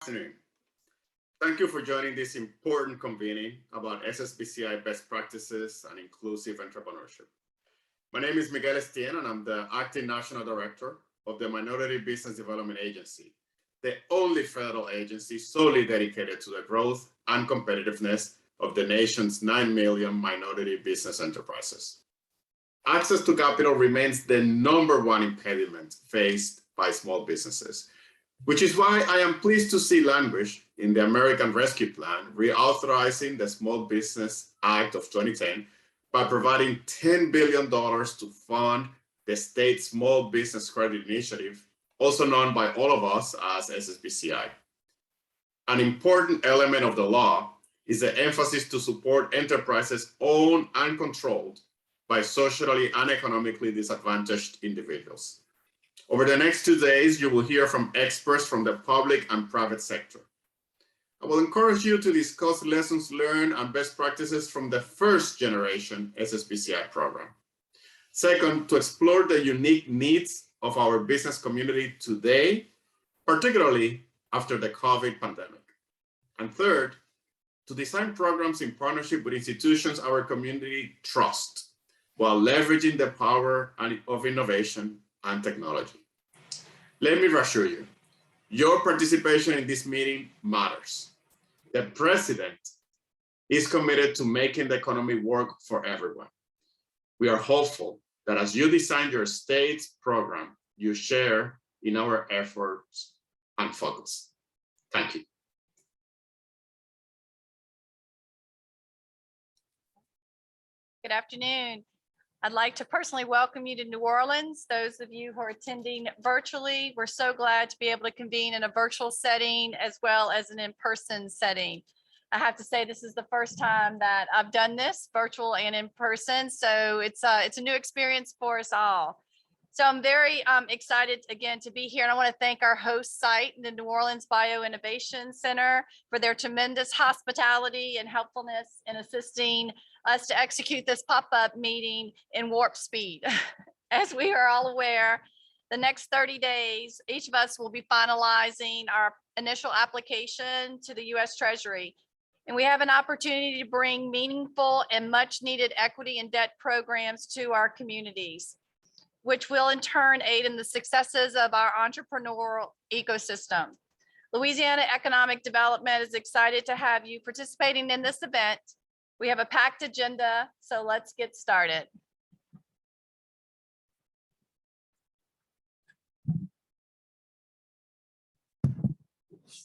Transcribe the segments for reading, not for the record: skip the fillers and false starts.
Afternoon. Thank you for joining this important convening about SSBCI best practices and inclusive entrepreneurship. My name is Miguel Estienne, and I'm the Acting National Director of the Minority Business Development Agency, the only federal agency solely dedicated to the growth and competitiveness of the nation's 9 million minority business enterprises. Access to capital remains the #1 impediment faced by small businesses, which is why I am pleased to see language in the American Rescue Plan reauthorizing the Small Business Act of 2010 by providing $10 billion to fund the state Small Business Credit Initiative, also known by all of us as SSBCI. An important element of the law is the emphasis to support enterprises owned and controlled by socially and economically disadvantaged individuals. Over the next 2 days, you will hear from experts from the public and private sector. I will encourage you to discuss lessons learned and best practices from the first generation SSBCI program. Second, to explore the unique needs of our business community today, particularly after the COVID pandemic. And third, to design programs in partnership with institutions our community trusts, while leveraging the power of innovation and technology. Let me reassure you, your participation in this meeting matters. The president is committed to making the economy work for everyone. We are hopeful that as you design your state's program, you share in our efforts and focus. Thank you. Good afternoon. I'd like to personally welcome you to New Orleans. Those of you who are attending virtually, we're so glad to be able to convene in a virtual setting as well as an in-person setting. I have to say this is the first time that I've done this, virtual and in person, so it's a new experience for us all. So I'm very excited again to be here, and I want to thank our host site, the New Orleans Bioinnovation Center, for their tremendous hospitality and helpfulness in assisting us to execute this pop-up meeting in warp speed. As we are all aware, the next 30 days, each of us will be finalizing our initial application to the US Treasury. And we have an opportunity to bring meaningful and much needed equity and debt programs to our communities, which will in turn aid in the successes of our entrepreneurial ecosystem. Louisiana Economic Development is excited to have you participating in this event. We have a packed agenda, so let's get started.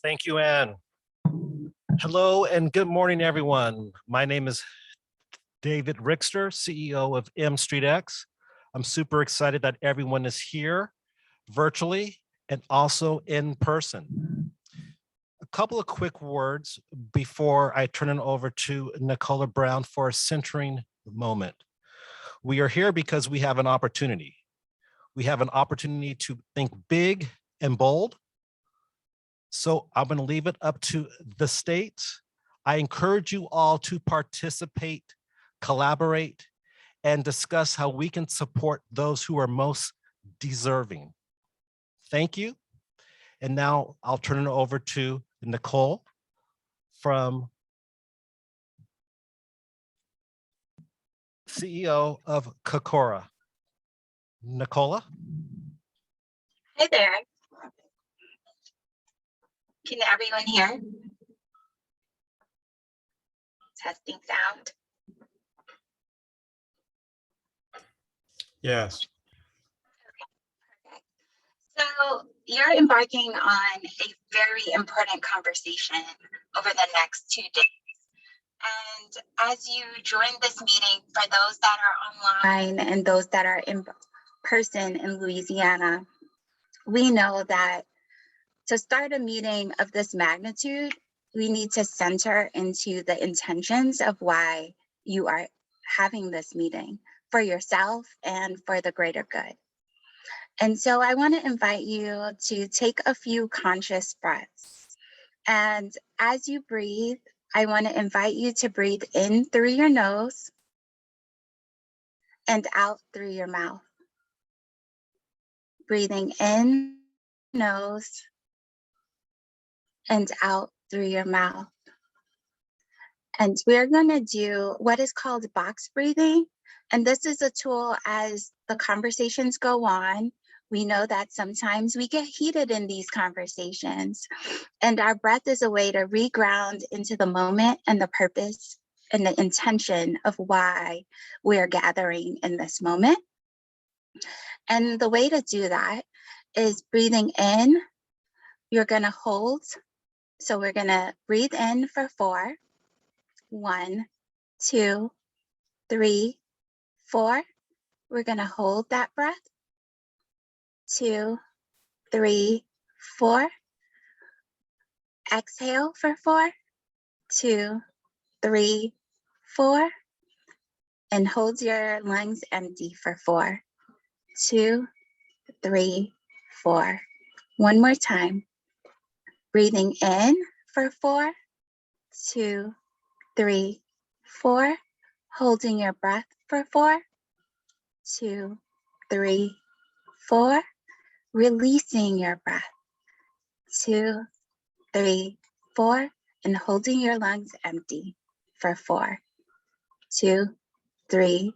Thank you, Anne. Hello and good morning, everyone. My name is David Rickster, CEO of M Street X. I'm super excited that everyone is here virtually and also in person. A couple of quick words before I turn it over to Nicola Brown for a centering moment. We are here because we have an opportunity. We have an opportunity to think big and bold. So I'm going to leave it up to the state. I encourage you all to participate, collaborate, and discuss how we can support those who are most deserving. Thank you. And now I'll turn it over to Nicole from CEO of Kokora. Nicola? Hey there. Can everyone hear? Testing sound. Yes. Okay, perfect. So you're embarking on a very important conversation over the next 2 days. And as you join this meeting, for those that are online and those that are in person in Louisiana, we know that to start a meeting of this magnitude, we need to center into the intentions of why you are having this meeting for yourself and for the greater good. And so I want to invite you to take a few conscious breaths. And as you breathe, I want to invite you to breathe in through your nose and out through your mouth. Breathing in, nose, and out through your mouth. And we're going to do what is called box breathing. And this is a tool as the conversations go on. We know that sometimes we get heated in these conversations, and our breath is a way to reground into the moment and the purpose and the intention of why we're gathering in this moment. And the way to do that is breathing in. You're going to hold. So we're going to breathe in for 4. 1, 2, 3, 4. We're going to hold that breath. 2, 3, 4. Exhale for 4. 2, 3, 4. And hold your lungs empty for 4. 2, 3, 4. One more time. Breathing in for 4. 2, 3, 4. Holding your breath for 4. 2, 3, 4. Releasing your breath. 2, 3, 4. And holding your lungs empty for 4. 2, 3,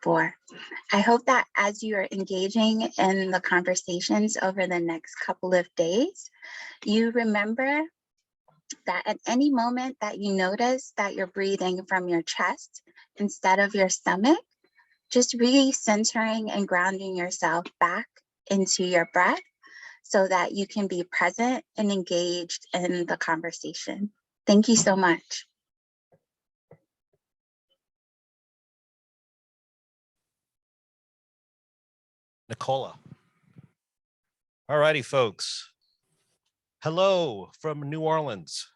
4. I hope that as you are engaging in the conversations over the next couple of days, you remember that at any moment that you notice that you're breathing from your chest instead of your stomach, just recentering and grounding yourself back into your breath so that you can be present and engaged in the conversation. Thank you so much. Nicola. All righty, folks. Hello from New Orleans.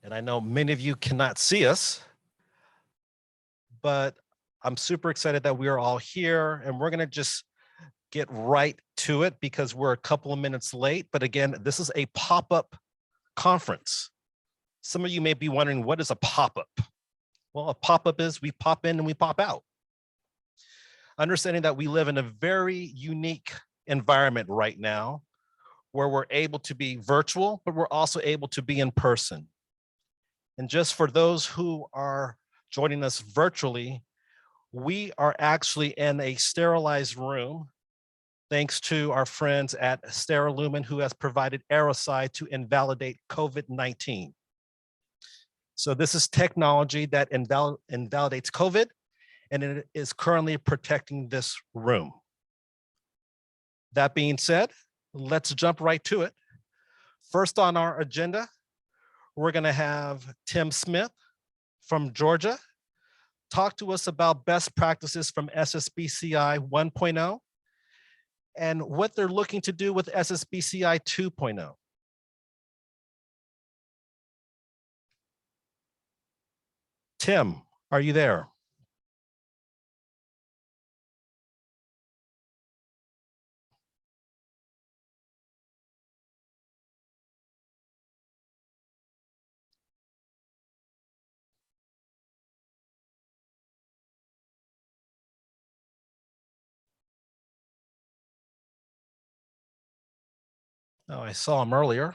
And I know many of you cannot see us, but I'm super excited that we are all here, and we're going to just get right to it because we're a couple of minutes late. But again, this is a pop-up conference. Some of you may be wondering, what is a pop-up? Well, a pop-up is we pop in and we pop out. Understanding that we live in a very unique environment right now where we're able to be virtual, but we're also able to be in person. And just for those who are joining us virtually, we are actually in a sterilized room, thanks to our friends at Sterilumen, who has provided aerosol to invalidate COVID-19. So this is technology that invalidates COVID, and it is currently protecting this room. That being said, let's jump right to it. First on our agenda, we're going to have Tim Smith from Georgia talk to us about best practices from SSBCI 1.0 and what they're looking to do with SSBCI 2.0. Tim, are you there? Oh, I saw him earlier.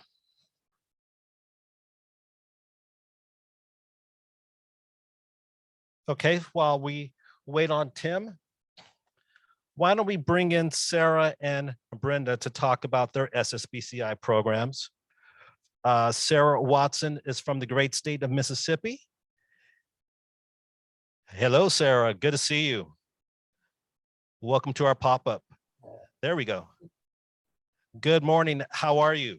Okay, while we wait on Tim, why don't we bring in Sarah and Brenda to talk about their SSBCI programs. Sarah Watson is from the great state of Mississippi. Hello, Sarah, good to see you. Welcome to our pop-up. There we go. Good morning, how are you?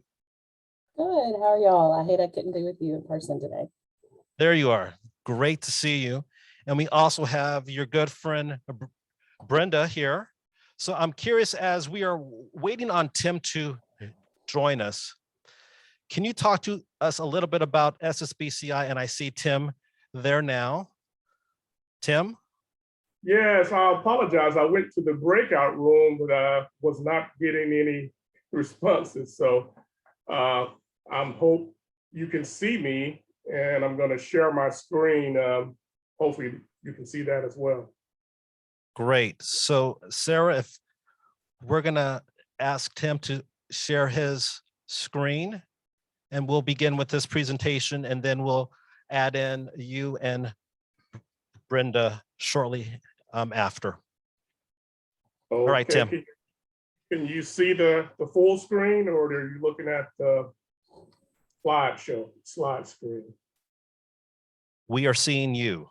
Good, how are y'all? I hate I couldn't be with you in person today. There you are, great to see you. And we also have your good friend, Brenda here. So I'm curious, as we are waiting on Tim to join us, can you talk to us a little bit about SSBCI? And I see Tim there now. Tim? Yes, I apologize. I went to the breakout room, but I was not getting any responses. So I hope you can see me, and I'm going to share my screen. Hopefully you can see that as well. Great. So Sarah, if we're going to ask Tim to share his screen, and we'll begin with this presentation, and then we'll add in you and Brenda shortly after. All right, Okay, Tim. Can you see the full screen, or are you looking at the slide screen? We are seeing you.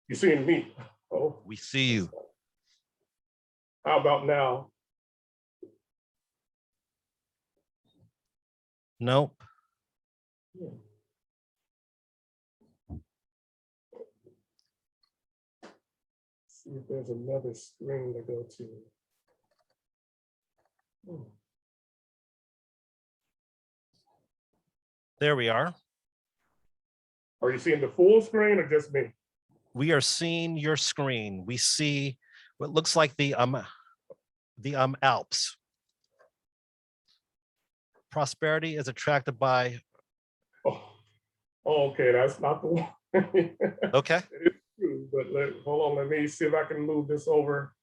You seeing me? Oh, We see you. how about now? Nope. See if there's another screen to go to. There we are. Are you seeing the full screen or just me? We are seeing your screen. We see what looks like the Alps. Prosperity is attracted by. Oh, okay, that's not the one. Okay. It is true, but hold on, let me see if I can move this over.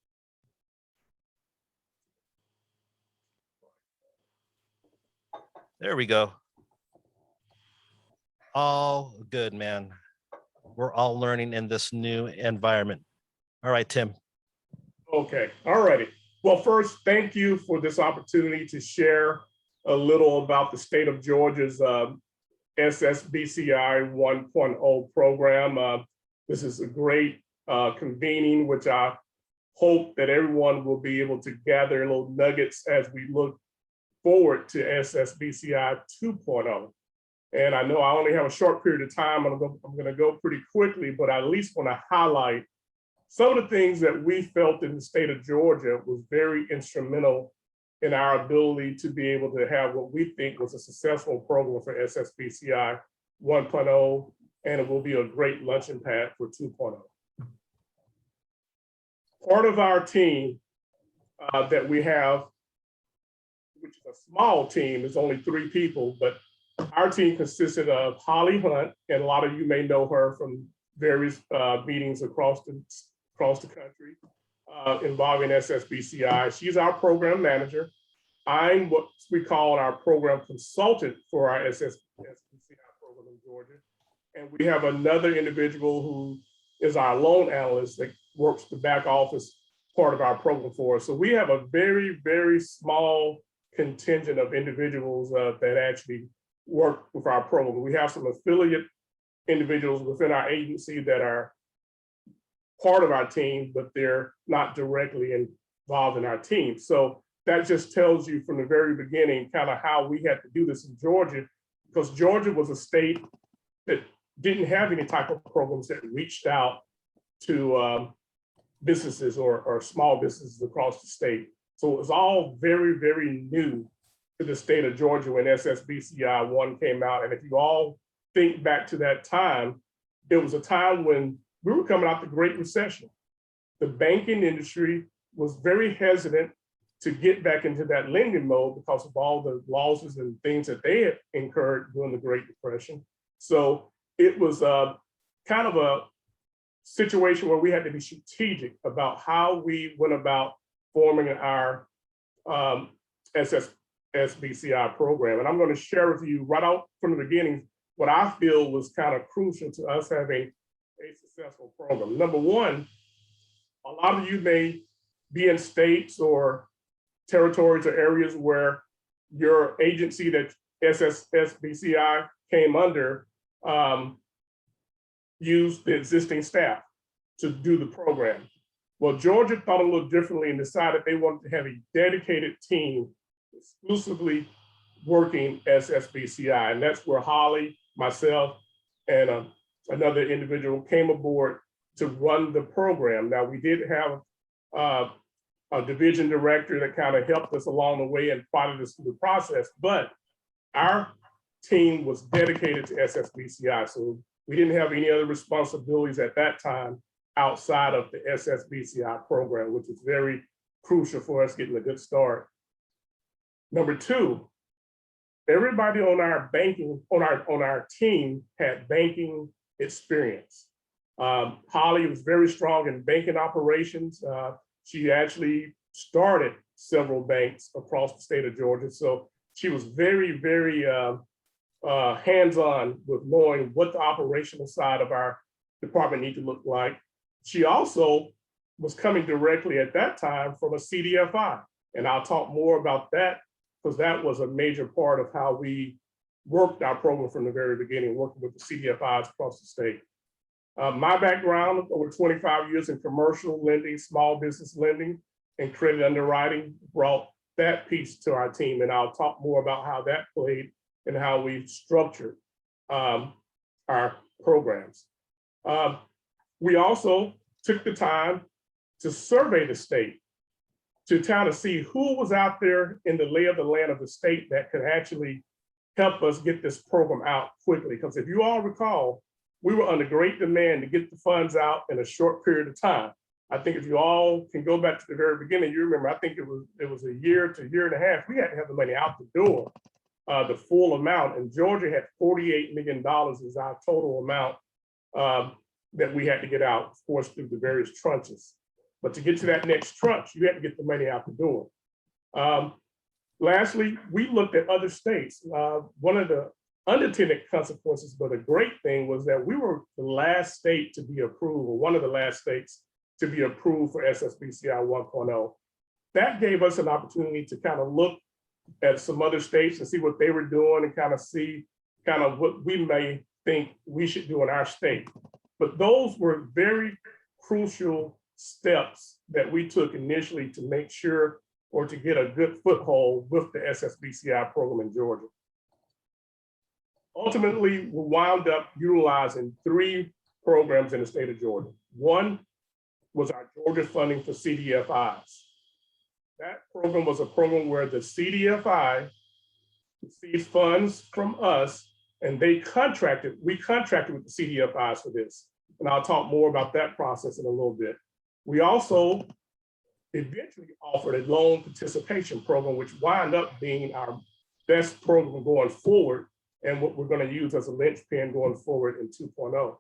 There we go. All good, man. We're all learning in this new environment. All right, Tim. Okay, all righty. Well, first, thank you for this opportunity to share a little about the state of Georgia's SSBCI 1.0 program. This is a great convening, which I hope that everyone will be able to gather little nuggets as we look forward to SSBCI 2.0. And I know I only have a short period of time. I'm going to go pretty quickly, but I at least want to highlight some of the things that we felt in the state of Georgia was very instrumental in our ability to be able to have what we think was a successful program for SSBCI 1.0, and it will be a great launching pad for 2.0. Part of our team that we have, which is a small team, is only 3 people, but our team consisted of Holly Hunt, and a lot of you may know her from various meetings across the country involving SSBCI. She's our program manager. I'm what we call our program consultant for our SSBCI program in Georgia. And we have another individual who is our loan analyst that works the back office part of our program for us. So we have a very, very small contingent of individuals that actually work with our program. We have some affiliate individuals within our agency that are part of our team, but they're not directly involved in our team. So that just tells you from the very beginning kind of how we had to do this in Georgia, because Georgia was a state that didn't have any type of programs that reached out to businesses or small businesses across the state. So it was all very, very new to the state of Georgia when SSBCI 1 came out. And if you all think back to that time, it was a time when we were coming out the Great Recession. The banking industry was very hesitant to get back into that lending mode because of all the losses and things that they had incurred during the Great Depression. So it was kind of a situation where we had to be strategic about how we went about forming our SSBCI program. And I'm going to share with you right out from the beginning what I feel was kind of crucial to us having a successful program. Number one, a lot of you may be in states or territories or areas where your agency that SSBCI came under used the existing staff to do the program. Well, Georgia thought a little differently and decided they wanted to have a dedicated team exclusively working SSBCI. And that's where Holly, myself, and another individual came aboard to run the program. Now, we did have a division director that kind of helped us along the way and followed us through the process, but our team was dedicated to SSBCI. So we didn't have any other responsibilities at that time outside of the SSBCI program, which is very crucial for us getting a good start. Number two, everybody on our team had banking experience. Holly was very strong in banking operations. She actually started several banks across the state of Georgia. So she was very, very hands-on with knowing what the operational side of our department need to look like. She also was coming directly at that time from a CDFI. And I'll talk more about that because that was a major part of how we worked our program from the very beginning, working with the CDFIs across the state. My background, over 25 years in commercial lending, small business lending, and credit underwriting brought that piece to our team. And I'll talk more about how that played and how we structured our programs. We also took the time to survey the state to kind of see who was out there in the lay of the land of the state that could actually help us get this program out quickly. Because if you all recall, we were under great demand to get the funds out in a short period of time. I think if you all can go back to the very beginning, you remember, I think it was a year to a year and a half. We had to have the money out the door, the full amount. And Georgia had $48 million as our total amount that we had to get out, of course, through the various tranches. But to get to that next tranche, you had to get the money out the door. Lastly, we looked at other states. One of the unintended consequences, but a great thing, was that we were the last state to be approved, or one of the last states to be approved for SSBCI 1.0. That gave us an opportunity to kind of look at some other states and see what they were doing and kind of see kind of what we may think we should do in our state. But those were very crucial steps that we took initially to make sure or to get a good foothold with the SSBCI program in Georgia. Ultimately, we wound up utilizing 3 programs in the state of Georgia. One was our Georgia funding for CDFIs. That program was a program where the CDFI receives funds from us and we contracted with the CDFIs for this. And I'll talk more about that process in a little bit. We also eventually offered a loan participation program, which wound up being our best program going forward and what we're going to use as a linchpin going forward in 2.0.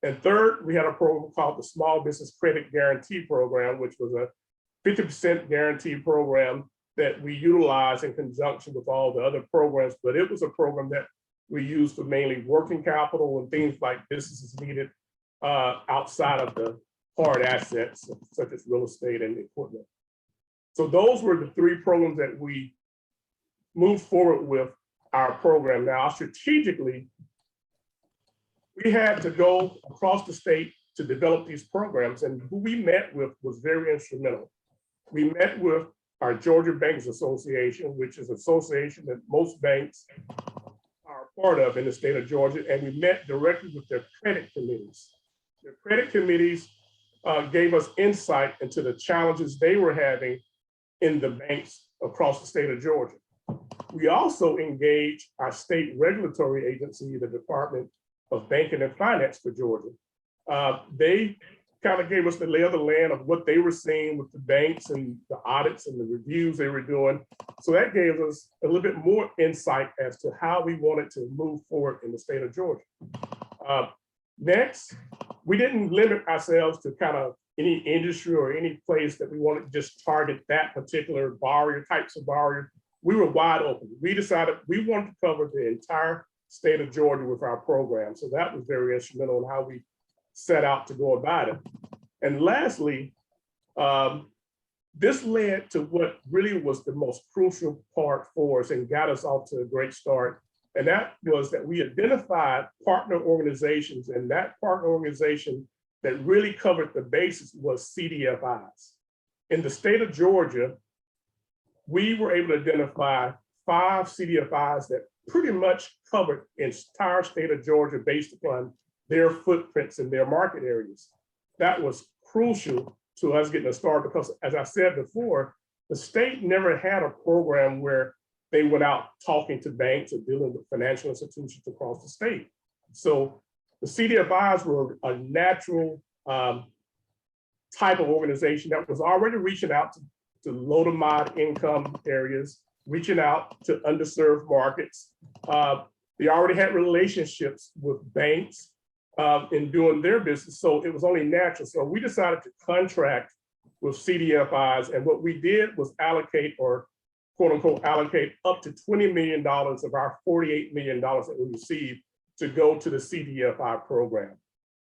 And third, we had a program called the Small Business Credit Guarantee Program, which was a 50% guarantee program that we utilized in conjunction with all the other programs. But it was a program that we used for mainly working capital and things like businesses needed outside of the hard assets, such as real estate and equipment. So those were the 3 programs that we moved forward with our program. Now, strategically, we had to go across the state to develop these programs, and who we met with was very instrumental. We met with our Georgia Bankers Association, which is an association that most banks are a part of in the state of Georgia, and we met directly with their credit committees. Their credit committees gave us insight into the challenges they were having in the banks across the state of Georgia. We also engaged our state regulatory agency, the Department of Banking and Finance for Georgia. They kind of gave us the lay of the land of what they were seeing with the banks and the audits and the reviews they were doing. So that gave us a little bit more insight as to how we wanted to move forward in the state of Georgia. Next, we didn't limit ourselves to kind of any industry or any place that we wanted to just target that particular borrower, types of borrower. We were wide open. We decided we wanted to cover the entire state of Georgia with our program. So that was very instrumental in how we set out to go about it. And lastly, this led to what really was the most crucial part for us and got us off to a great start. And that was that we identified partner organizations, and that partner organization that really covered the basis was CDFIs. In the state of Georgia, we were able to identify 5 CDFIs that pretty much covered the entire state of Georgia based upon their footprints in their market areas. That was crucial to us getting a start because, as I said before, the state never had a program where they went out talking to banks or dealing with financial institutions across the state. So the CDFIs were a natural type of organization that was already reaching out to low to moderate income areas, reaching out to underserved markets. They already had relationships with banks in doing their business, so it was only natural. So we decided to contract with CDFIs. And what we did was allocate, or quote unquote, allocate up to $20 million of our $48 million that we received to go to the CDFI program.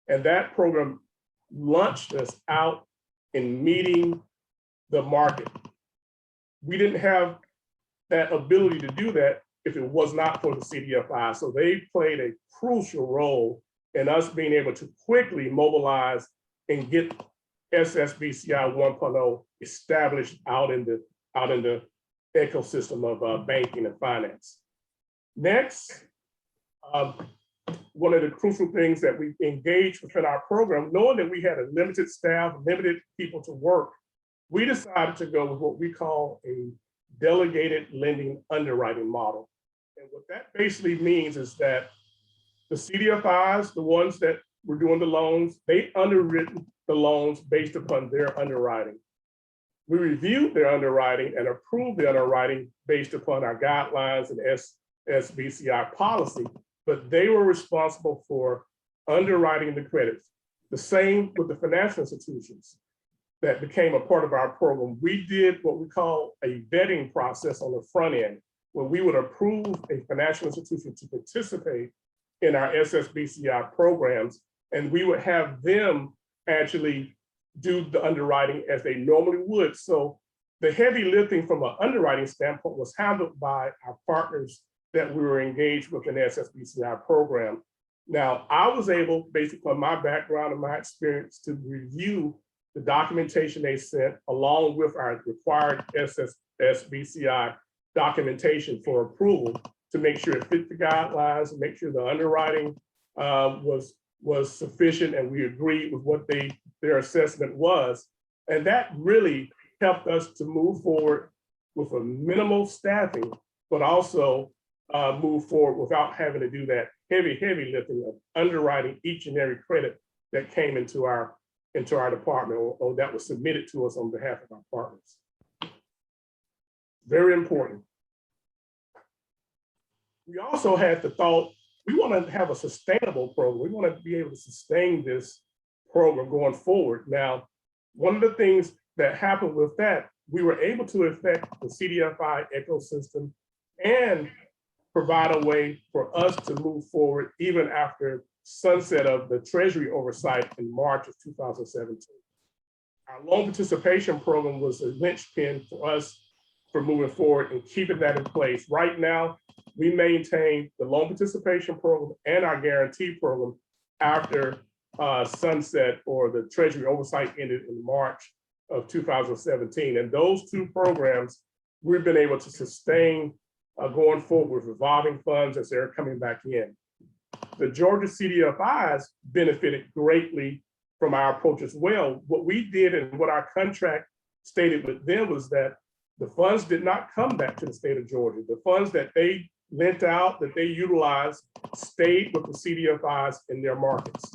And that program launched us out in meeting the market. We didn't have that ability to do that if it was not for the CDFI. So they played a crucial role in us being able to quickly mobilize and get SSBCI 1.0 established out in the ecosystem of banking and finance. Next, one of the crucial things that we engaged within our program, knowing that we had a limited staff, limited people to work, we decided to go with what we call a delegated lending underwriting model. And what that basically means is that the CDFIs, the ones that were doing the loans, they underwritten the loans based upon their underwriting. We reviewed their underwriting and approved the underwriting based upon our guidelines and SSBCI policy, but they were responsible for underwriting the credits. The same with the financial institutions that became a part of our program. We did what we call a vetting process on the front end, where we would approve a financial institution to participate in our SSBCI programs, and we would have them actually do the underwriting as they normally would. So the heavy lifting from an underwriting standpoint was handled by our partners that we were engaged with in the SSBCI program. Now, I was able, based upon my background and my experience, to review the documentation they sent along with our required SSBCI documentation for approval to make sure it fit the guidelines and make sure the underwriting was sufficient and we agreed with what their assessment was. And that really helped us to move forward with a minimal staffing, but also move forward without having to do that heavy lifting of underwriting each and every credit that came into our department or that was submitted to us on behalf of our partners. Very important. We also had the thought, we want to have a sustainable program. We want to be able to sustain this program going forward. Now, one of the things that happened with that, we were able to affect the CDFI ecosystem and provide a way for us to move forward even after sunset of the Treasury oversight in March of 2017. Our loan participation program was a linchpin for us for moving forward and keeping that in place. Right now, we maintain the loan participation program and our guarantee program after sunset or the Treasury oversight ended in March of 2017. And those two programs, we've been able to sustain going forward with revolving funds as they're coming back in. The Georgia CDFIs benefited greatly from our approach as well. What we did and what our contract stated with them was that the funds did not come back to the state of Georgia. The funds that they lent out, that they utilized, stayed with the CDFIs in their markets.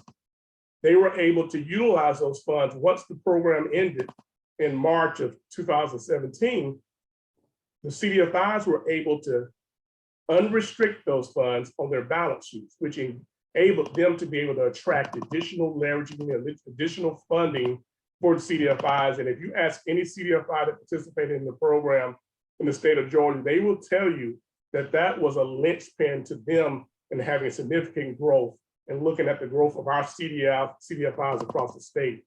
They were able to utilize those funds once the program ended in March of 2017. The CDFIs were able to unrestrict those funds on their balance sheets, which enabled them to be able to attract additional leveraging and additional funding for the CDFIs. And if you ask any CDFI that participated in the program in the state of Georgia, they will tell you that that was a linchpin to them in having significant growth and looking at the growth of our CDFIs across the state.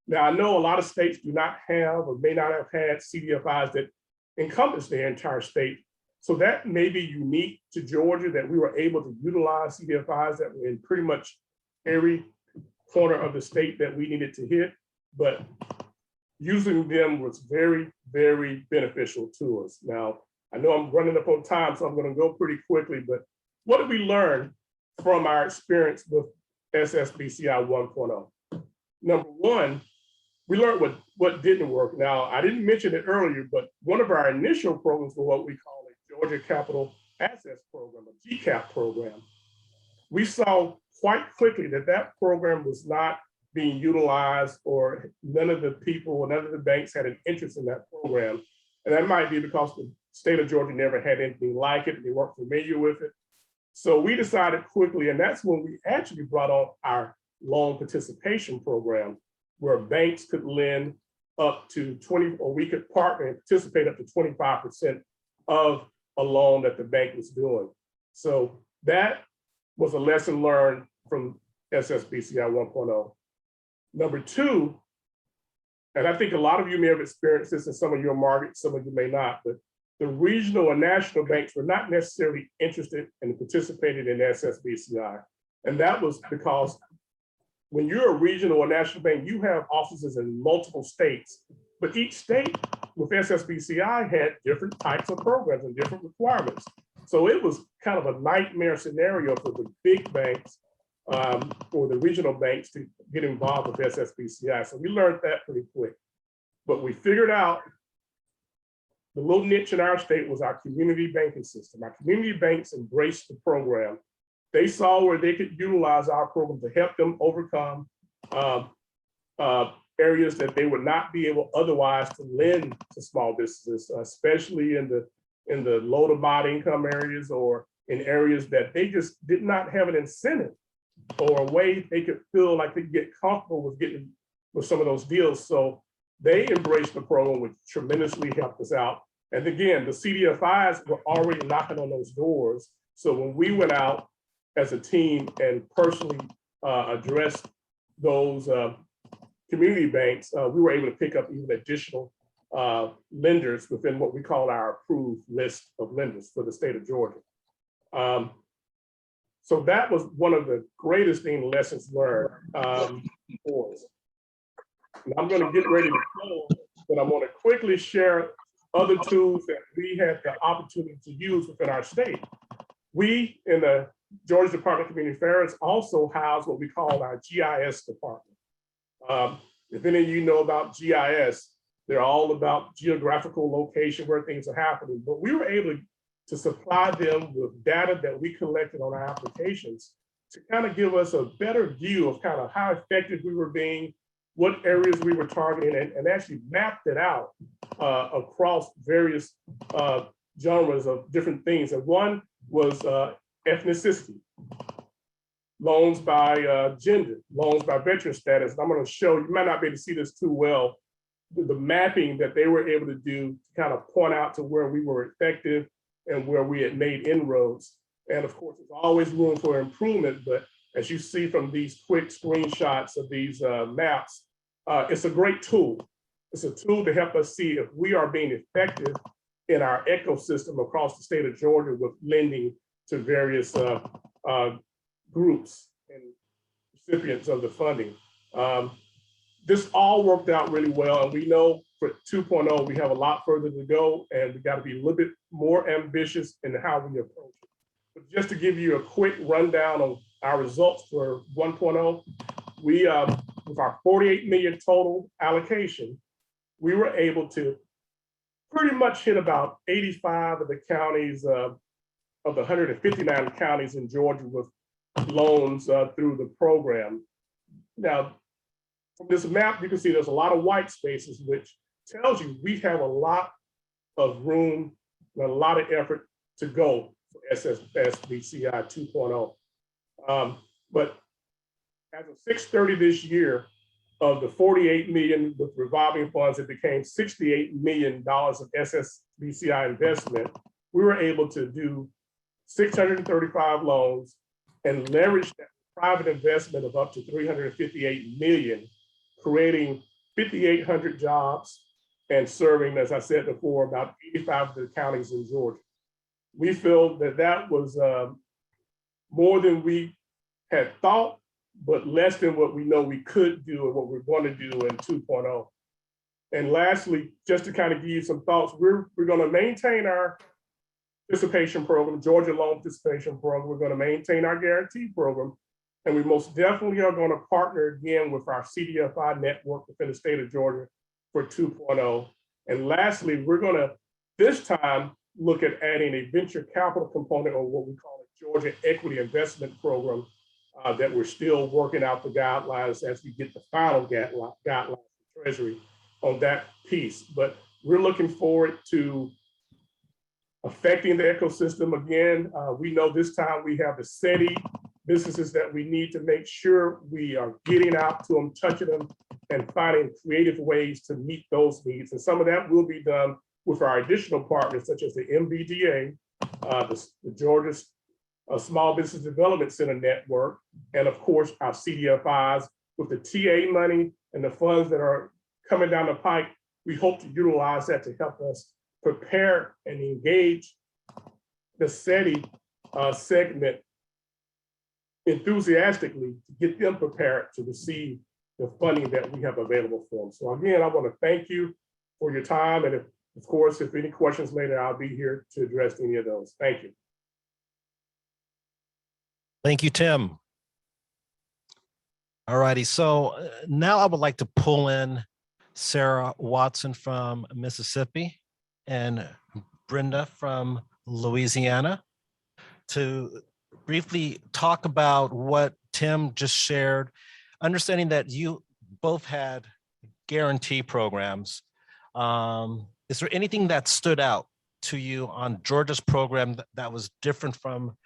Now, I know a lot of states do not have or may not have had CDFIs that encompass their entire state. So that may be unique to Georgia, that we were able to utilize CDFIs that were in pretty much every corner of the state that we needed to hit, but using them was very, very beneficial to us. Now, I know I'm running up on time, so I'm going to go pretty quickly, but what did we learn from our experience with SSBCI 1.0? Number one, we learned what didn't work. Now, I didn't mention it earlier, but one of our initial programs was what we call a Georgia Capital Assets Program, a GCAP program. We saw quite quickly that that program was not being utilized, or none of the people, none of the banks had an interest in that program. And that might be because the state of Georgia never had anything like it, and they weren't familiar with it. So we decided quickly, and that's when we actually brought on our loan participation program, where banks could lend up to 20, or we could partner and participate up to 25% of a loan that the bank was doing. So that was a lesson learned from SSBCI 1.0. Number two, and I think a lot of you may have experienced this in some of your markets, some of you may not, but the regional and national banks were not necessarily interested in participating in SSBCI. And that was because when you're a regional or national bank, you have offices in multiple states, but each state with SSBCI had different types of programs and different requirements. So it was kind of a nightmare scenario for the big banks or the regional banks to get involved with SSBCI. So we learned that pretty quick. But we figured out the little niche in our state was our community banking system. Our community banks embraced the program. They saw where they could utilize our program to help them overcome areas that they would not be able otherwise to lend to small businesses, especially in the low to moderate income areas or in areas that they just did not have an incentive or a way they could feel like they could get comfortable with getting with some of those deals. So they embraced the program, which tremendously helped us out. And again, the CDFIs were already knocking on those doors. So when we went out as a team and personally addressed those community banks, we were able to pick up even additional lenders within what we call our approved list of lenders for the state of Georgia. So that was one of the greatest lessons learned for us. And I'm going to get ready to close, but I want to quickly share other tools that we had the opportunity to use within our state. We in the Georgia Department of Community Affairs also house what we call our GIS department. If any of you know about GIS, they're all about geographical location where things are happening, but we were able to supply them with data that we collected on our applications to kind of give us a better view of kind of how effective we were being, what areas we were targeting, and actually mapped it out across various genres of different things. And one was ethnicity, loans by gender, loans by veteran status. And I'm going to show you, might not be able to see this too well, the mapping that they were able to do to kind of point out to where we were effective and where we had made inroads. And of course, there's always room for improvement, but as you see from these quick screenshots of these maps, it's a great tool. It's a tool to help us see if we are being effective in our ecosystem across the state of Georgia with lending to various groups and recipients of the funding. This all worked out really well, and we know for 2.0, we have a lot further to go, and we got to be a little bit more ambitious in how we approach it. But just to give you a quick rundown of our results for 1.0, we, with our 48 million total allocation, we were able to pretty much hit about 85 of the counties of the 159 counties in Georgia with loans through the program. Now, from this map, you can see there's a lot of white spaces, which tells you we have a lot of room and a lot of effort to go for SSBCI 2.0. But as of 6/30 this year, of the 48 million with revolving funds, it became $68 million of SSBCI investment. We were able to do 635 loans and leverage that private investment of up to 358 million, creating 5,800 jobs and serving, as I said before, about 85 of the counties in Georgia. We feel that that was more than we had thought, but less than what we know we could do and what we're going to do in 2.0. And lastly, just to kind of give you some thoughts, we're going to maintain our participation program, Georgia Loan Participation Program. We're going to maintain our guarantee program. And we most definitely are going to partner again with our CDFI network within the state of Georgia for 2.0. And lastly, we're going to this time look at adding a venture capital component, or what we call a Georgia Equity Investment Program, that we're still working out the guidelines as we get the final guidelines from Treasury on that piece. But we're looking forward to affecting the ecosystem again. We know this time we have the SEDI businesses that we need to make sure we are getting out to them, touching them, and finding creative ways to meet those needs. And some of that will be done with our additional partners, such as the MBDA, the Georgia Small Business Development Center Network, and of course, our CDFIs with the TA money and the funds that are coming down the pike. We hope to utilize that to help us prepare and engage the SEDI segment enthusiastically to get them prepared to receive the funding that we have available for them. So again, I want to thank you for your time. And of course, if any questions later, I'll be here to address any of those. Thank you. Thank you, Tim. All righty, so now I would like to pull in Sarah Watson from Mississippi and Brenda from Louisiana to briefly talk about what Tim just shared, understanding that you both had guarantee programs. Is there anything that stood out to you on Georgia's program that was different from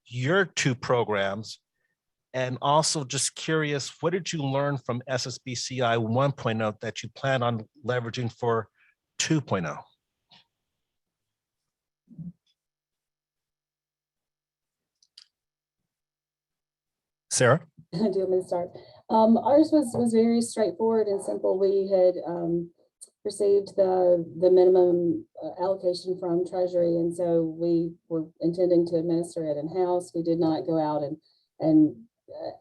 your two programs? And also just curious, what did you learn from SSBCI 1.0 that you plan on leveraging for 2.0? Sarah? Do you want me to start? Ours was very straightforward and simple. We had received the minimum allocation from Treasury, and so we were intending to administer it in-house. We did not go out and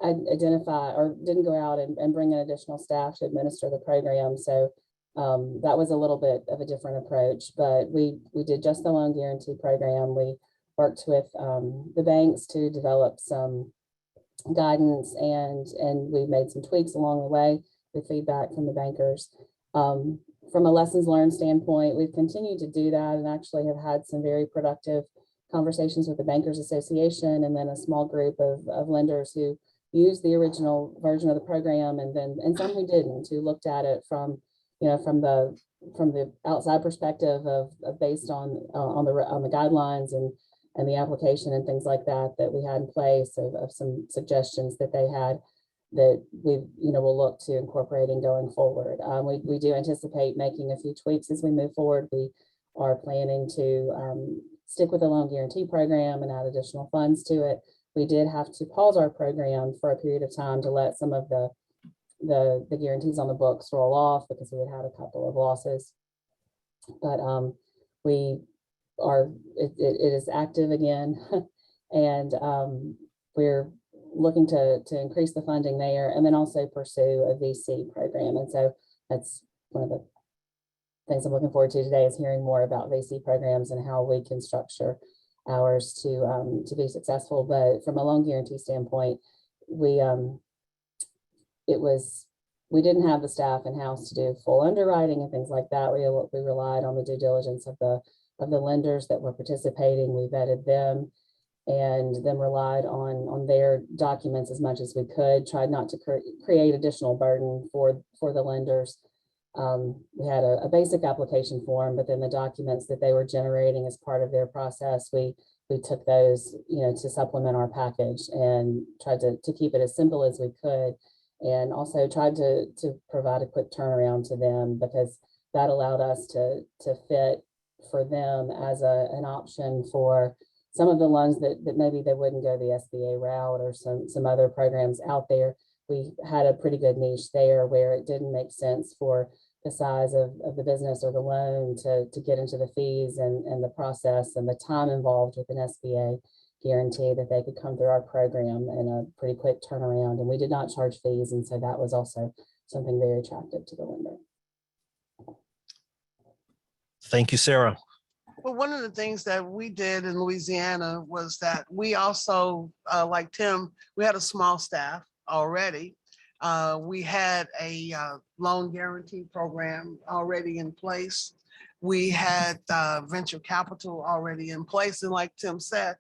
identify, or didn't go out and bring in additional staff to administer the program. So that was a little bit of a different approach, but we did just the loan guarantee program. We worked with the banks to develop some guidance, and we made some tweaks along the way with feedback from the bankers. From a lessons learned standpoint, we've continued to do that and actually have had some very productive conversations with the Bankers Association, and then a small group of lenders who used the original version of the program, and some who didn't, who looked at it from the outside perspective of based on the guidelines and the application and things like that we had in place, of some suggestions that they had that we will look to incorporating going forward. We do anticipate making a few tweaks as we move forward. We are planning to stick with the loan guarantee program and add additional funds to it. We did have to pause our program for a period of time to let some of the guarantees on the books roll off because we had a couple of losses. But it is active again, and we're looking to increase the funding there, and then also pursue a VC program. And so that's one of the things I'm looking forward to today, is hearing more about VC programs and how we can structure ours to be successful. But from a loan guarantee standpoint, we didn't have the staff in-house to do full underwriting and things like that. We relied on the due diligence of the lenders that were participating. We vetted them and then relied on their documents as much as we could, tried not to create additional burden for the lenders. We had a basic application form, but then the documents that they were generating as part of their process, we took those, to supplement our package, and tried to keep it as simple as we could, and also tried to provide a quick turnaround to them, because that allowed us to fit for them as an option for some of the loans that maybe they wouldn't go the SBA route, or some other programs out there. We had a pretty good niche there where it didn't make sense for the size of the business or the loan to get into the fees and the process and the time involved with an SBA guarantee, that they could come through our program in a pretty quick turnaround. And we did not charge fees, and so that was also something very attractive to the lender. Thank you, Sarah. Well, one of the things that we did in Louisiana was that we also, like Tim, we had a small staff already. We had a loan guarantee program already in place. We had venture capital already in place. And like Tim said,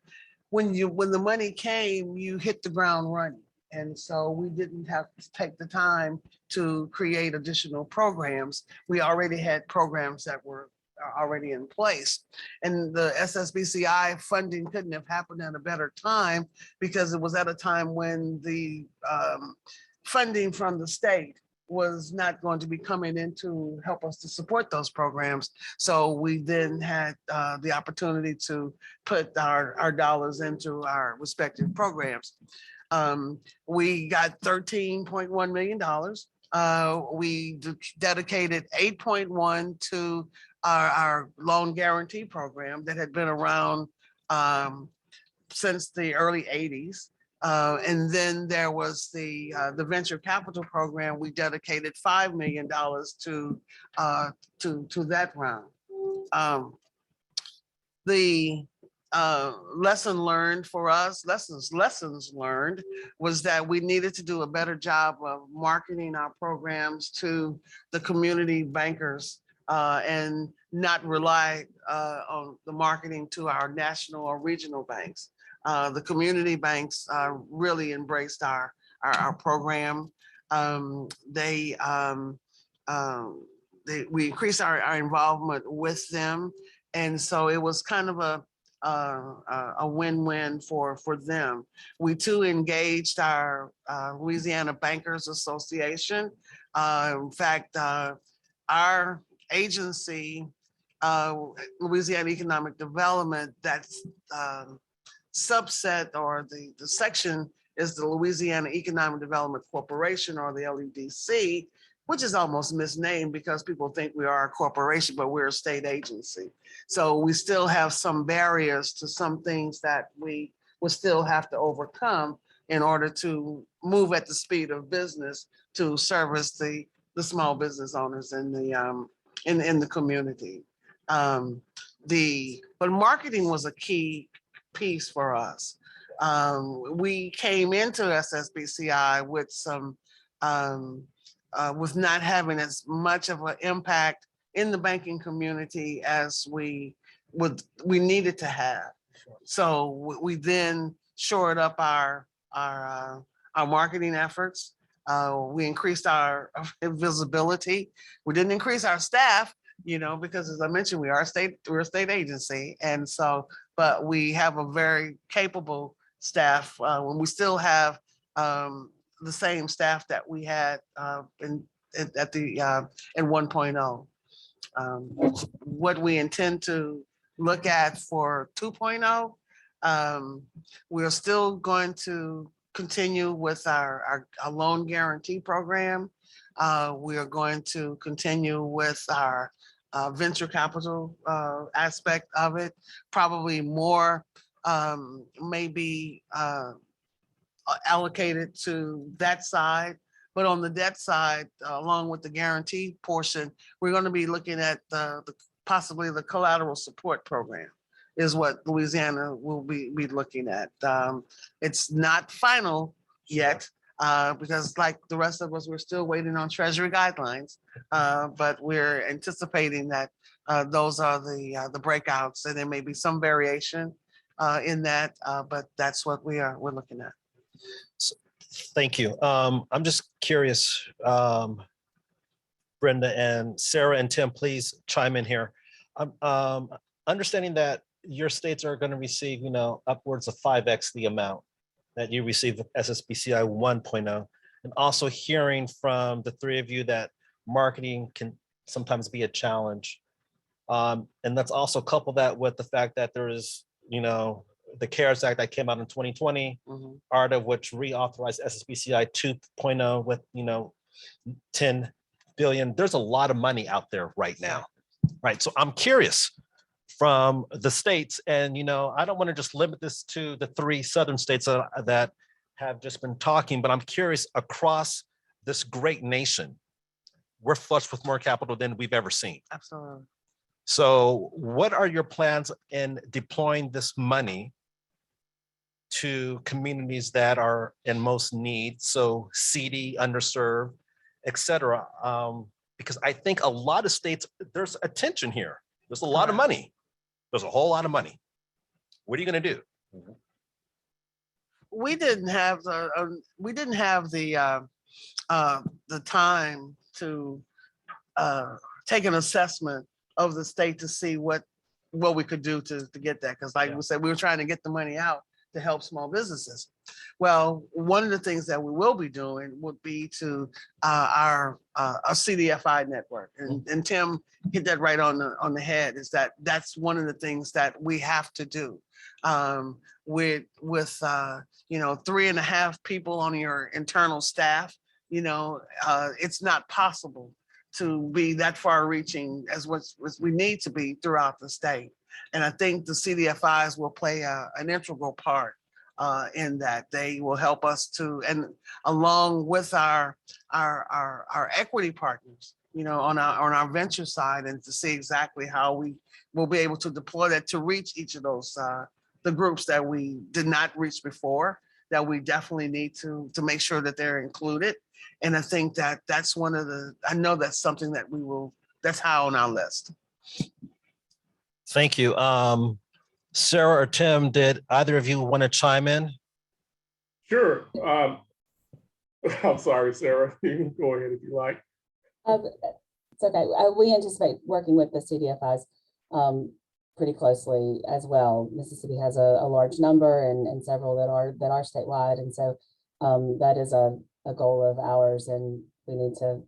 when the money came, you hit the ground running. And so we didn't have to take the time to create additional programs. We already had programs that were already in place. And the SSBCI funding couldn't have happened at a better time, because it was at a time when the funding from the state was not going to be coming in to help us to support those programs. So we then had the opportunity to put our dollars into our respective programs. We got $13.1 million. We dedicated 8.1 to our loan guarantee program that had been around since the early 80s. And then there was the venture capital program. We dedicated $5 million to that round. The lesson learned for us, lessons learned was that we needed to do a better job of marketing our programs to the community bankers and not rely on the marketing to our national or regional banks. The community banks really embraced our program. We increased our involvement with them, and so it was kind of a win-win for them. We too engaged our Louisiana Bankers Association. In fact, our agency, Louisiana Economic Development, that's subset or the section is the Louisiana Economic Development Corporation, or the LEDC, which is almost misnamed because people think we are a corporation, but we're a state agency. So we still have some barriers to some things that we will still have to overcome in order to move at the speed of business to service the small business owners in the community. But marketing was a key piece for us. We came into SSBCI with some with not having as much of an impact in the banking community as we needed to have. So we then shored up our marketing efforts. We increased our visibility. We didn't increase our staff, because as I mentioned, we're a state agency. And so, but we have a very capable staff when we still have the same staff that we had in 1.0. What we intend to look at for 2.0, we're still going to continue with our loan guarantee program. We are going to continue with our venture capital aspect of it, probably more maybe allocated to that side. But on the debt side, along with the guarantee portion, we're going to be looking at possibly the collateral support program is what Louisiana will be looking at. It's not final yet because like the rest of us, we're still waiting on Treasury guidelines, but we're anticipating that those are the breakouts, and there may be some variation in that, but that's what we're looking at. Thank you. I'm just curious, Brenda and Sarah and Tim, please chime in here. Understanding that your states are going to receive, upwards of 5x the amount that you receive with SSBCI 1.0, and also hearing from the three of you that marketing can sometimes be a challenge. And let's also couple that with the fact that there is, the CARES Act that came out in 2020, part of which reauthorized SSBCI 2.0 with, 10 billion. There's a lot of money out there right now, right? So I'm curious from the states, and, I don't want to just limit this to the 3 southern states that have just been talking, but I'm curious across this great nation, we're flush with more capital than we've ever seen. Absolutely. So what are your plans in deploying this money to communities that are in most need? So SEDI, underserved, et cetera. Because I think a lot of states, there's a tension here. There's a lot of money. There's a whole lot of money. What are you going to do? We didn't have the time to take an assessment of the state to see what we could do to get that. Because like we said, we were trying to get the money out to help small businesses. Well, one of the things that we will be doing would be to our CDFI network, and Tim hit that right on the head. Is that's one of the things that we have to do. With 3.5 people on your internal staff, it's not possible to be that far reaching as what we need to be throughout the state. And I think the CDFIs will play an integral part in that. They will help us to, and along with our equity partners, on our venture side, and to see exactly how we will be able to deploy that to reach each of those the groups that we did not reach before, that we definitely need to make sure that they're included. And I think that's I know that's something that that's high on our list. Thank you. Sarah or Tim, did either of you want to chime in? Sure. I'm sorry, Sarah. You can go ahead if you like. It's okay. We anticipate working with the CDFIs pretty closely as well. Mississippi has a large number and several that are statewide, and so that is a goal of ours, and we need to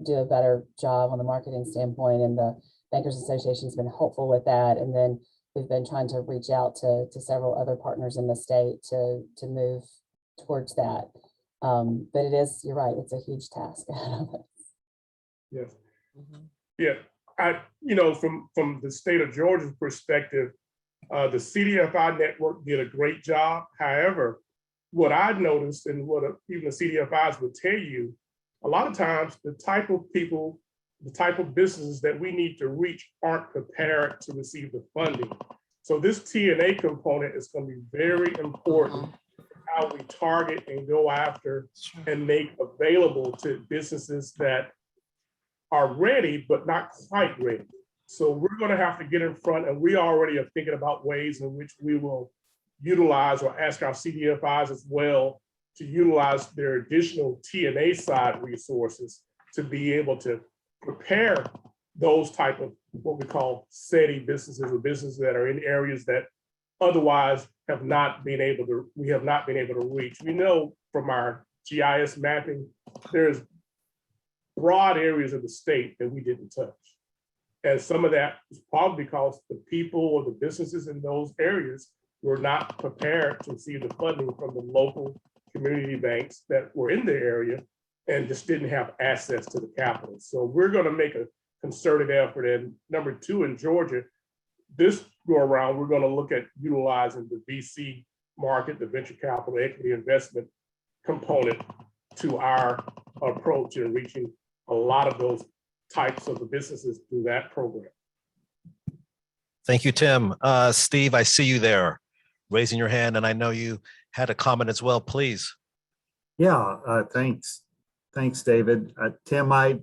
do a better job on the marketing standpoint, and the Bankers Association has been helpful with that. And then we've been trying to reach out to several other partners in the state to move towards that. But you're right, it's a huge task. Yes. Mm-hmm. Yeah. From the state of Georgia's perspective, the CDFI network did a great job. However, what I've noticed, and what even the CDFIs would tell you, a lot of times the type of people, the type of businesses that we need to reach aren't prepared to receive the funding. So this TNA component is going to be very important, how we target and go after and make available to businesses that are ready, but not quite ready. So we're going to have to get in front, and we already are thinking about ways in which we will utilize, or ask our CDFIs as well to utilize their additional TNA side resources to be able to prepare those type of what we call SEDI businesses, or businesses that are in areas that otherwise we have not been able to reach. We know from our GIS mapping, there's broad areas of the state that we didn't touch. And some of that is probably because the people or the businesses in those areas were not prepared to receive the funding from the local community banks that were in the area, and just didn't have access to the capital. So we're going to make a concerted effort. And number two, in Georgia, this go around, we're going to look at utilizing the VC market, the venture capital equity investment component to our approach in reaching a lot of those types of businesses through that program. Thank you, Tim. Steve, I see you there raising your hand, and I know you had a comment as well, please. Yeah, thanks. Thanks, David. Tim, I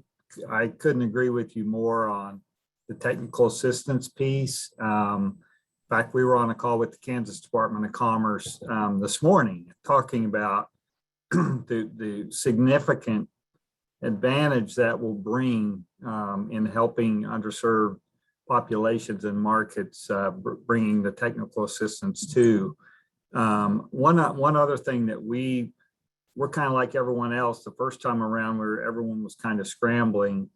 couldn't agree with you more on the technical assistance piece. In fact, we were on a call with the Kansas Department of Commerce this morning talking about the significant advantage that will bring in helping underserved populations and markets, bringing the technical assistance to. One other thing that we're kind of like everyone else, the first time around where everyone was kind of scrambling.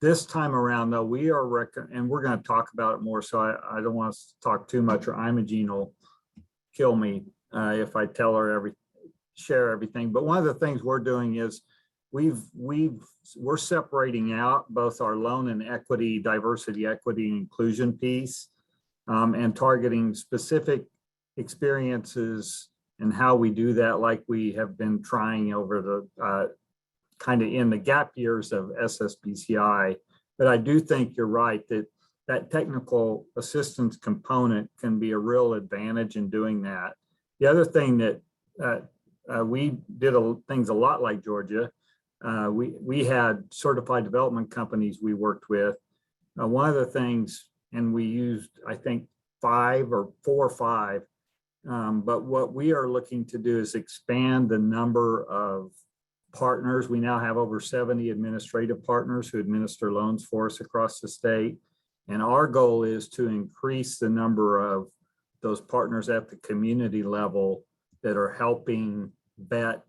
This time around though, we are, and we're going to talk about it more, so I don't want to talk too much, or Imogene will kill me if I tell her share everything. But one of the things we're doing is we're separating out both our loan and equity, diversity, equity, and inclusion piece, and targeting specific experiences and how we do that, like we have been trying over the kind of in the gap years of SSBCI. But I do think you're right that technical assistance component can be a real advantage in doing that. The other thing that we did things a lot like Georgia. We had certified development companies we worked with. One of the things, and we used, I think, 4 or 5, but what we are looking to do is expand the number of partners. We now have over 70 administrative partners who administer loans for us across the state. And our goal is to increase the number of those partners at the community level that are helping vet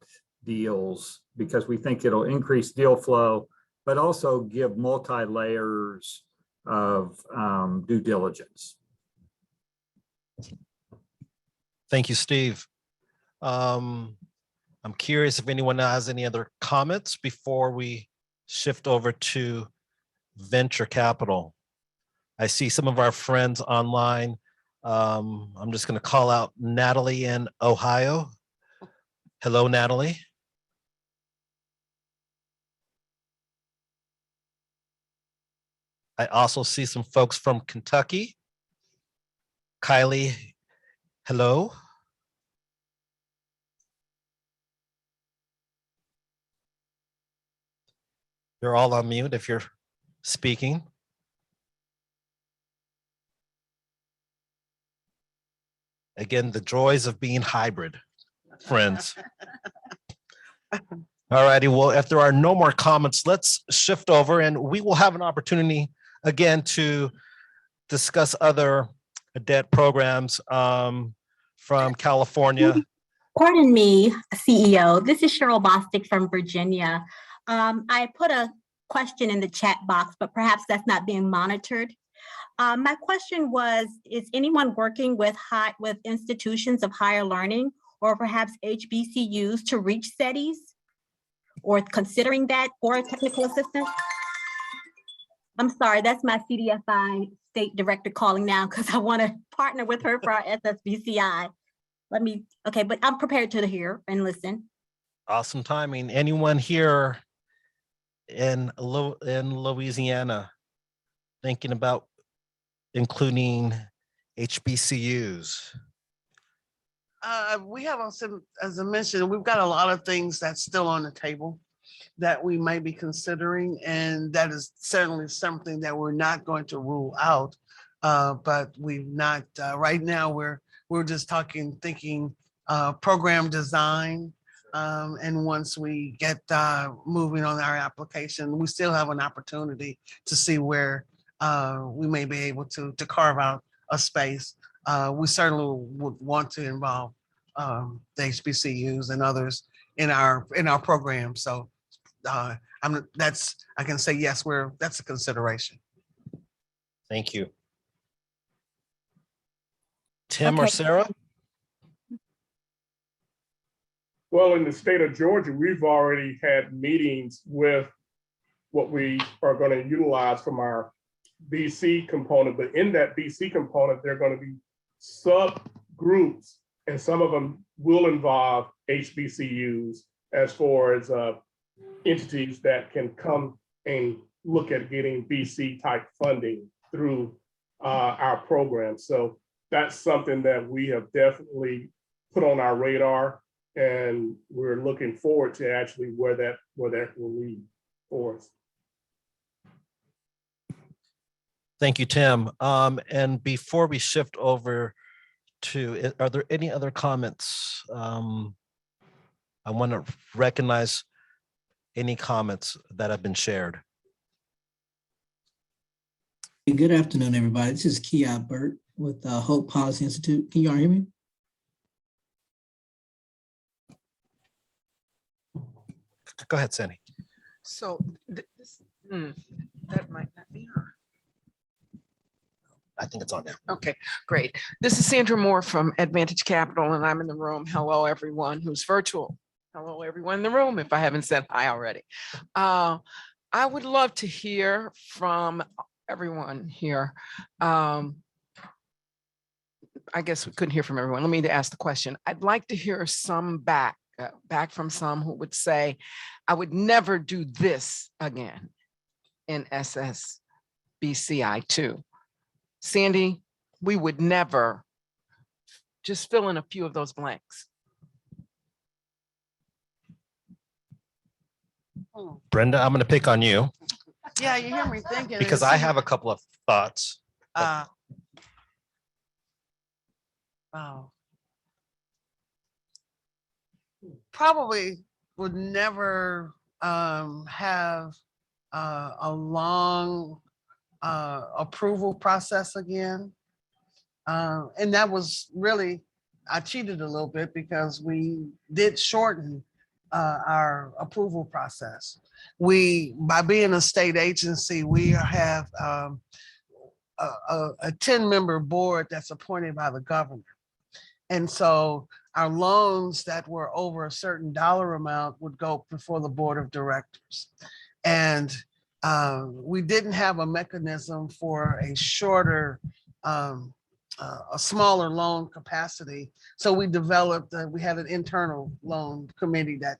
deals, because we think it'll increase deal flow, but also give multi-layers of due diligence. Thank you, Steve. I'm curious if anyone has any other comments before we shift over to venture capital. I see some of our friends online. I'm just going to call out Natalie in Ohio. Hello, Natalie. I also see some folks from Kentucky. Kylie, hello. You're all on mute if you're speaking. Again, the joys of being hybrid, friends. All righty, well, if there are no more comments, let's shift over and we will have an opportunity again to discuss other debt programs from California. Pardon me, CEO. This is Cheryl Bostic from Virginia. I put a question in the chat box, but perhaps that's not being monitored. My question was, is anyone working with institutions of higher learning or perhaps HBCUs to reach SEDIs or considering that for a technical assistant? I'm sorry, that's my CDFI state director calling now because I want to partner with her for our SSBCI. Okay, but I'm prepared to hear and listen. Awesome timing. Anyone here in Louisiana thinking about including HBCUs? We have, as I mentioned, we've got a lot of things that's still on the table that we may be considering, and that is certainly something that we're not going to rule out. But we've not right now. We're just thinking program design, and once we get moving on our application, we still have an opportunity to see where we may be able to carve out a space. We certainly would want to involve the HBCUs and others in our program. So I can say yes, that's a consideration. Thank you. Tim or Sarah? Well, in the state of Georgia, we've already had meetings with what we are going to utilize from our BC component, but in that BC component, there are going to be subgroups, and some of them will involve HBCUs as far as entities that can come and look at getting BC type funding through our program. So that's something that we have definitely put on our radar, and we're looking forward to actually where that will lead for us. Thank you, Tim. And before we shift over to, are there any other comments? I want to recognize any comments that have been shared. Good afternoon, everybody. This is Kia Burt with Hope Policy Institute. Can y'all hear me? Go ahead, Sandy. So that might not be her. I think it's on now. Okay, great. This is Sandra Moore from Advantage Capital, and I'm in the room. Hello, everyone who's virtual. Hello, everyone in the room, if I haven't said hi already. I would love to hear from everyone here. I guess we couldn't hear from everyone. Let me ask the question. I'd like to hear some back from some who would say, I would never do this again in SSBCI 2. Sandy, we would never. Just fill in a few of those blanks. Brenda, I'm going to pick on you. Yeah, you hear me thinking. Because I have a couple of thoughts. Probably would never have a long approval process again. And that was really, I cheated a little bit because we did shorten our approval process. By being a state agency, we have a 10-member board that's appointed by the governor. And so our loans that were over a certain dollar amount would go before the board of directors. And we didn't have a mechanism for a shorter, a smaller loan capacity. So we developed, we had an internal loan committee that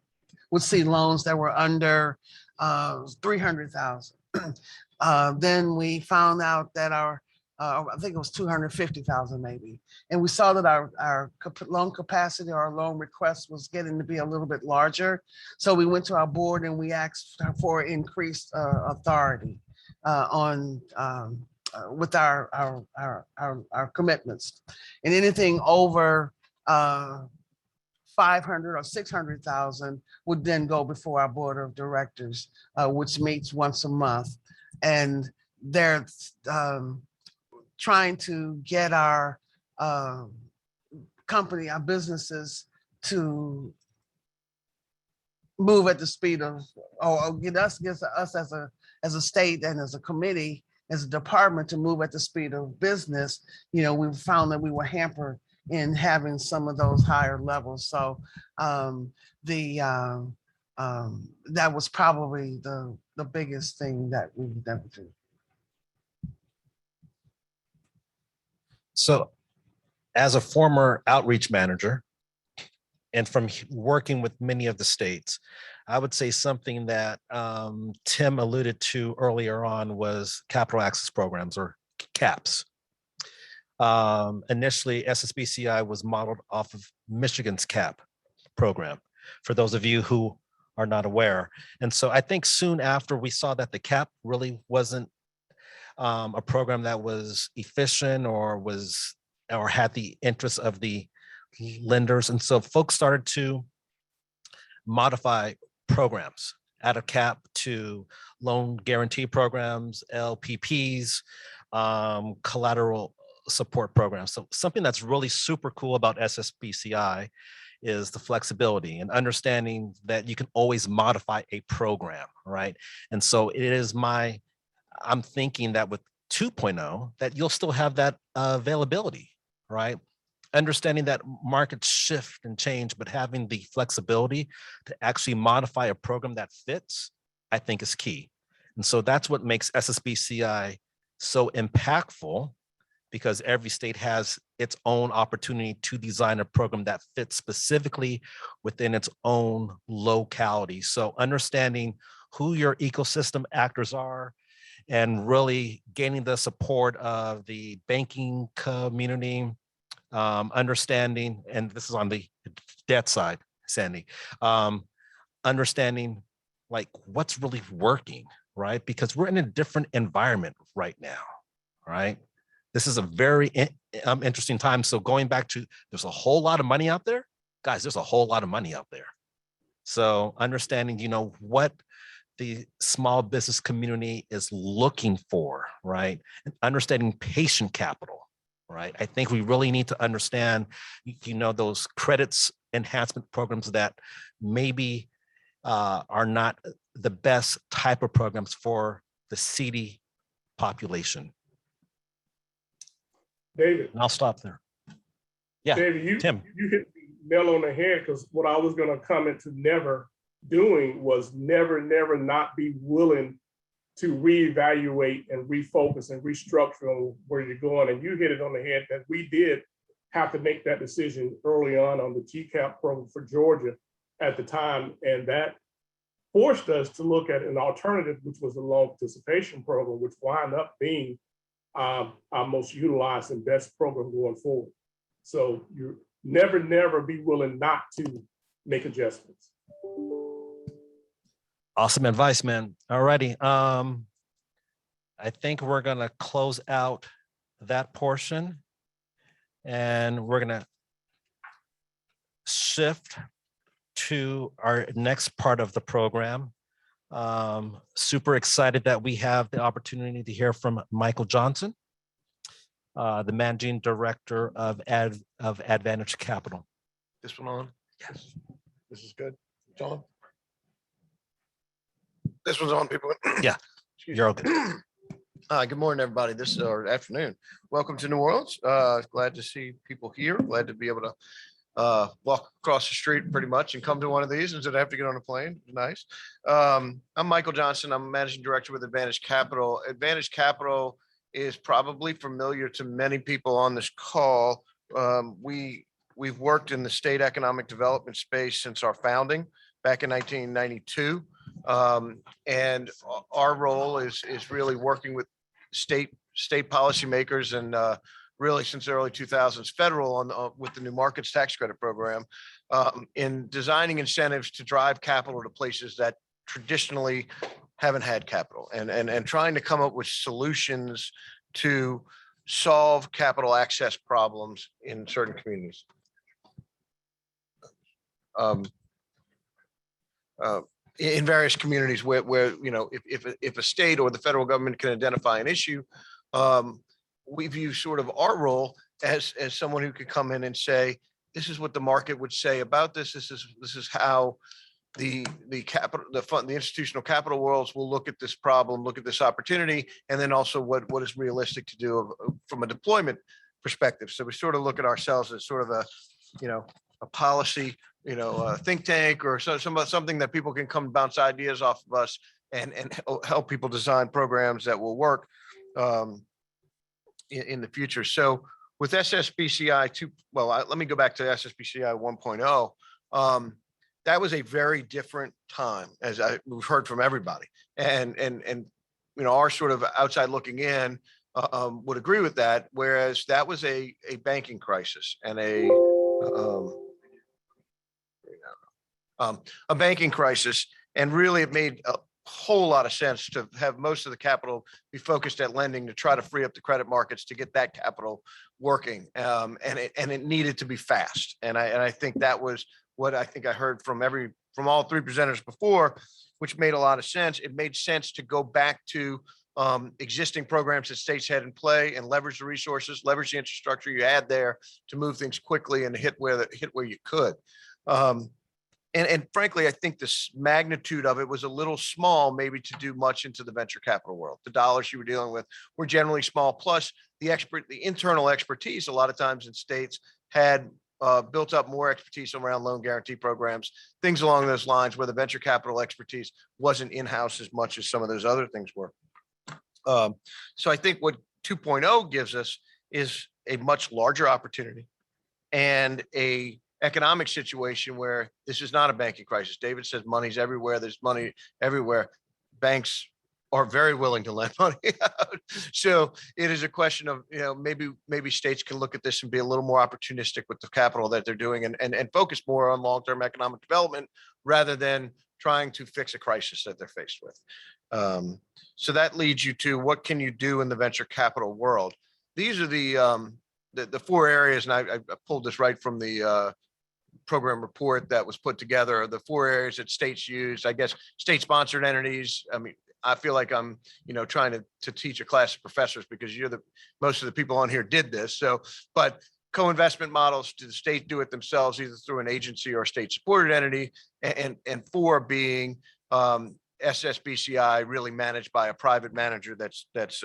would see loans that were under 300,000. Then we found out that I think it was 250,000 maybe. And we saw that our loan capacity, our loan request was getting to be a little bit larger. So we went to our board and we asked for increased authority with our commitments. And anything over 500 or 600,000 would then go before our board of directors, which meets once a month. And they're trying to get our company, our businesses to move at the speed of, or get us as a state and as a committee, as a department to move at the speed of business. You know, we found that we were hampered in having some of those higher levels. So that was probably the biggest thing that we never do. So as a former outreach manager and from working with many of the states, I would say something that Tim alluded to earlier on was capital access programs, or CAPS. Initially, SSBCI was modeled off of Michigan's CAP program, for those of you who are not aware. And so I think soon after we saw that the CAP really wasn't a program that was efficient or had the interests of the lenders. And so folks started to modify programs out of CAP to loan guarantee programs, LPPs, collateral support programs. So something that's really super cool about SSBCI is the flexibility and understanding that you can always modify a program, right? And so I'm thinking that with 2.0, that you'll still have that availability, right? Understanding that markets shift and change, but having the flexibility to actually modify a program that fits, I think is key. And so that's what makes SSBCI so impactful, because every state has its own opportunity to design a program that fits specifically within its own locality. So understanding who your ecosystem actors are and really gaining the support of the banking community, understanding, and this is on the debt side, Sandy, understanding like what's really working, right? Because we're in a different environment right now, right? This is a very interesting time. So going back to, there's a whole lot of money out there. Guys, there's a whole lot of money out there. So understanding, what the small business community is looking for, right? And understanding patient capital, right? I think we really need to understand, those credits enhancement programs that maybe are not the best type of programs for the SEDI population. David. And I'll stop there. Yeah, David, Tim. You hit the nail on the head, because what I was going to comment to never doing was never not be willing to reevaluate and refocus and restructure on where you're going. And you hit it on the head that we did have to make that decision early on the GCAP program for Georgia at the time. And that forced us to look at an alternative, which was a loan participation program, which wound up being our most utilized and best program going forward. So you never be willing not to make adjustments. Awesome advice, man. All righty. I think we're gonna close out that portion, and we're gonna shift to our next part of the program. Super excited that we have the opportunity to hear from Michael Johnson. the Managing Director of Advantage Capital. This one on? Yes. This is good. It's on. This one's on, people. Yeah, Excuse you're me. okay. Hi, good morning, everybody. Or afternoon. Welcome to New Orleans. Glad to see people here. Glad to be able to walk across the street pretty much and come to one of these instead of have to get on a plane. Nice. I'm Michael Johnson. I'm Managing Director with Advantage Capital. Advantage Capital is probably familiar to many people on this call. We've worked in the state economic development space since our founding back in 1992. And our role is really working with state policymakers and really since the early 2000s, federal with the new markets tax credit program in designing incentives to drive capital to places that traditionally haven't had capital and trying to come up with solutions to solve capital access problems in certain communities. In various communities where you know, if a state or the federal government can identify an issue, we view sort of our role as someone who could come in and say, this is what the market would say about this. This is how the institutional capital worlds will look at this problem, look at this opportunity, and then also what is realistic to do from a deployment perspective. So we sort of look at ourselves as sort of a policy, think tank or something that people can come bounce ideas off of us and help people design programs that will work in the future. So with SSBCI let me go back to SSBCI 1.0. That was a very different time, as we've heard from everybody, and our sort of outside looking in would agree with that. Whereas that was a banking crisis and a banking crisis, and really it made a whole lot of sense to have most of the capital be focused at lending to try to free up the credit markets to get that capital working, and it needed to be fast. And I think that was what I think I heard from all three presenters before, which made a lot of sense. It made sense to go back to existing programs that states had in play and leverage the resources, leverage the infrastructure you had there to move things quickly and hit where you could. And frankly, I think the magnitude of it was a little small, maybe to do much into the venture capital world. The dollars you were dealing with were generally small. Plus, the internal expertise, a lot of times in states, had built up more expertise around loan guarantee programs, things along those lines, where the venture capital expertise wasn't in-house as much as some of those other things were. So I think what 2.0 gives us is a much larger opportunity and a economic situation where this is not a banking crisis. David says money's everywhere. There's money everywhere. Banks are very willing to lend money out. So it is a question of, maybe states can look at this and be a little more opportunistic with the capital that they're doing and focus more on long-term economic development rather than trying to fix a crisis that they're faced with. So that leads you to what can you do in the venture capital world? These are the four areas, and I pulled this right from the program report that was put together. The four areas that states use, I guess, state-sponsored entities. I mean, I feel like I'm, trying to teach a class of professors because most of the people on here did this. So, but co-investment models, do the state do it themselves, either through an agency or a state-supported entity, and four being SSBCI, really managed by a private manager that's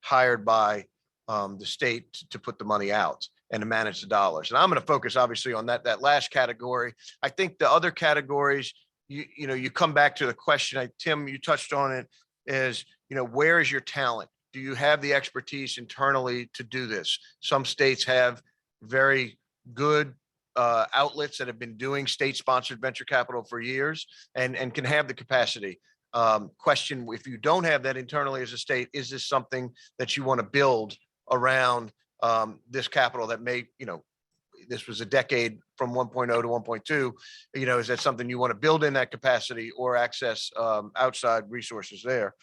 hired by the state to put the money out and to manage the dollars. And I'm going to focus obviously on that last category. I think the other categories, you come back to the question, Tim, you touched on it, is, where is your talent? Do you have the expertise internally to do this? Some states have very good outlets that have been doing state-sponsored venture capital for years and can have the capacity. Question, if you don't have that internally as a state, is this something that you want to build around this capital that may, this was a decade from 1.0 to 1.2, is that something you want to build in that capacity or access outside resources there?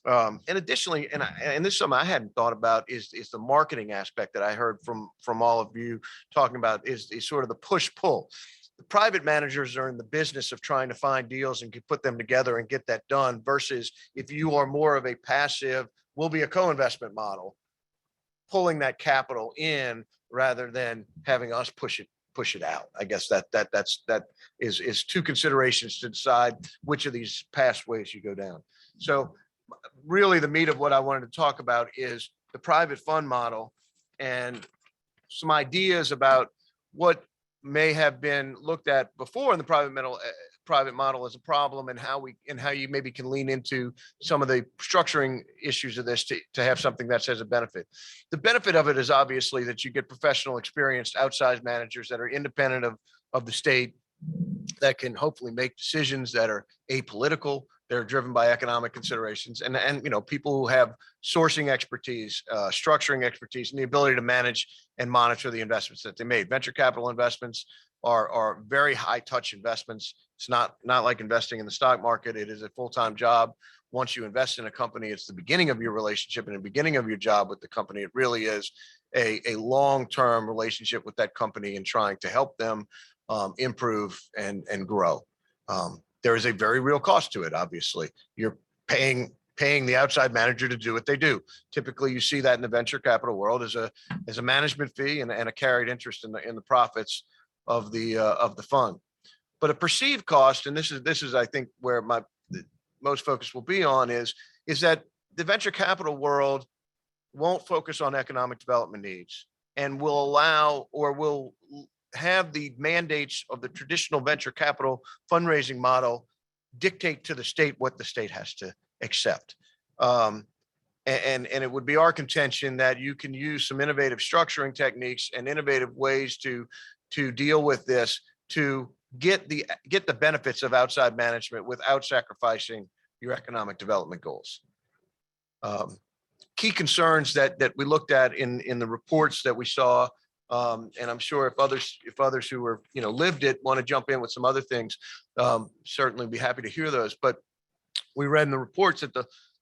And additionally, and this is something I hadn't thought about, is the marketing aspect that I heard from all of you talking about, is sort of the push-pull. The private managers are in the business of trying to find deals and put them together and get that done, versus if you are more of a passive, will be a co-investment model. pulling that capital in rather than having us push it out. I guess that is two considerations to decide which of these pathways you go down. So really the meat of what I wanted to talk about is the private fund model and some ideas about what may have been looked at before in the private model as a problem, and how you maybe can lean into some of the structuring issues of this to have something that has a benefit. The benefit of it is obviously that you get professional, experienced outside managers that are independent of the state, that can hopefully make decisions that are apolitical, they're driven by economic considerations, and people who have sourcing expertise, structuring expertise, and the ability to manage and monitor the investments that they made. Venture capital investments are very high touch investments. It's not like investing in the stock market. It is a full-time job. Once you invest in a company, it's the beginning of your relationship and the beginning of your job with the company. It really is a long-term relationship with that company and trying to help them improve and grow. There is a very real cost to it. Obviously, you're paying the outside manager to do what they do. Typically, you see that in the venture capital world as a management fee and a carried interest in the profits of the fund. But a perceived cost, and this is I think where my most focus will be on, is that the venture capital world won't focus on economic development needs and will allow or will have the mandates of the traditional venture capital fundraising model dictate to the state what the state has to accept. And it would be our contention that you can use some innovative structuring techniques and innovative ways to deal with this to get the benefits of outside management without sacrificing your economic development goals. Key concerns that we looked at in the reports that we saw, and I'm sure if others who were lived it want to jump in with some other things, certainly be happy to hear those. But we read in the reports that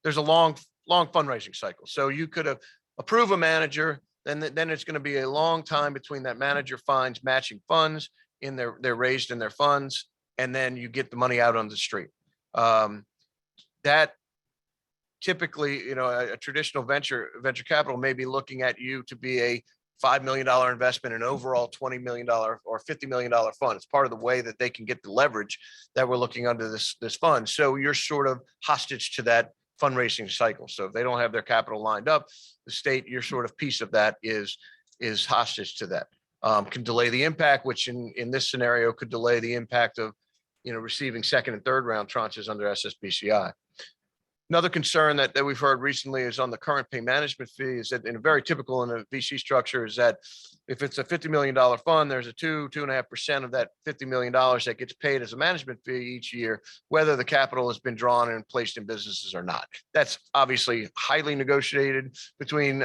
there's a long fundraising cycle. So you could approve a manager, then it's going to be a long time between that manager finds matching funds they're raised in their funds, and then you get the money out on the street. That typically, a traditional venture capital may be looking at you to be a $5 million investment in an overall $20 million or $50 million fund. It's part of the way that they can get the leverage that we're looking under this fund. So you're sort of hostage to that fundraising cycle. So if they don't have their capital lined up, the state, your sort of piece of that is hostage to that. Can delay the impact, which in this scenario could delay the impact of receiving second and third round tranches under SSBCI. Another concern that we've heard recently is on the current pay management fee, is that in a very typical in a VC structure is that if it's a $50 million fund, there's a 2.5% of that $50 million that gets paid as a management fee each year, whether the capital has been drawn and placed in businesses or not. That's obviously highly negotiated between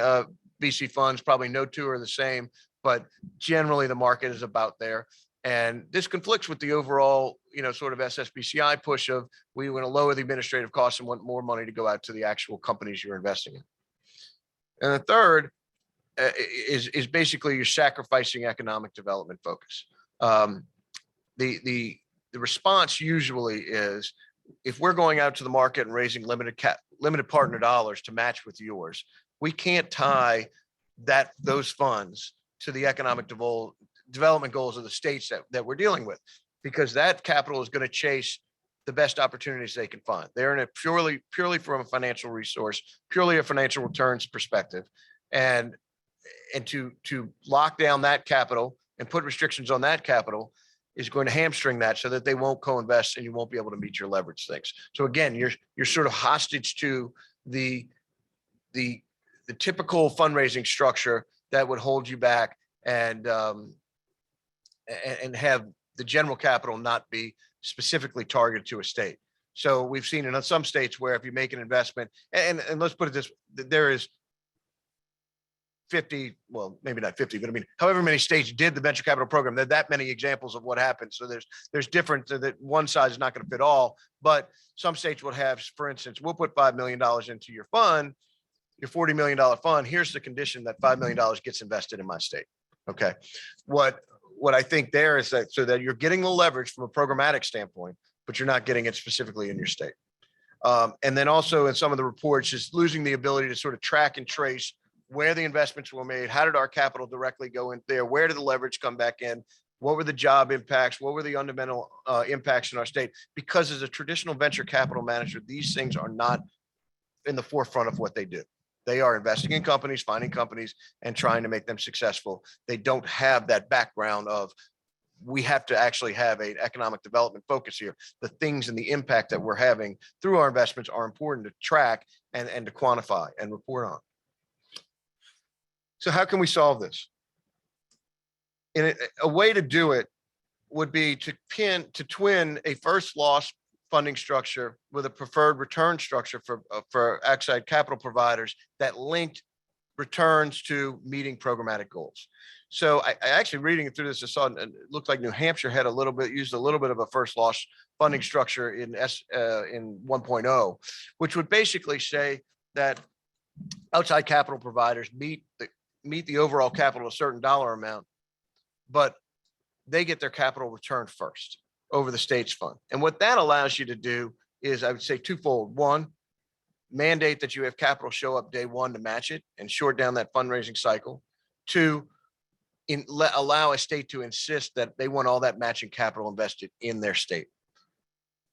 VC funds. Probably no two are the same, but generally the market is about there. And this conflicts with the overall, sort of SSBCI push of we want to lower the administrative costs and want more money to go out to the actual companies you're investing in. And the third is basically you're sacrificing economic development focus. The response usually is, if we're going out to the market and raising limited partner dollars to match with yours, we can't tie those funds to the economic development goals of the states that we're dealing with, because that capital is going to chase the best opportunities they can find. They're in it purely from a financial resource, purely a financial returns perspective. And to lock down that capital and put restrictions on that capital is going to hamstring that so that they won't co-invest and you won't be able to meet your leverage things. So again, you're sort of hostage to the typical fundraising structure that would hold you back and have the general capital not be specifically targeted to a state. So we've seen in some states where if you make an investment, and let's put it this, there is 50, well, maybe not 50, but I mean, however many states did the venture capital program, there are that many examples of what happened. So there's different, that one size is not going to fit all, but some states will have, for instance, we'll put $5 million into your fund, your $40 million fund. Here's the condition that $5 million gets invested in my state. Okay. What I think there is that so that you're getting the leverage from a programmatic standpoint, but you're not getting it specifically in your state. And then also in some of the reports, just losing the ability to sort of track and trace where the investments were made, how did our capital directly go in there, where did the leverage come back in, what were the job impacts, what were the fundamental impacts in our state? Because as a traditional venture capital manager, these things are not in the forefront of what they do. They are investing in companies, finding companies, and trying to make them successful. They don't have that background of, we have to actually have an economic development focus here. The things and the impact that we're having through our investments are important to track and to quantify and report on. So how can we solve this? And a way to do it would be to twin a first loss funding structure with a preferred return structure for outside capital providers that linked returns to meeting programmatic goals. So I actually reading it through this, I saw it looked like New Hampshire had used a little bit of a first loss funding structure in 1.0, which would basically say that outside capital providers meet the overall capital a certain dollar amount, but they get their capital returned first over the state's fund. And what that allows you to do is, I would say, twofold. One, mandate that you have capital show up day one to match it and short down that fundraising cycle. Two, allow a state to insist that they want all that matching capital invested in their state.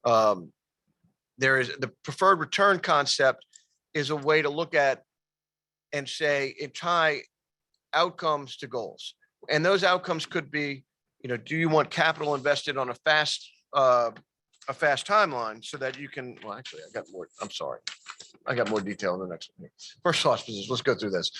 There is the preferred return concept is a way to look at and say and tie outcomes to goals. And those outcomes could be, do you want capital invested on a fast timeline so that you can, well, actually, I got more, I'm sorry. I got more detail in the next one. First loss position, let's go through this.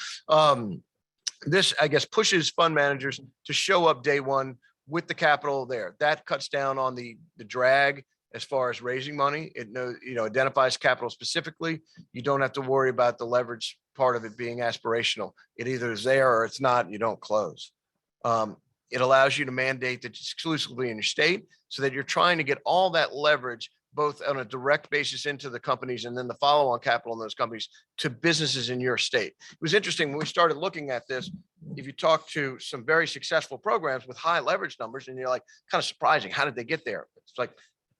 This, I guess, pushes fund managers to show up day one with the capital there. That cuts down on the drag as far as raising money. It identifies capital specifically. You don't have to worry about the leverage part of it being aspirational. It either is there or it's not, you don't close. It allows you to mandate that it's exclusively in your state so that you're trying to get all that leverage both on a direct basis into the companies and then the follow-on capital in those companies to businesses in your state. It was interesting when we started looking at this, if you talk to some very successful programs with high leverage numbers and you're like, kind of surprising, how did they get there? It's like,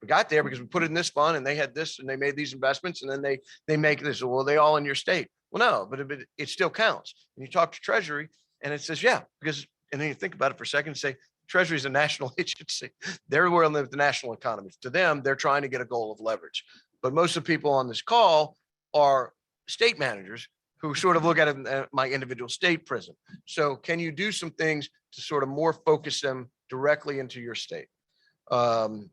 we got there because we put it in this fund and they had this and they made these investments and then they make this. Well, they all in your state. Well, no, but it still counts. And you talk to Treasury and it says, yeah, because, and then you think about it for a second and say, Treasury is a national agency. They're where the national economy. To them, they're trying to get a goal of leverage. But most of the people on this call are state managers who sort of look at it at my individual state prism. So can you do some things to sort of more focus them directly into your state? And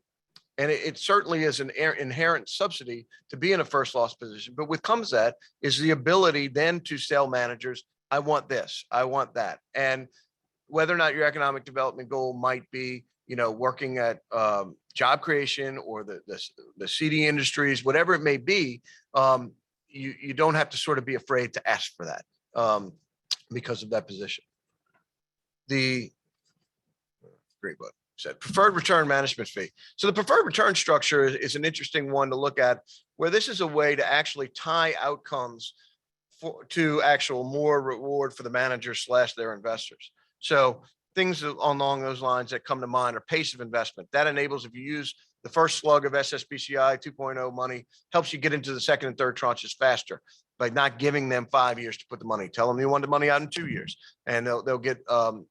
it certainly is an inherent subsidy to be in a first loss position. But what comes that is the ability then to tell managers, I want this, I want that. And whether or not your economic development goal might be, working at job creation or the SEDI industries, whatever it may be, you don't have to sort of be afraid to ask for that because of that position. The great book said preferred return management fee. So the preferred return structure is an interesting one to look at, where this is a way to actually tie outcomes to actual more reward for the managers / their investors. So things along those lines that come to mind are pace of investment. That enables, if you use the first slug of SSBCI 2.0 money, helps you get into the second and third tranches faster by not giving them 5 years to put the money. Tell them you want the money out in 2 years, and they'll get.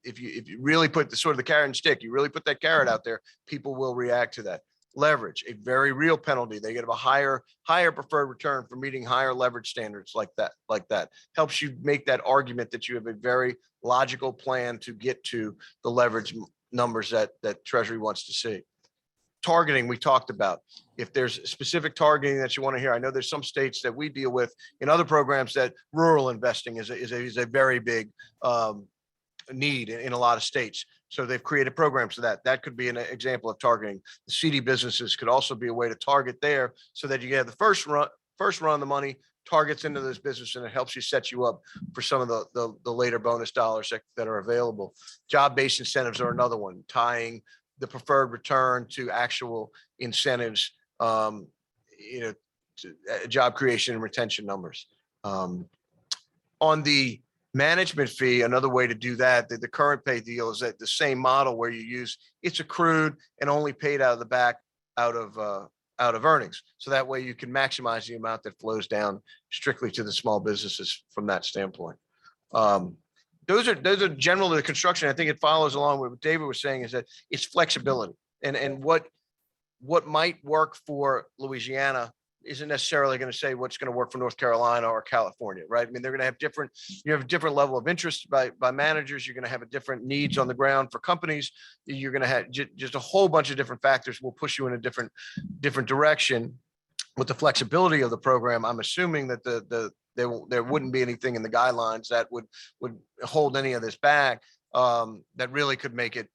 If you really put the sort of the carrot and stick, you really put that carrot out there, people will react to that. Leverage, a very real penalty. They get a higher preferred return for meeting higher leverage standards like that. Helps you make that argument that you have a very logical plan to get to the leverage numbers that Treasury wants to see. Targeting, we talked about. If there's specific targeting that you want to hear, I know there's some states that we deal with in other programs that rural investing is a very big need in a lot of states. So they've created programs for that. That could be an example of targeting. The SEDI businesses could also be a way to target there so that you have the first run of the money targets into those businesses, and it helps you set you up for some of the later bonus dollars that are available. Job-based incentives are another one, tying the preferred return to actual incentives, to job creation and retention numbers. On the management fee, another way to do that, the current pay deal is that the same model where you use it's accrued and only paid out of the back out of earnings. So that way you can maximize the amount that flows down strictly to the small businesses from that standpoint. Those are generally the construction. I think it follows along with what David was saying, is that it's flexibility, and what might work for Louisiana isn't necessarily going to say what's going to work for North Carolina or California, right? I mean, they're going to have you have a different level of interest by managers. You're going to have a different needs on the ground for companies. You're going to have just a whole bunch of different factors will push you in a different direction. With the flexibility of the program, I'm assuming that there wouldn't be anything in the guidelines that would hold any of this back, that really could make it,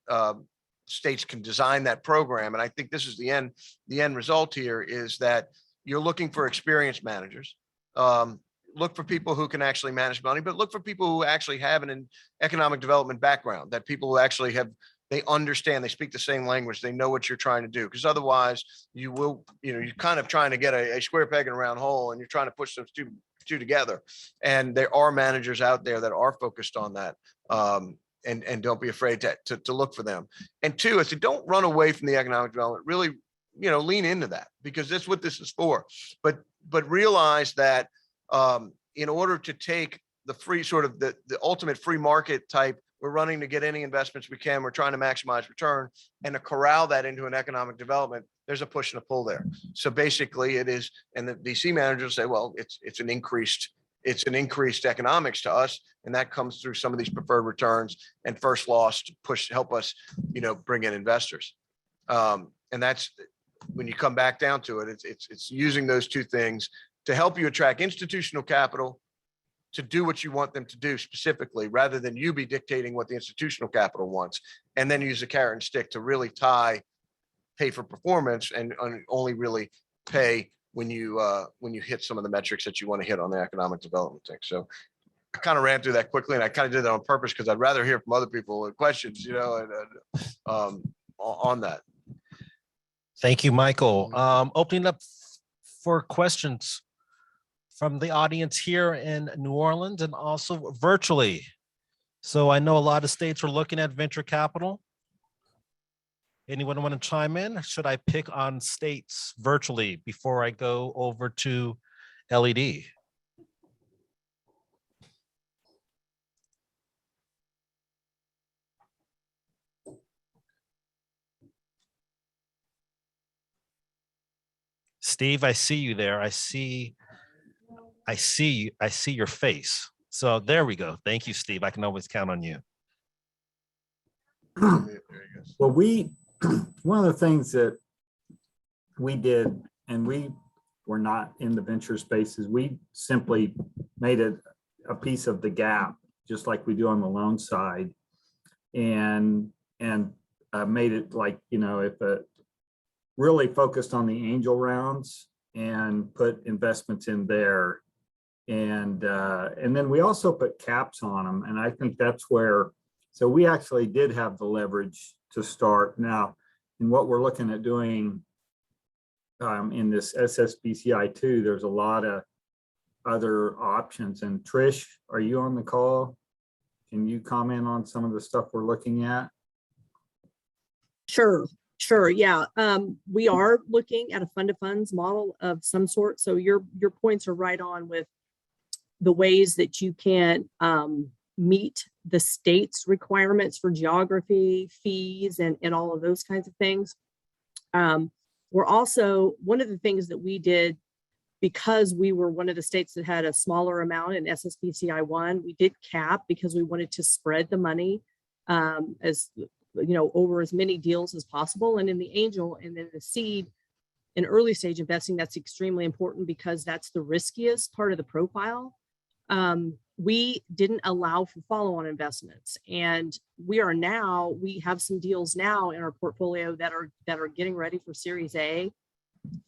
states can design that program. And I think this is the end result here, is that you're looking for experienced managers. Look for people who can actually manage money, but look for people who actually have an economic development background, that people who actually they understand, they speak the same language, they know what you're trying to do. Because otherwise you're kind of trying to get a square peg in a round hole, and you're trying to push those two together. And there are managers out there that are focused on that. And don't be afraid to look for them. And two, I said, don't run away from the economic development. Really, lean into that, because that's what this is for. But realize that in order to take the free sort of the ultimate free market type, we're running to get any investments we can. We're trying to maximize return, and to corral that into an economic development, there's a push and a pull there. So basically it is, and the DC managers say, well, it's an increased economics to us. And that comes through some of these preferred returns and first loss to help us, bring in investors. And that's when you come back down to it, it's using those two things to help you attract institutional capital to do what you want them to do specifically, rather than you be dictating what the institutional capital wants, and then use a carrot and stick to really pay for performance, and only really pay when you hit some of the metrics that you want to hit on the economic development thing. So I kind of ran through that quickly, and I kind of did that on purpose, because I'd rather hear from other people with questions, on that. Thank you, Michael. Opening up for questions from the audience here in New Orleans and also virtually. So I know a lot of states are looking at venture capital. Anyone want to chime in? Should I pick on states virtually before I go over to LED? Steve, I see you there. I see your face. So there we go. Thank you, Steve. I can always count on you. Well, one of the things that we did, and we were not in the venture spaces, we simply made it a piece of the gap, just like we do on the loan side, and made it like, if it really focused on the angel rounds and put investments in there. And then we also put caps on them. And I think that's where, so we actually did have the leverage to start. Now, in what we're looking at doing in this SSBCI 2, there's a lot of other options. And Trish, are you on the call? Can you comment on some of the stuff we're looking at? Sure. Yeah. We are looking at a fund of funds model of some sort. So your points are right on with the ways that you can meet the state's requirements for geography, fees, and all of those kinds of things. We're also, one of the things that we did, because we were one of the states that had a smaller amount in SSBCI 1, we did cap because we wanted to spread the money over as many deals as possible. And in the angel and then the seed and early stage investing, that's extremely important because that's the riskiest part of the profile. We didn't allow for follow-on investments, and we have some deals now in our portfolio that are getting ready for Series A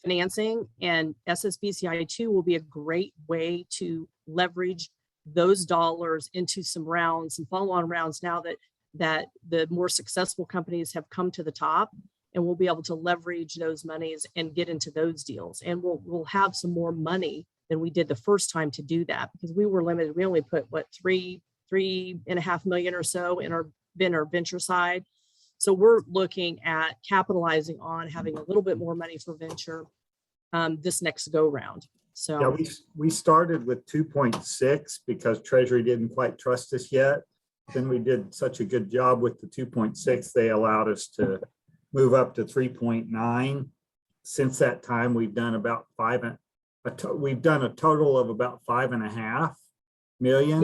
financing, and SSBCI 2 will be a great way to leverage those dollars into some follow-on rounds now that the more successful companies have come to the top, and we'll be able to leverage those monies and get into those deals. And we'll have some more money than we did the first time to do that, because we were limited. We only put $3.5 million or so in our venture side. So we're looking at capitalizing on having a little bit more money for venture this next go round. Yeah, So we started with 2.6 because Treasury didn't quite trust us yet. Then we did such a good job with the 2.6, they allowed us to move up to 3.9. Since that time, we've done about we've done a total of about 5.5 million.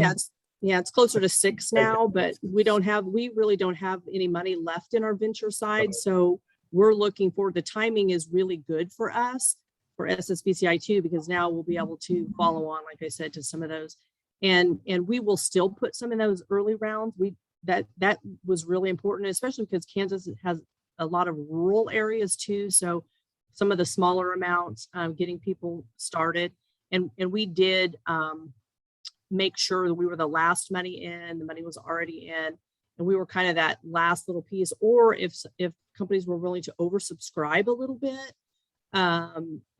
it's closer to 6 now, but we really don't have any money left in our venture side. So we're looking forward. The timing is really good for us for SSBCI too, because now we'll be able to follow on, like I said, to some of those. And we will still put some of those early rounds. That was really important, especially because Kansas has a lot of rural areas too. So some of the smaller amounts, getting people started. And we did make sure that we were the last money in, the money was already in, and we were kind of that last little piece. Or if companies were willing to oversubscribe a little bit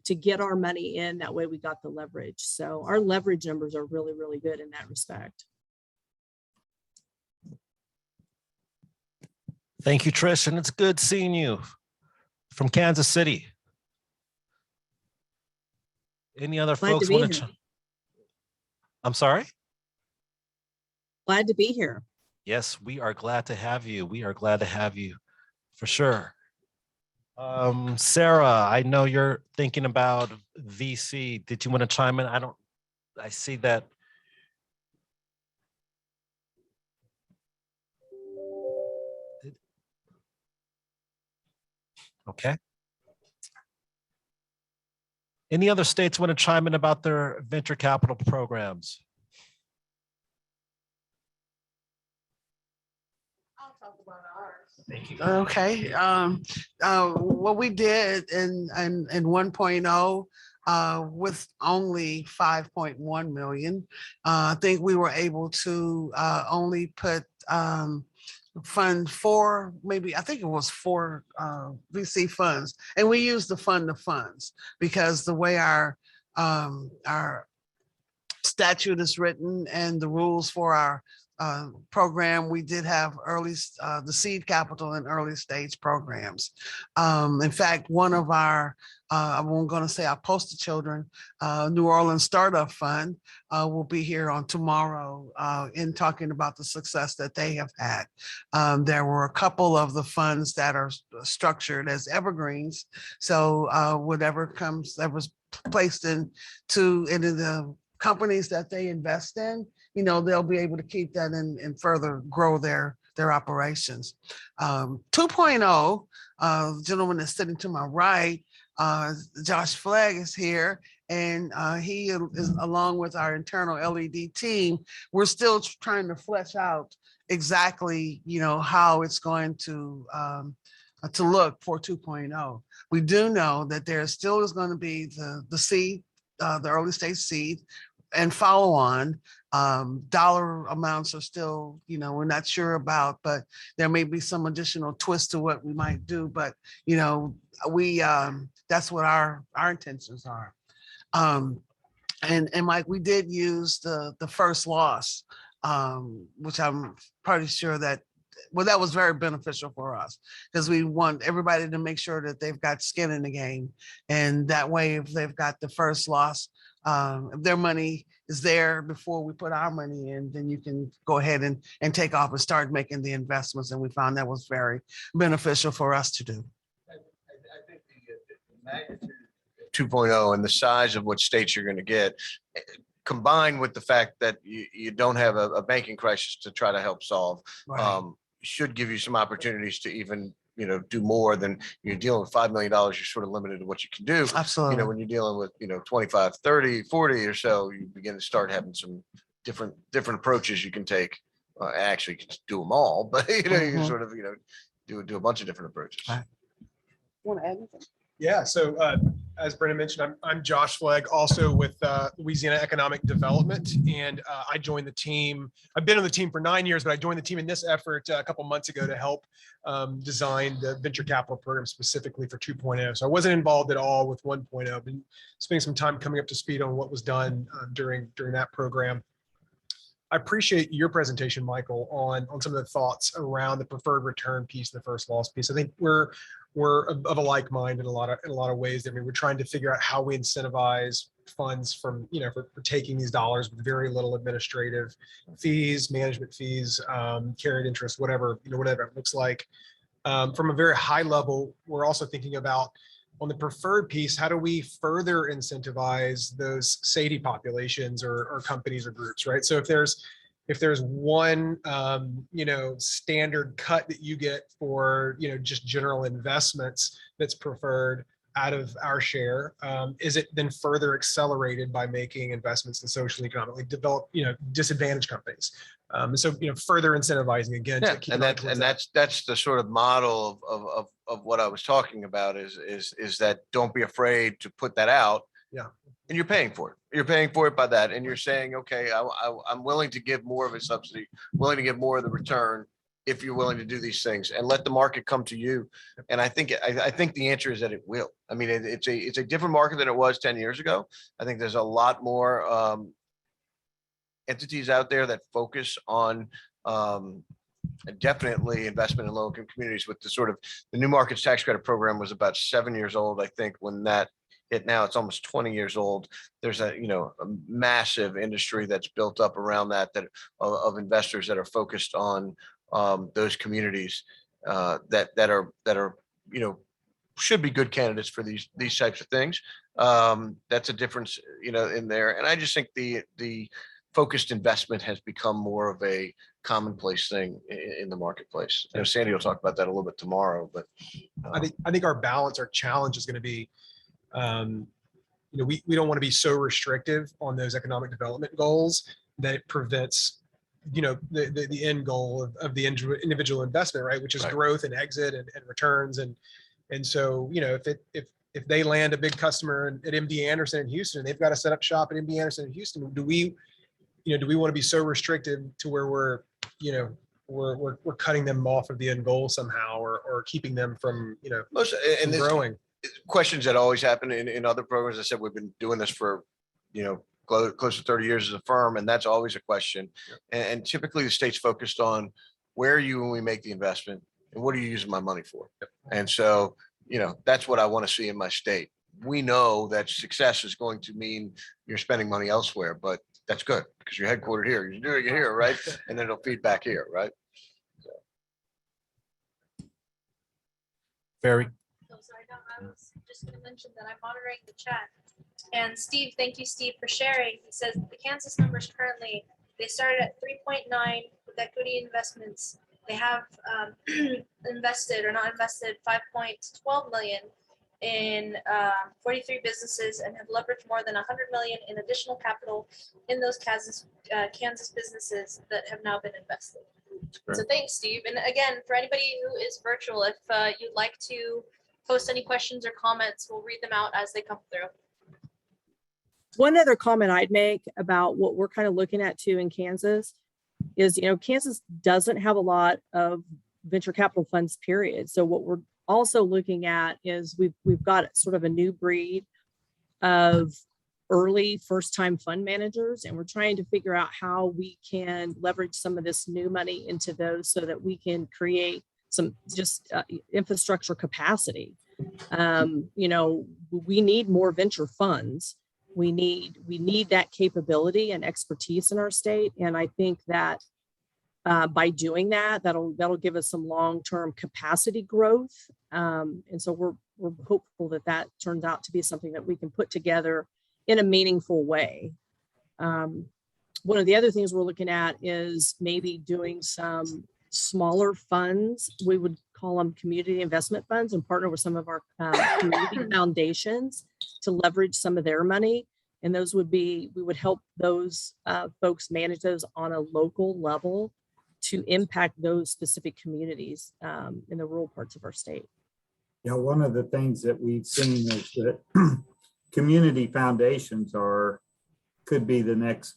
to get our money in, that way we got the leverage. So our leverage numbers are really, really good in that respect. Thank you, Trish, and it's good seeing you from Kansas City. Any other Glad to folks be want here. to? I'm sorry? Glad to be here. Yes, we are glad to have you. We are glad to have you for sure. Sarah, I know you're thinking about VC. Did you want to chime in? I see that. Okay. Any other states want to chime in about their venture capital programs? I'll talk about ours. Thank you. Okay. What we did in 1.0 with only 5.1 million, I think we were able to only put fund four, maybe I think it was four VC funds, and we used the fund of funds because the way our statute is written and the rules for our program, we did have the seed capital and early stage programs. In fact, one of our, I'm going to say our poster children, New Orleans Startup Fund, will be here on tomorrow in talking about the success that they have had. There were a couple of the funds that are structured as evergreens. So whatever comes that was placed into the companies that they invest in, they'll be able to keep that and further grow their operations. 2.0, the gentleman that's sitting to my right, Josh Flagg is here, and he is along with our internal LED team. We're still trying to flesh out exactly, how it's going to look for 2.0. We do know that there still is going to be the seed, the early stage seed, and follow on. Dollar amounts are still, we're not sure about, but there may be some additional twist to what we might do. But, we that's what our intentions are. And Mike, we did use the first loss, which I'm pretty sure that was very beneficial for us because we want everybody to make sure that they've got skin in the game. And that way, if they've got the first loss, if their money is there before we put our money in, then you can go ahead and take off and start making the investments. And we found that was very beneficial for us to do. I think the magnitude of 2.0 and the size of what states you're going to get, combined with the fact that you don't have a banking crisis to try to help solve, Right. Should give you some opportunities to even do more than you're dealing with $5 million. You're sort of limited to what you can do. Absolutely. When you're dealing with 25, 30, 40 or so, you begin to start having some different approaches you can take. Actually, you can do them all, but you can sort of do a bunch of different approaches. Right. Want to add anything? Yeah, so as Brennan mentioned, I'm Josh Flagg, also with Louisiana Economic Development, and I joined the team. I've been on the team for 9 years, but I joined the team in this effort a couple months ago to help design the venture capital program specifically for 2.0. So I wasn't involved at all with 1.0. I've been spending some time coming up to speed on what was done during that program. I appreciate your presentation, Michael, on some of the thoughts around the preferred return piece, the first loss piece. I think we're of a like mind in a lot of ways. I mean, we're trying to figure out how we incentivize funds from, for taking these dollars with very little administrative fees, management fees, carried interest, whatever it looks like. From a very high level, we're also thinking about, on the preferred piece, how do we further incentivize those SEDI populations or companies or groups, right? So if there's one, standard cut that you get for, just general investments that's preferred out of our share, is it then further accelerated by making investments in socially economically developed, disadvantaged companies? So, further incentivizing again. Yeah, to keep and an eye towards that's the sort of model of what I was talking about is that don't be afraid to put that out. Yeah. And you're paying for it. You're paying for it by that. And you're saying, okay, I'm willing to give more of a subsidy, willing to give more of the return if you're willing to do these things and let the market come to you. And I think the answer is that it will. I mean, it's a different market than it was 10 years ago. I think there's a lot more entities out there that focus on definitely investment in low income communities. With the new markets tax credit program was about 7 years old, I think, when that hit. Now it's almost 20 years old. There's a massive industry that's built up around that of investors that are focused on those communities that are should be good candidates for these types of things. That's a difference in there. And I just think the focused investment has become more of a commonplace thing in the marketplace. Sandy will talk about that a little bit tomorrow, but I think our balance, our challenge is going to be, we don't want to be so restrictive on those economic development goals that it prevents, the end goal of the individual investment, right? Which is Right. growth and exit and returns. And so, if they land a big customer at MD Anderson in Houston, they've got to set up shop at MD Anderson in Houston. Do we want to be so restrictive to where we're cutting them off of the end goal somehow, or keeping them from, from growing? Questions that always happen in other programs. I said, we've been doing this for, close to 30 years as a firm. And that's always a question. And typically the state's focused on where are you when we make the investment and what are you using my money for? And so, that's what I want to see in my state. We know that success is going to mean you're spending money elsewhere, but that's good because you're headquartered here. You're doing it here, right? And then it'll feed back here, right? Very. Oh, sorry, no, I was just going to mention that I'm monitoring the chat. And Steve, thank you, Steve, for sharing. He says the Kansas numbers currently, they started at 3.9 with equity investments. They have invested or not invested 5.12 million in 43 businesses and have leveraged more than 100 million in additional capital in those Kansas businesses that have now been invested. So thanks, Steve. And again, for anybody who is virtual, if you'd like to post any questions or comments, we'll read them out as they come through. One other comment I'd make about what we're kind of looking at too in Kansas is, Kansas doesn't have a lot of venture capital funds, period. So what we're also looking at is we've got sort of a new breed of early first-time fund managers, and we're trying to figure out how we can leverage some of this new money into those so that we can create some just infrastructure capacity. We need more venture funds. We need that capability and expertise in our state, and I think that by doing that, that'll give us some long-term capacity growth. And so we're hopeful that turns out to be something that we can put together in a meaningful way. One of the other things we're looking at is maybe doing some smaller funds. We would call them community investment funds, and partner with some of our community foundations to leverage some of their money. And those we would help those folks manage those on a local level to impact those specific communities in the rural parts of our state. Yeah, one of the things that we've seen is that community foundations could be the next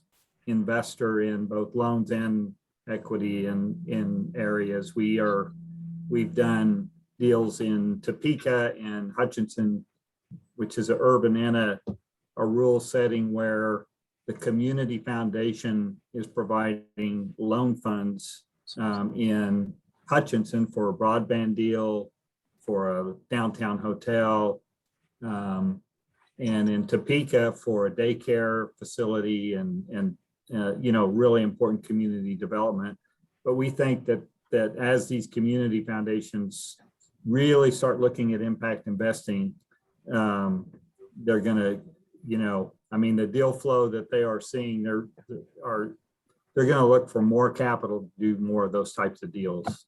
investor in both loans and equity in areas. We've done deals in Topeka and Hutchinson, which is an urban and a rural setting where the community foundation is providing loan funds in Hutchinson for a broadband deal, for a downtown hotel, and in Topeka for a daycare facility and really important community development. But we think that as these community foundations really start looking at impact investing, they're going to, the deal flow that they are seeing, they're going to look for more capital to do more of those types of deals.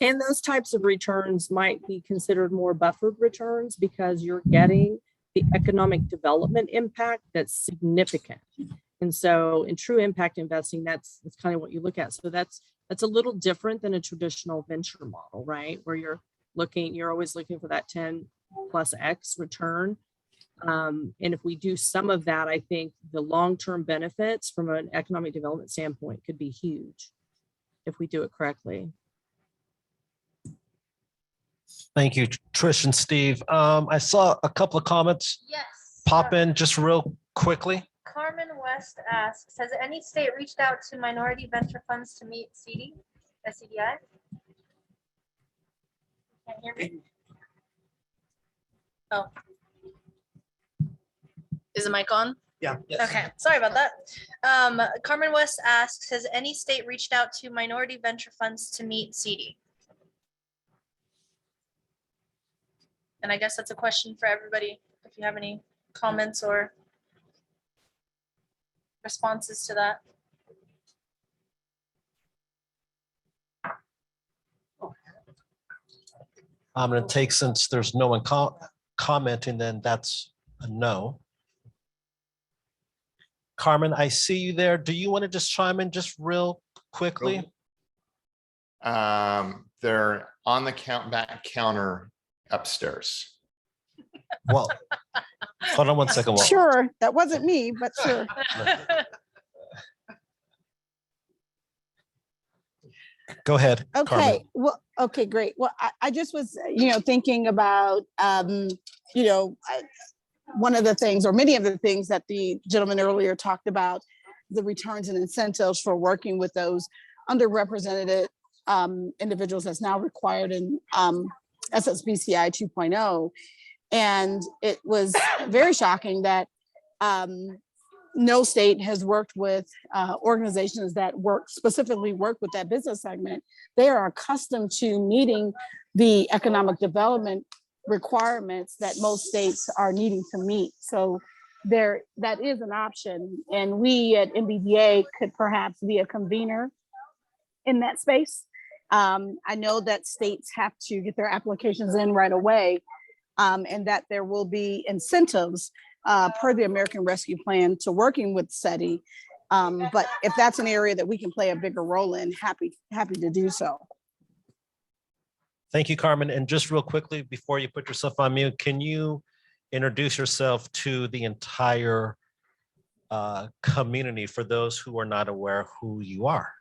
And those types of returns might be considered more buffered returns because you're getting the economic development impact that's significant. And so in true impact investing, that's kind of what you look at. So that's a little different than a traditional venture model, right? Where you're always looking for that 10 plus X return. And if we do some of that, I think the long-term benefits from an economic development standpoint could be huge if we do it correctly. Thank you, Trish and Steve. I saw a couple of comments pop in just real quickly. Carmen West asks, has any state reached out to minority venture funds to meet SEDI? SEDI? Can't hear me? Oh. Is the mic on? Yeah. Yes. Okay, sorry about that. Carmen West asks, has any state reached out to minority venture funds to meet SEDI? And I guess that's a question for everybody, if you have any comments or responses to that. I'm going to take, since there's no one commenting, then that's a no. Carmen, I see you there. Do you want to just chime in just real quickly? They're on the back counter upstairs. Well, hold on one second. Walt. Sure, that wasn't me, but sure. Go ahead. Okay. Carmen. Well, okay, great. Well, I just was, thinking about, one of the things, or many of the things that the gentleman earlier talked about, the returns and incentives for working with those underrepresented individuals that's now required in SSBCI 2.0. And it was very shocking that no state has worked with organizations that specifically work with that business segment. They are accustomed to meeting the economic development requirements that most states are needing to meet. So that is an option. And we at MBDA could perhaps be a convener in that space. I know that states have to get their applications in right away, and that there will be incentives per the American Rescue Plan to working with SEDI. But if that's an area that we can play a bigger role in, happy to do so. Thank you, Carmen. And just real quickly, before you put yourself on mute, can you introduce yourself to the entire community for those who are not aware who you are?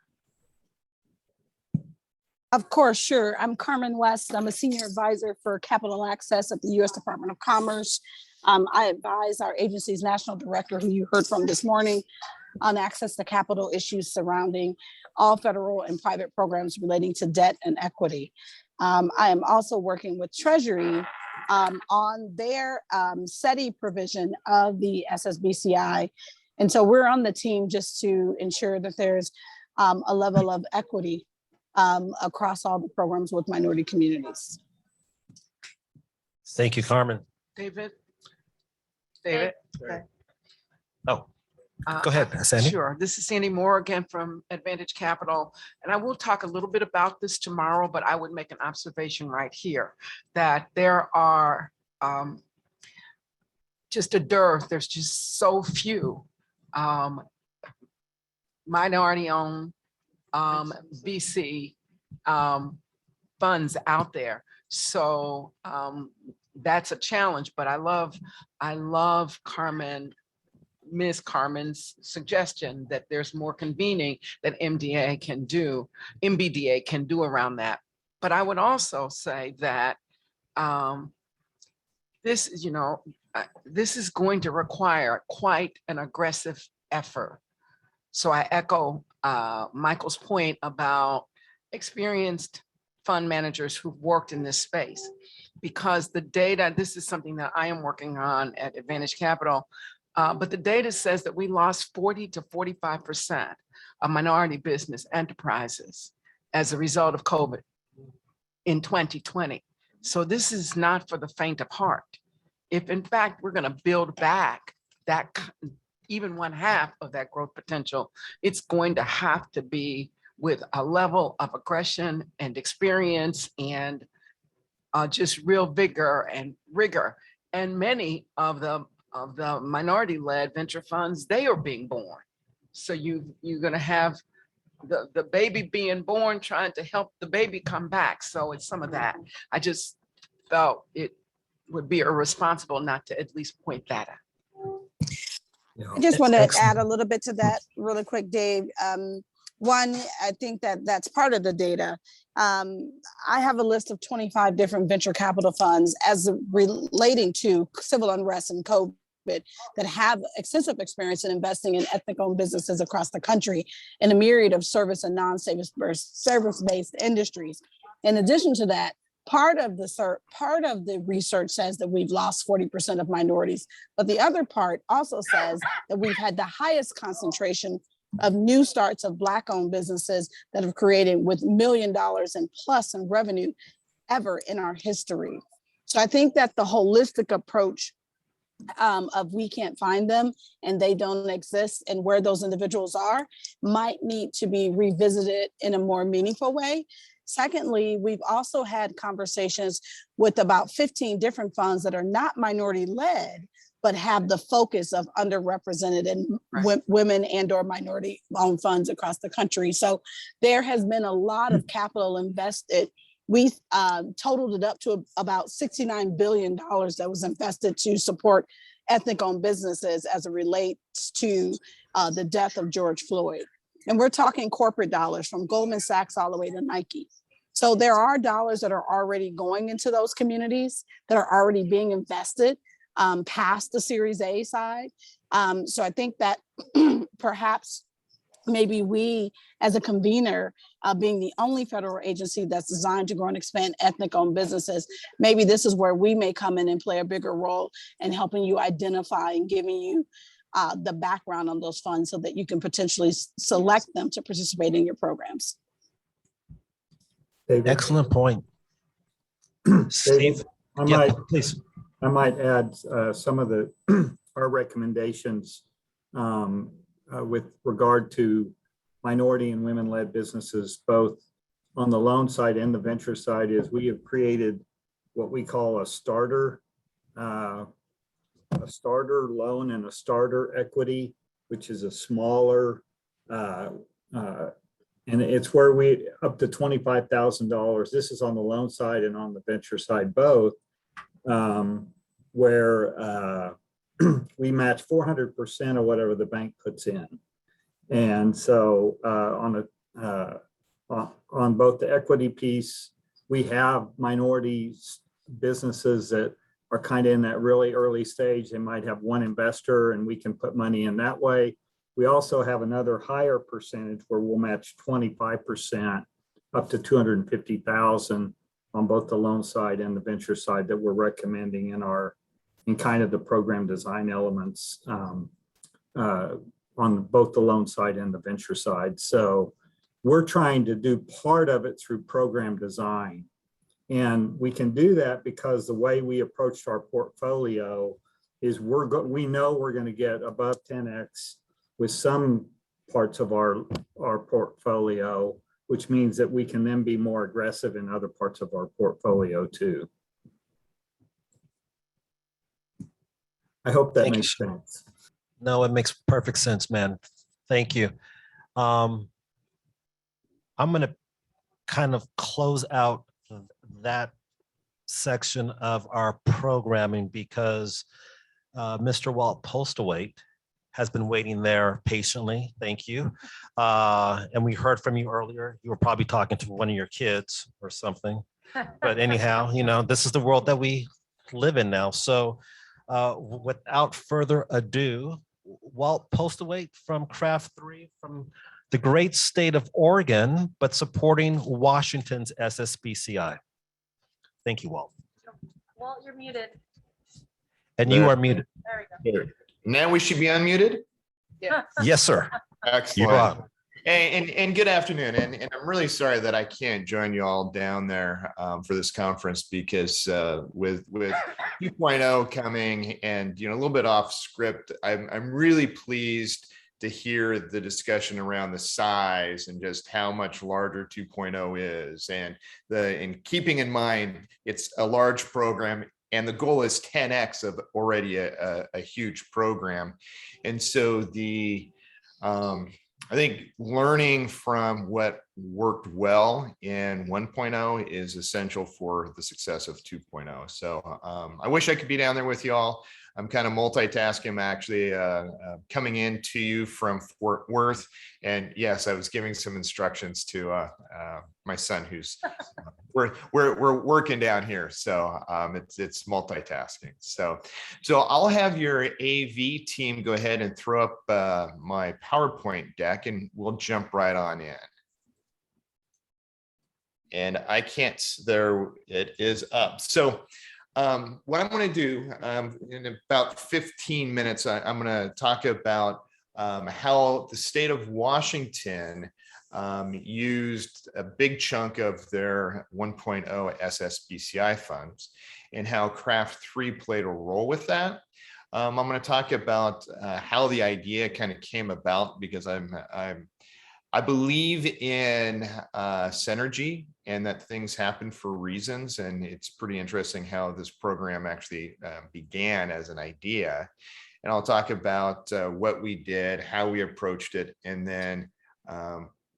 Of course, sure. I'm Carmen West. I'm a senior advisor for capital access at the U.S. Department of Commerce. I advise our agency's national director, who you heard from this morning, on access to capital issues surrounding all federal and private programs relating to debt and equity. I am also working with Treasury on their SEDI provision of the SSBCI. And so we're on the team just to ensure that there's a level of equity across all the programs with minority communities. Thank you, Carmen. David? Okay. Oh, go ahead, Sandy. Sure. This is Sandy Moore again from Advantage Capital. And I will talk a little bit about this tomorrow, but I would make an observation right here that there are just a dearth. There's just so few minority-owned VC funds out there. So that's a challenge, but I love Ms. Carmen's suggestion that there's more convening that MBDA can do around that. But I would also say that this is, this is going to require quite an aggressive effort. So I echo Michael's point about experienced fund managers who've worked in this space, because the data, this is something that I am working on at Advantage Capital, but the data says that we lost 40 to 45% of minority business enterprises as a result of COVID in 2020. So this is not for the faint of heart. If in fact we're going to build back that even 1/2 of that growth potential, it's going to have to be with a level of aggression and experience and just real vigor and rigor. And many of the minority-led venture funds, they are being born. So you're going to have the baby being born trying to help the baby come back. So it's some of that. I just felt it would be irresponsible not to at least point that out. I just want to add a little bit to that really quick, Dave. One, I think that that's part of the data. I have a list of 25 different venture capital funds as relating to civil unrest and COVID that have extensive experience in investing in ethnic-owned businesses across the country in a myriad of service and non-service-based industries. In addition to that, part of the research says that we've lost 40% of minorities, but the other part also says that we've had the highest concentration of new starts of Black-owned businesses that have created with $1 million and plus in revenue ever in our history. So I think that the holistic approach of we can't find them and they don't exist and where those individuals are might need to be revisited in a more meaningful way. Secondly, we've also had conversations with about 15 different funds that are not minority led, but have the focus of underrepresented and women and or minority owned funds across the country. So there has been a lot of capital invested. We totaled it up to about $69 billion that was invested to support ethnic owned businesses as it relates to the death of George Floyd. And we're talking corporate dollars from Goldman Sachs all the way to Nike. So there are dollars that are already going into those communities that are already being invested past the Series A side. So I think that perhaps maybe we as a convener, being the only federal agency that's designed to grow and expand ethnic-owned businesses, maybe this is where we may come in and play a bigger role in helping you identify and giving you the background on those funds so that you can potentially select them to participate in your programs. David. Excellent point. Steve, please. I might add some of the our recommendations with regard to minority and women-led businesses, both on the loan side and the venture side, is we have created what we call a starter loan and a starter equity, which is a smaller, and it's where we up to $25,000. This is on the loan side and on the venture side both, where we match 400% of whatever the bank puts in. And so on both the equity piece, we have minority businesses that are kind of in that really early stage. They might have one investor and we can put money in that way. We also have another higher percentage where we'll match 25% up to $250,000 on both the loan side and the venture side that we're recommending in kind of the program design elements on both the loan side and the venture side. So we're trying to do part of it through program design. And we can do that because the way we approached our portfolio is we know we're going to get above 10x with some parts of our portfolio, which means that we can then be more aggressive in other parts of our portfolio too. I hope that makes sense. No, it makes perfect sense, man. Thank you. I'm going to kind of close out that section of our programming because Mr. Walt Postlewaite has been waiting there patiently. Thank you. And we heard from you earlier. You were probably talking to one of your kids or something. But anyhow, this is the world that we live in now. So Without further ado, Walt Postaway from Craft 3 from the great state of Oregon, but supporting Washington's SSBCI. Thank you, Walt. Walt, you're muted. And you are muted. There we go. Now we should be unmuted? Yeah. Yes, sir. Excellent. You're on. And good afternoon. And I'm really sorry that I can't join you all down there for this conference because with 2.0 coming and a little bit off script, I'm really pleased to hear the discussion around the size and just how much larger 2.0 is. And in keeping in mind, it's a large program and the goal is 10x of already a huge program. And so I think learning from what worked well in 1.0 is essential for the success of 2.0. So I wish I could be down there with you all. I'm kind of multitasking. I'm actually coming in to you from Fort Worth. And yes, I was giving some instructions to my son who's, we're working down here. So it's multitasking. So I'll have your AV team go ahead and throw up my PowerPoint deck and we'll jump right on in. And I can't, there it is up. So what I'm going to do in about 15 minutes, I'm going to talk about how the state of Washington used a big chunk of their 1.0 SSBCI funds and how Craft 3 played a role with that. I'm going to talk about how the idea kind of came about because I believe in synergy and that things happen for reasons. And it's pretty interesting how this program actually began as an idea. And I'll talk about what we did, how we approached it, and then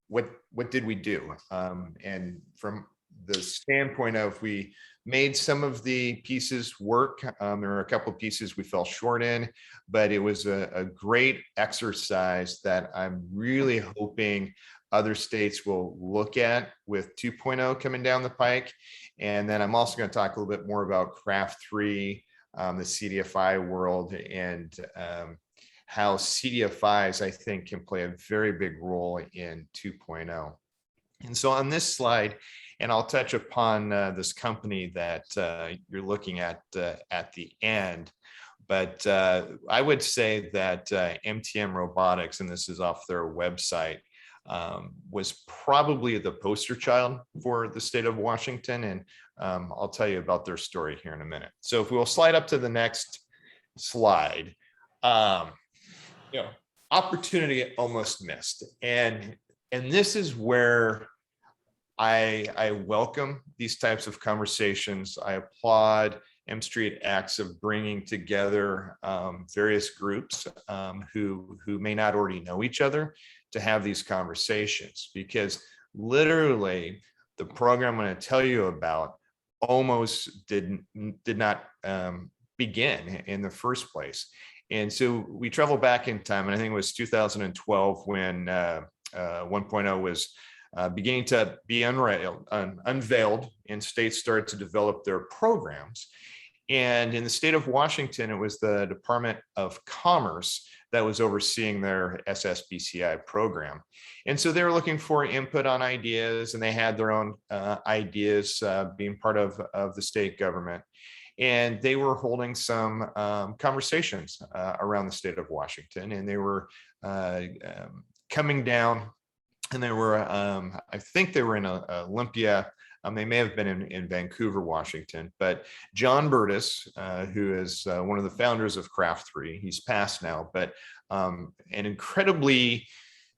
what did we do? And from the standpoint of we made some of the pieces work. There are a couple of pieces we fell short in, but it was a great exercise that I'm really hoping other states will look at with 2.0 coming down the pike. And then I'm also going to talk a little bit more about Craft 3, the CDFI world, and how CDFIs, I think, can play a very big role in 2.0. And so on this slide, and I'll touch upon this company that you're looking at the end. But I would say that MTM Robotics, and this is off their website, was probably the poster child for the state of Washington. And I'll tell you about their story here in a minute. So if we'll slide up to the next slide, opportunity almost missed. And this is where I welcome these types of conversations. I applaud M Street X of bringing together various groups who may not already know each other to have these conversations, because literally the program I'm going to tell you about almost did not begin in the first place. And so we travel back in time, and I think it was 2012 when 1.0 was beginning to be unveiled and states started to develop their programs. And in the state of Washington, it was the Department of Commerce that was overseeing their SSBCI program. And so they were looking for input on ideas, and they had their own ideas being part of the state government. And they were holding some conversations around the state of Washington, and they were coming down. And they were, I think they were in Olympia. They may have been in Vancouver, Washington. But John Burtis, who is one of the founders of Craft 3, he's passed now, but an incredibly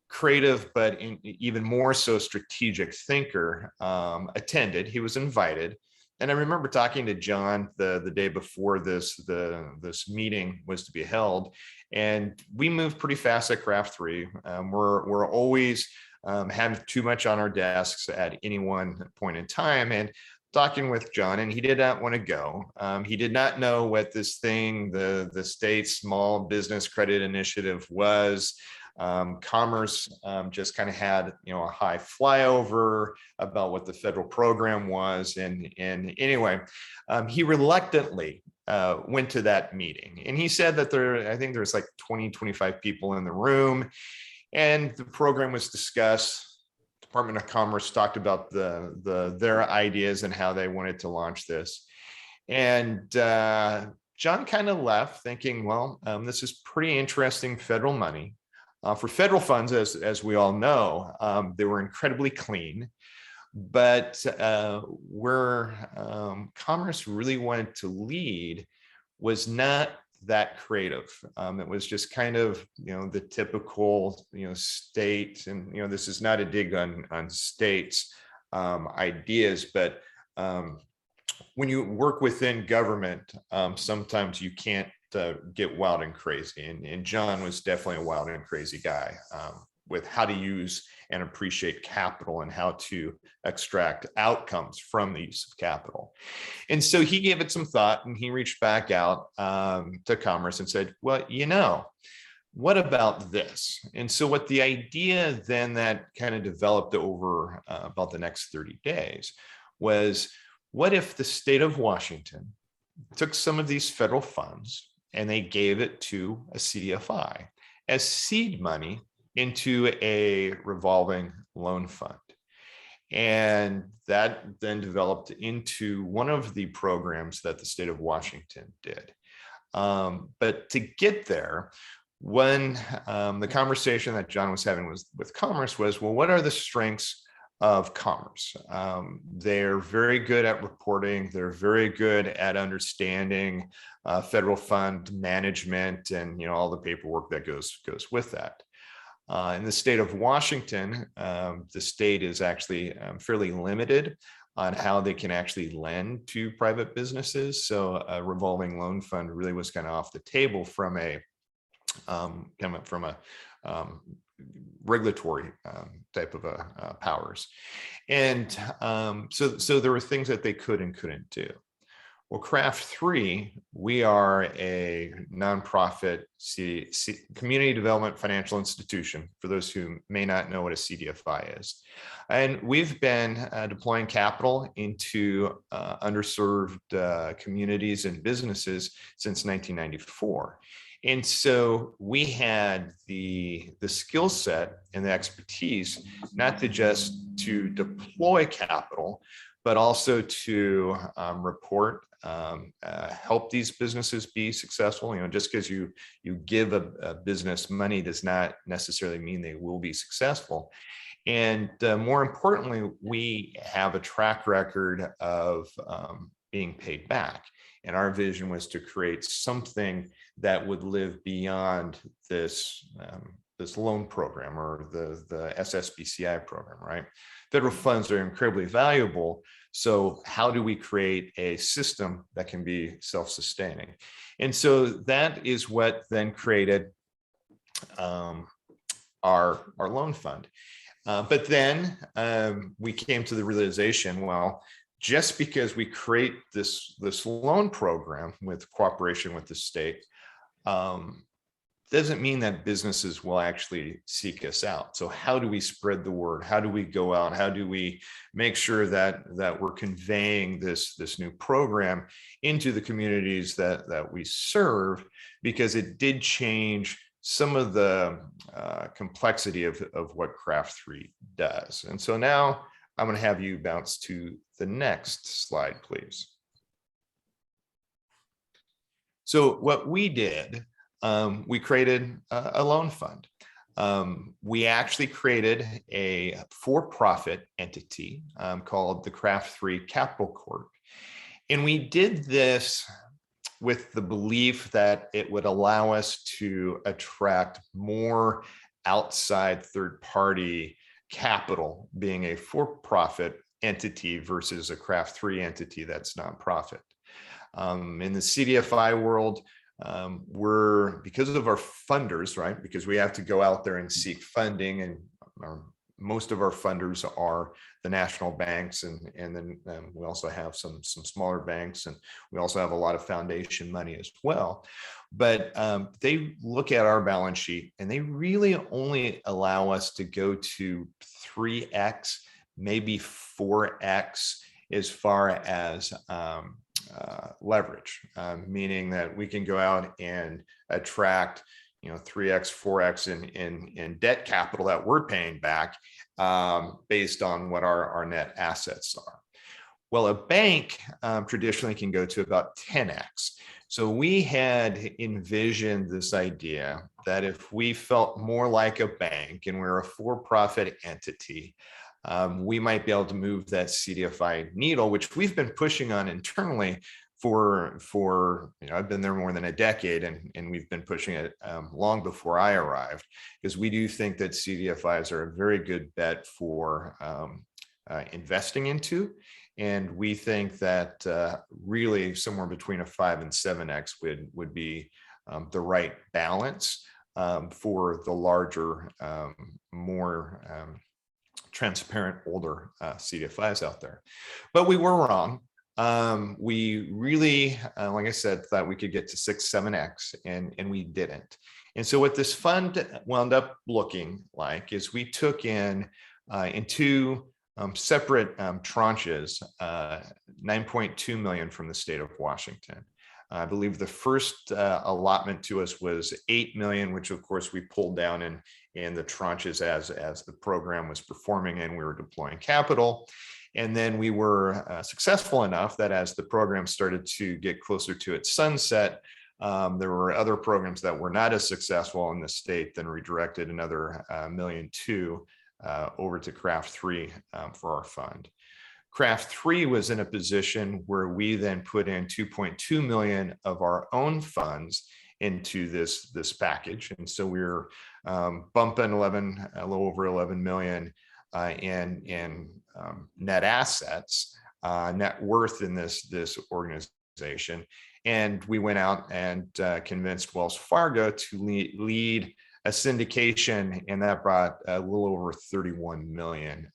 creative, but even more so strategic thinker, attended. He was invited. And I remember talking to John the day before this meeting was to be held. And we moved pretty fast at Craft 3. We're always have too much on our desks at any one point in time, and talking with John, and he did not want to go. He did not know what this thing, the state small business credit initiative was. Commerce just kind of had a high flyover about what the federal program was, and anyway, he reluctantly went to that meeting, and he said that I think there's like 20, 25 people in the room, and the program was discussed. Department of Commerce talked about their ideas and how they wanted to launch this. And John kind of left thinking, well, this is pretty interesting federal money. For federal funds, as we all know, they were incredibly clean. But where Commerce really wanted to lead was not that creative. It was just kind of, the typical, state, and, this is not a dig on states' ideas, but when you work within government, sometimes you can't get wild and crazy. And John was definitely a wild and crazy guy with how to use and appreciate capital and how to extract outcomes from the use of capital. And so he gave it some thought, and he reached back out to Commerce and said, well, what about this? And so what the idea then that kind of developed over about the next 30 days was, what if the state of Washington took some of these federal funds and they gave it to a CDFI as seed money into a revolving loan fund? And that then developed into one of the programs that the state of Washington did. But to get there, when the conversation that John was having with Commerce was, well, what are the strengths of Commerce? They're very good at reporting. They're very good at understanding federal fund management and all the paperwork that goes with that. In the state of Washington, the state is actually fairly limited on how they can actually lend to private businesses. So a revolving loan fund really was kind of off the table from a regulatory type of powers. And so there were things that they could and couldn't do. Well, Craft 3, we are a nonprofit community development financial institution, for those who may not know what a CDFI is. And we've been deploying capital into underserved communities and businesses since 1994. And so we had the skill set and the expertise, not to deploy capital, but also to report, help these businesses be successful. Just because you give a business money does not necessarily mean they will be successful. And more importantly, we have a track record of being paid back. And our vision was to create something that would live beyond this loan program or the SSBCI program, right? Federal funds are incredibly valuable. So how do we create a system that can be self-sustaining? And so that is what then created our loan fund. But then we came to the realization, well, just because we create this loan program with cooperation with the state, doesn't mean that businesses will actually seek us out. So how do we spread the word? How do we go out? How do we make sure that we're conveying this new program into the communities that we serve? Because it did change some of the complexity of what Craft 3 does. And so now I'm going to have you bounce to the next slide, please. So what we did, we created a loan fund. We actually created a for-profit entity called the Craft 3 Capital Corp. And we did this with the belief that it would allow us to attract more outside third-party capital, being a for-profit entity versus a Craft 3 entity that's nonprofit. In the CDFI world, we're, because of our funders, right? Because we have to go out there and seek funding, and most of our funders are the national banks, and then we also have some smaller banks, and we also have a lot of foundation money as well. But they look at our balance sheet and they really only allow us to go to 3x, maybe 4x as far as leverage, meaning that we can go out and attract 3x, 4x in debt capital that we're paying back based on what our net assets are. Well, a bank traditionally can go to about 10x. So we had envisioned this idea that if we felt more like a bank and we're a for-profit entity, we might be able to move that CDFI needle, which we've been pushing on internally for I've been there more than a decade, and we've been pushing it long before I arrived, because we do think that CDFIs are a very good bet for investing into. And we think that really somewhere between a 5 and 7x would be the right balance for the larger, more transparent, older CDFIs out there. But we were wrong. We really, like I said, thought we could get to 6, 7x, and we didn't. And so what this fund wound up looking like is we took in two separate tranches, 9.2 million from the state of Washington. I believe the first allotment to us was 8 million, which of course we pulled down in the tranches as the program was performing and we were deploying capital. And then we were successful enough that as the program started to get closer to its sunset, there were other programs that were not as successful in the state, then redirected another $1.2 million over to Craft 3 for our fund. Craft 3 was in a position where we then put in 2.2 million of our own funds into this package. And so we were bumping a little over 11 million in net assets, net worth in this organization. And we went out and convinced Wells Fargo to lead a syndication, and that brought a little over 31 million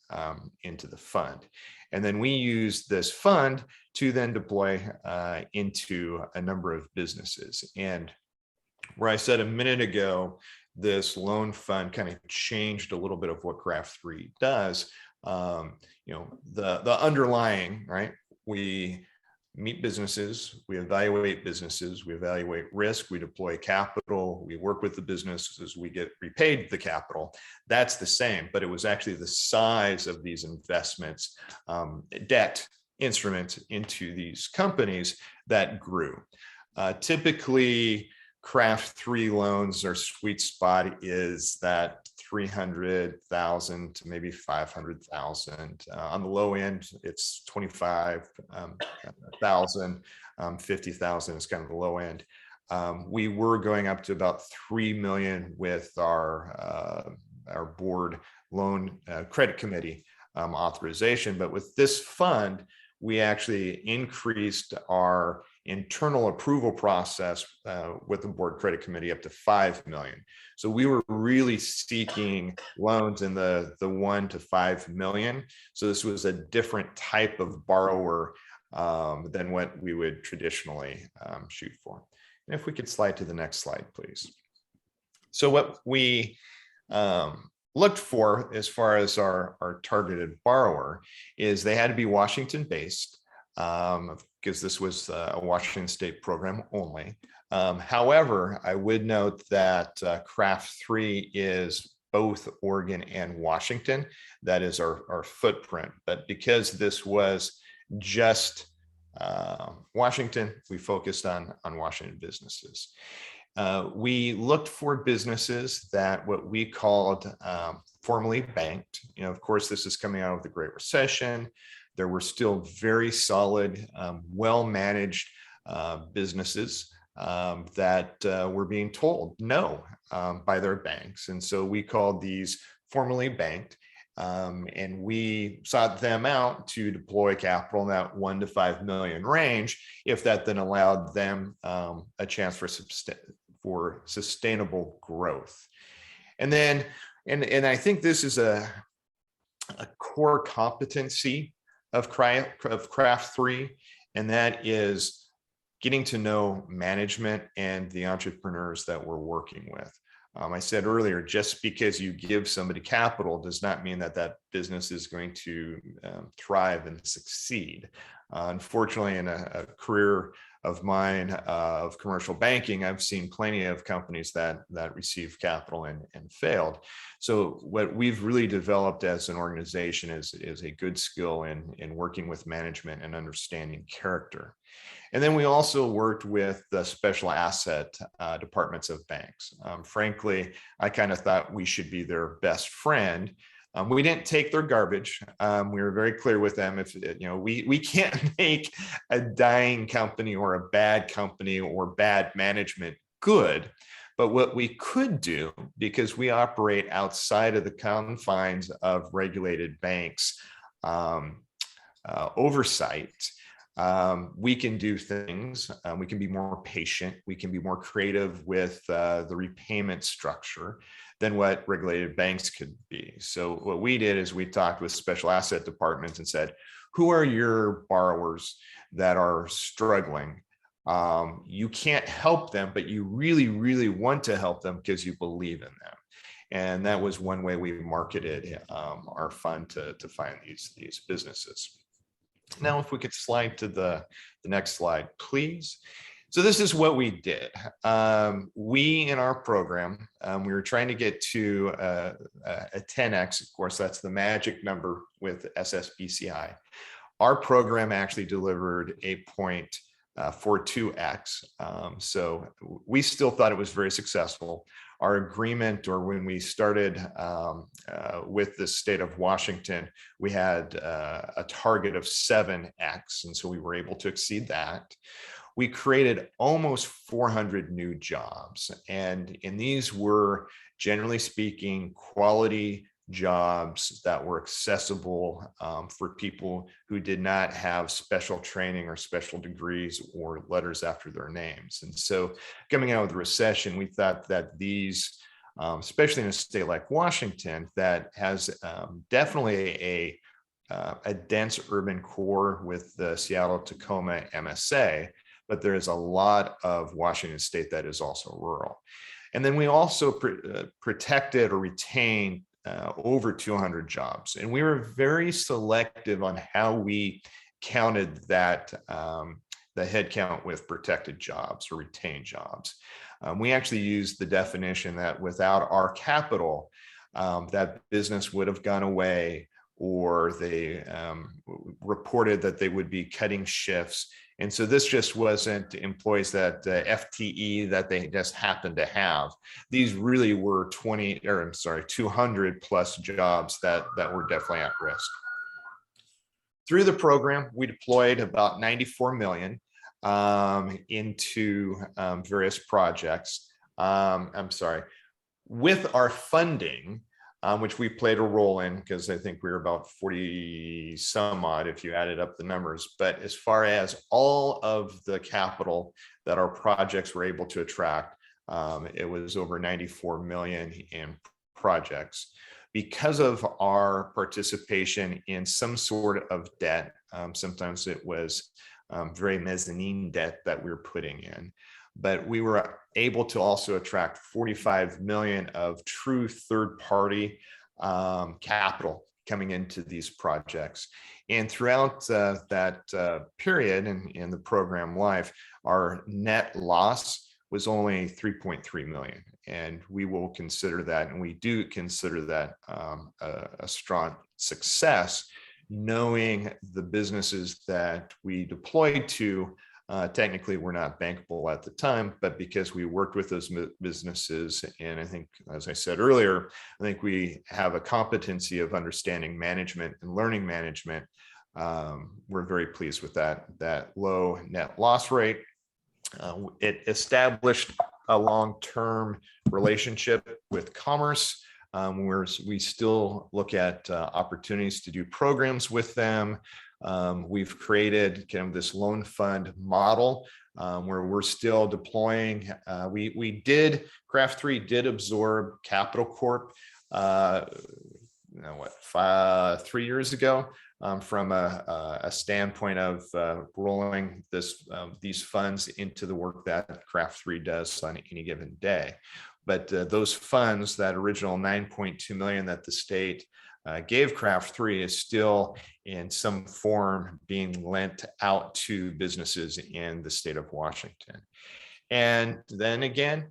into the fund. And then we used this fund to then deploy into a number of businesses. And where I said a minute ago, this loan fund kind of changed a little bit of what Craft 3 does. The underlying, right? We meet businesses, we evaluate businesses, we evaluate risk, we deploy capital, we work with the businesses, we get repaid the capital. That's the same, but it was actually the size of these investments, debt instruments into these companies that grew. Typically, Craft 3 loans, our sweet spot is that 300,000 to maybe 500,000. On the low end, it's 25,000, 50,000 is kind of the low end. We were going up to about 3 million with our board loan credit committee authorization. But with this fund, we actually increased our internal approval process with the board credit committee up to 5 million. So we were really seeking loans in the 1 to 5 million. So this was a different type of borrower than what we would traditionally shoot for. And if we could slide to the next slide, please. So what we looked for as far as our targeted borrower is they had to be Washington based, because this was a Washington state program only. However, I would note that Craft 3 is both Oregon and Washington. That is our footprint. But because this was just Washington, we focused on Washington businesses. We looked for businesses that what we called formally banked. Of course, this is coming out of the Great Recession. There were still very solid, well-managed businesses that were being told no by their banks. And so we called these formally banked, and we sought them out to deploy capital in that 1 to 5 million range, if that then allowed them a chance for sustainable growth. And then, and I think this is a core competency of Craft 3, and that is getting to know management and the entrepreneurs that we're working with. I said earlier, just because you give somebody capital does not mean that that business is going to thrive and succeed. Unfortunately, in a career of mine of commercial banking, I've seen plenty of companies that received capital and failed. So what we've really developed as an organization is a good skill in working with management and understanding character. And then we also worked with the special asset departments of banks. Frankly, I kind of thought we should be their best friend. We didn't take their garbage. We were very clear with them. If we can't make a dying company or a bad company or bad management good, but what we could do, because we operate outside of the confines of regulated banks oversight, we can do things. We can be more patient. We can be more creative with the repayment structure than what regulated banks could be. So what we did is we talked with special asset departments and said, who are your borrowers that are struggling? You can't help them, but you really, really want to help them because you believe in them. And that was one way we marketed our fund to find these businesses. Now, if we could slide to the next slide, please. So this is what we did. We, in our program, we were trying to get to a 10x. Of course, that's the magic number with SSBCI. Our program actually delivered a 0.42x. So we still thought it was very successful. Our agreement, or when we started with the state of Washington, we had a target of 7x. And so we were able to exceed that. We created almost 400 new jobs. And these were, generally speaking, quality jobs that were accessible for people who did not have special training or special degrees or letters after their names. And so coming out of the recession, we thought that these, especially in a state like Washington, that has definitely a dense urban core with the Seattle-Tacoma MSA, but there is a lot of Washington state that is also rural. And then we also protected or retained over 200 jobs. And we were very selective on how we counted that, the head count with protected jobs or retained jobs. We actually used the definition that without our capital, that business would have gone away, or they reported that they would be cutting shifts. And so this just wasn't employees that FTE that they just happened to have. These really were 200 plus jobs that were definitely at risk. Through the program, we deployed about 94 million into various projects. With our funding, which we played a role in, because I think we were about 40 some odd if you added up the numbers. But as far as all of the capital that our projects were able to attract, it was over 94 million in projects. Because of our participation in some sort of debt, sometimes it was very mezzanine debt that we were putting in. But we were able to also attract 45 million of true third-party capital coming into these projects. And throughout that period in the program life, our net loss was only 3.3 million. And we will consider that, and we do consider that a strong success, knowing the businesses that we deployed to technically were not bankable at the time, but because we worked with those businesses, and I think, as I said earlier, I think we have a competency of understanding management and learning management. We're very pleased with that low net loss rate. It established a long-term relationship with Commerce, where we still look at opportunities to do programs with them. We've created kind of this loan fund model where we're still deploying. Craft 3 did absorb Capital Corp 3 years ago, from a standpoint of rolling these funds into the work that Craft 3 does on any given day. But those funds, that original 9.2 million that the state gave Craft 3 is still in some form being lent out to businesses in the state of Washington. And then again,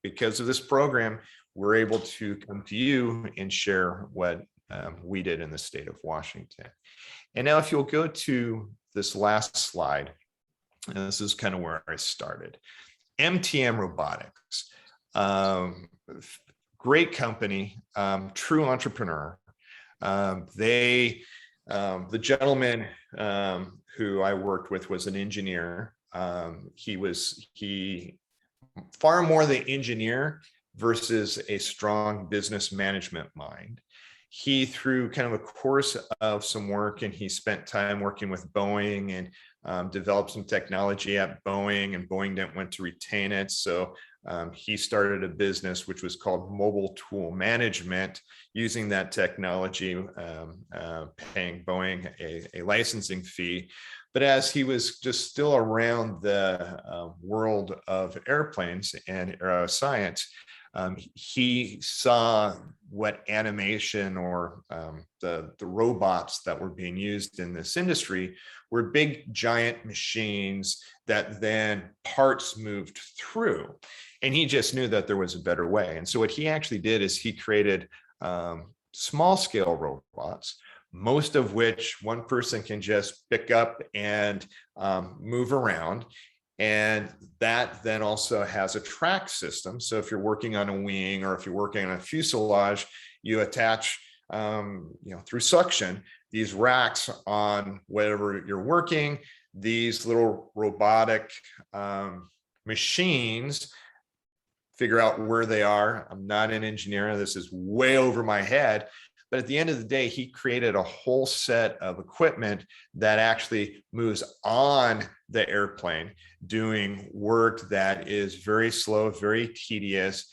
because of this program, we're able to come to you and share what we did in the state of Washington. And now if you'll go to this last slide, and this is kind of where I started. MTM Robotics, great company, true entrepreneur. The gentleman who I worked with was an engineer. He far more the engineer versus a strong business management mind. He, through kind of a course of some work, and he spent time working with Boeing and developed some technology at Boeing, and Boeing didn't want to retain it. So he started a business which was called Mobile Tool Management, using that technology, paying Boeing a licensing fee. But as he was just still around the world of airplanes and aeroscience, he saw what animation or the robots that were being used in this industry were big giant machines that then parts moved through. And he just knew that there was a better way. And so what he actually did is he created small scale robots, most of which one person can just pick up and move around. And that then also has a track system. So if you're working on a wing or if you're working on a fuselage, you attach, through suction, these racks on whatever you're working. These little robotic machines figure out where they are. I'm not an engineer. This is way over my head. But at the end of the day, he created a whole set of equipment that actually moves on the airplane, doing work that is very slow, very tedious,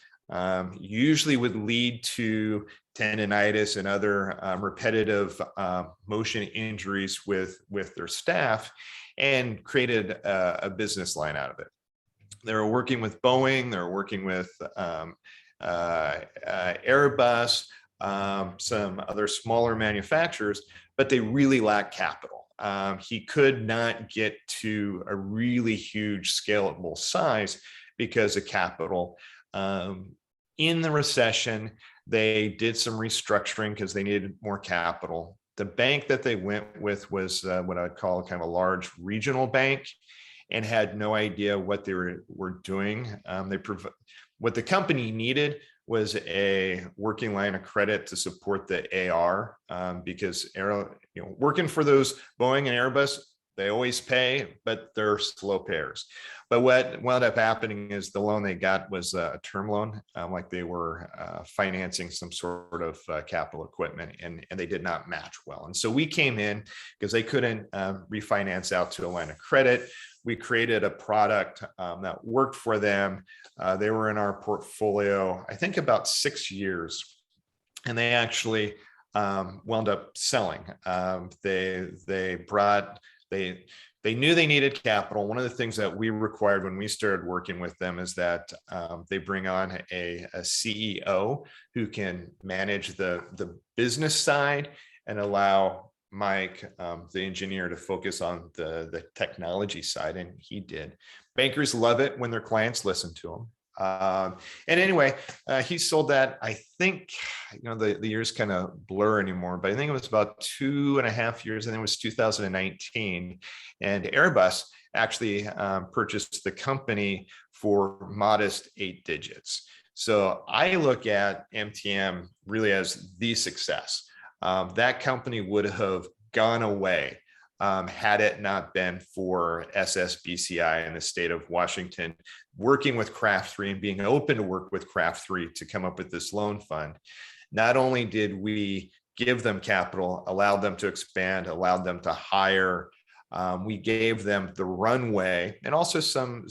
usually would lead to tendinitis and other repetitive motion injuries with their staff, and created a business line out of it. They were working with Boeing, they were working with Airbus, some other smaller manufacturers, but they really lack capital. He could not get to a really huge scalable size because of capital. In the recession, they did some restructuring because they needed more capital. The bank that they went with was what I'd call kind of a large regional bank, and had no idea what they were doing. What the company needed was a working line of credit to support the AR, because working for those Boeing and Airbus, they always pay, but they're slow payers. But what wound up happening is the loan they got was a term loan, like they were financing some sort of capital equipment, and they did not match well. And so we came in because they couldn't refinance out to a line of credit. We created a product that worked for them. They were in our portfolio, I think, about 6 years, and they actually wound up selling. They knew they needed capital. One of the things that we required when we started working with them is that they bring on a CEO who can manage the business side and allow Mike, the engineer, to focus on the technology side, and he did. Bankers love it when their clients listen to them. And anyway, he sold that. I think, the years kind of blur anymore, but I think it was about 2.5 years. I think it was 2019. And Airbus actually purchased the company for modest 8 digits. So I look at MTM really as the success. That company would have gone away had it not been for SSBCI in the state of Washington working with Craft 3 and being open to work with Craft 3 to come up with this loan fund. Not only did we give them capital, allowed them to expand, allowed them to hire, we gave them the runway and also some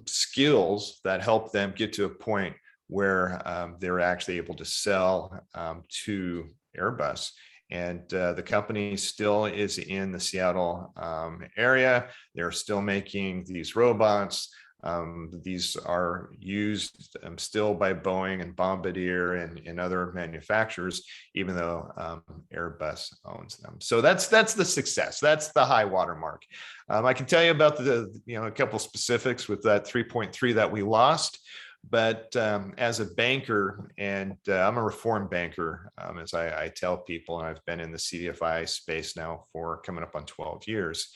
skills that helped them get to a point where they were actually able to sell to Airbus. And the company still is in the Seattle area. They're still making these robots. These are used still by Boeing and Bombardier and other manufacturers, even though Airbus owns them. So that's the success. That's the high watermark. I can tell you about a couple specifics with that 3.3 that we lost. But as a banker, and I'm a reform banker, as I tell people, and I've been in the CDFI space now for coming up on 12 years.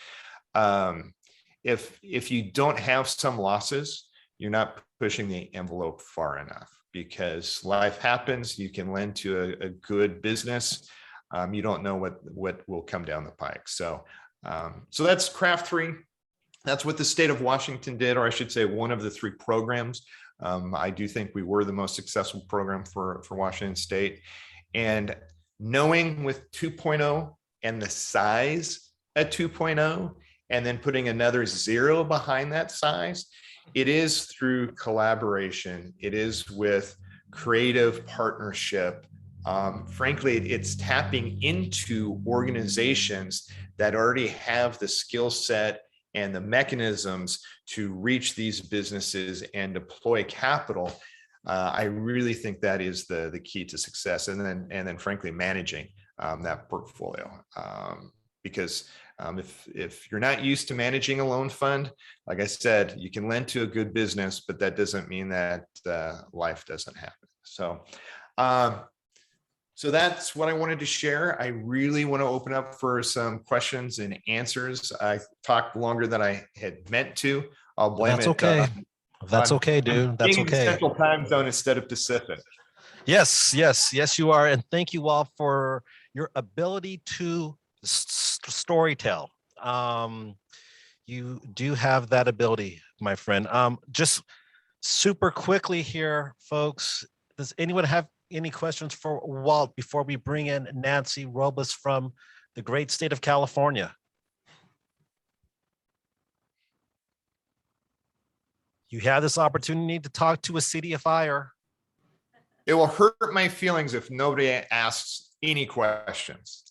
If you don't have some losses, you're not pushing the envelope far enough, because life happens. You can lend to a good business. You don't know what will come down the pike. So that's CRAFT 3. That's what the state of Washington did, or I should say one of the 3 programs. I do think we were the most successful program for Washington State. And knowing with 2.0 and the size at 2.0, and then putting another 0 behind that size, it is through collaboration. It is with creative partnership. Frankly, it's tapping into organizations that already have the skill set and the mechanisms to reach these businesses and deploy capital. I really think that is the key to success. And then frankly, managing that portfolio. Because if you're not used to managing a loan fund, like I said, you can lend to a good business, but that doesn't mean that life doesn't happen. So that's what I wanted to share. I really want to open up for some questions and answers. I talked longer than I had meant to. I'll blame That's it. okay. That's okay, dude. That's being in okay. Central Time Zone instead of Pacific. Yes, you are. And thank you all for your ability to storytell. You do have that ability, my friend. Just super quickly here, folks. Does anyone have any questions for Walt before we bring in Nancy Robles from the great state of California? You have this opportunity to talk to a CDFIer. It will hurt my feelings if nobody asks any questions.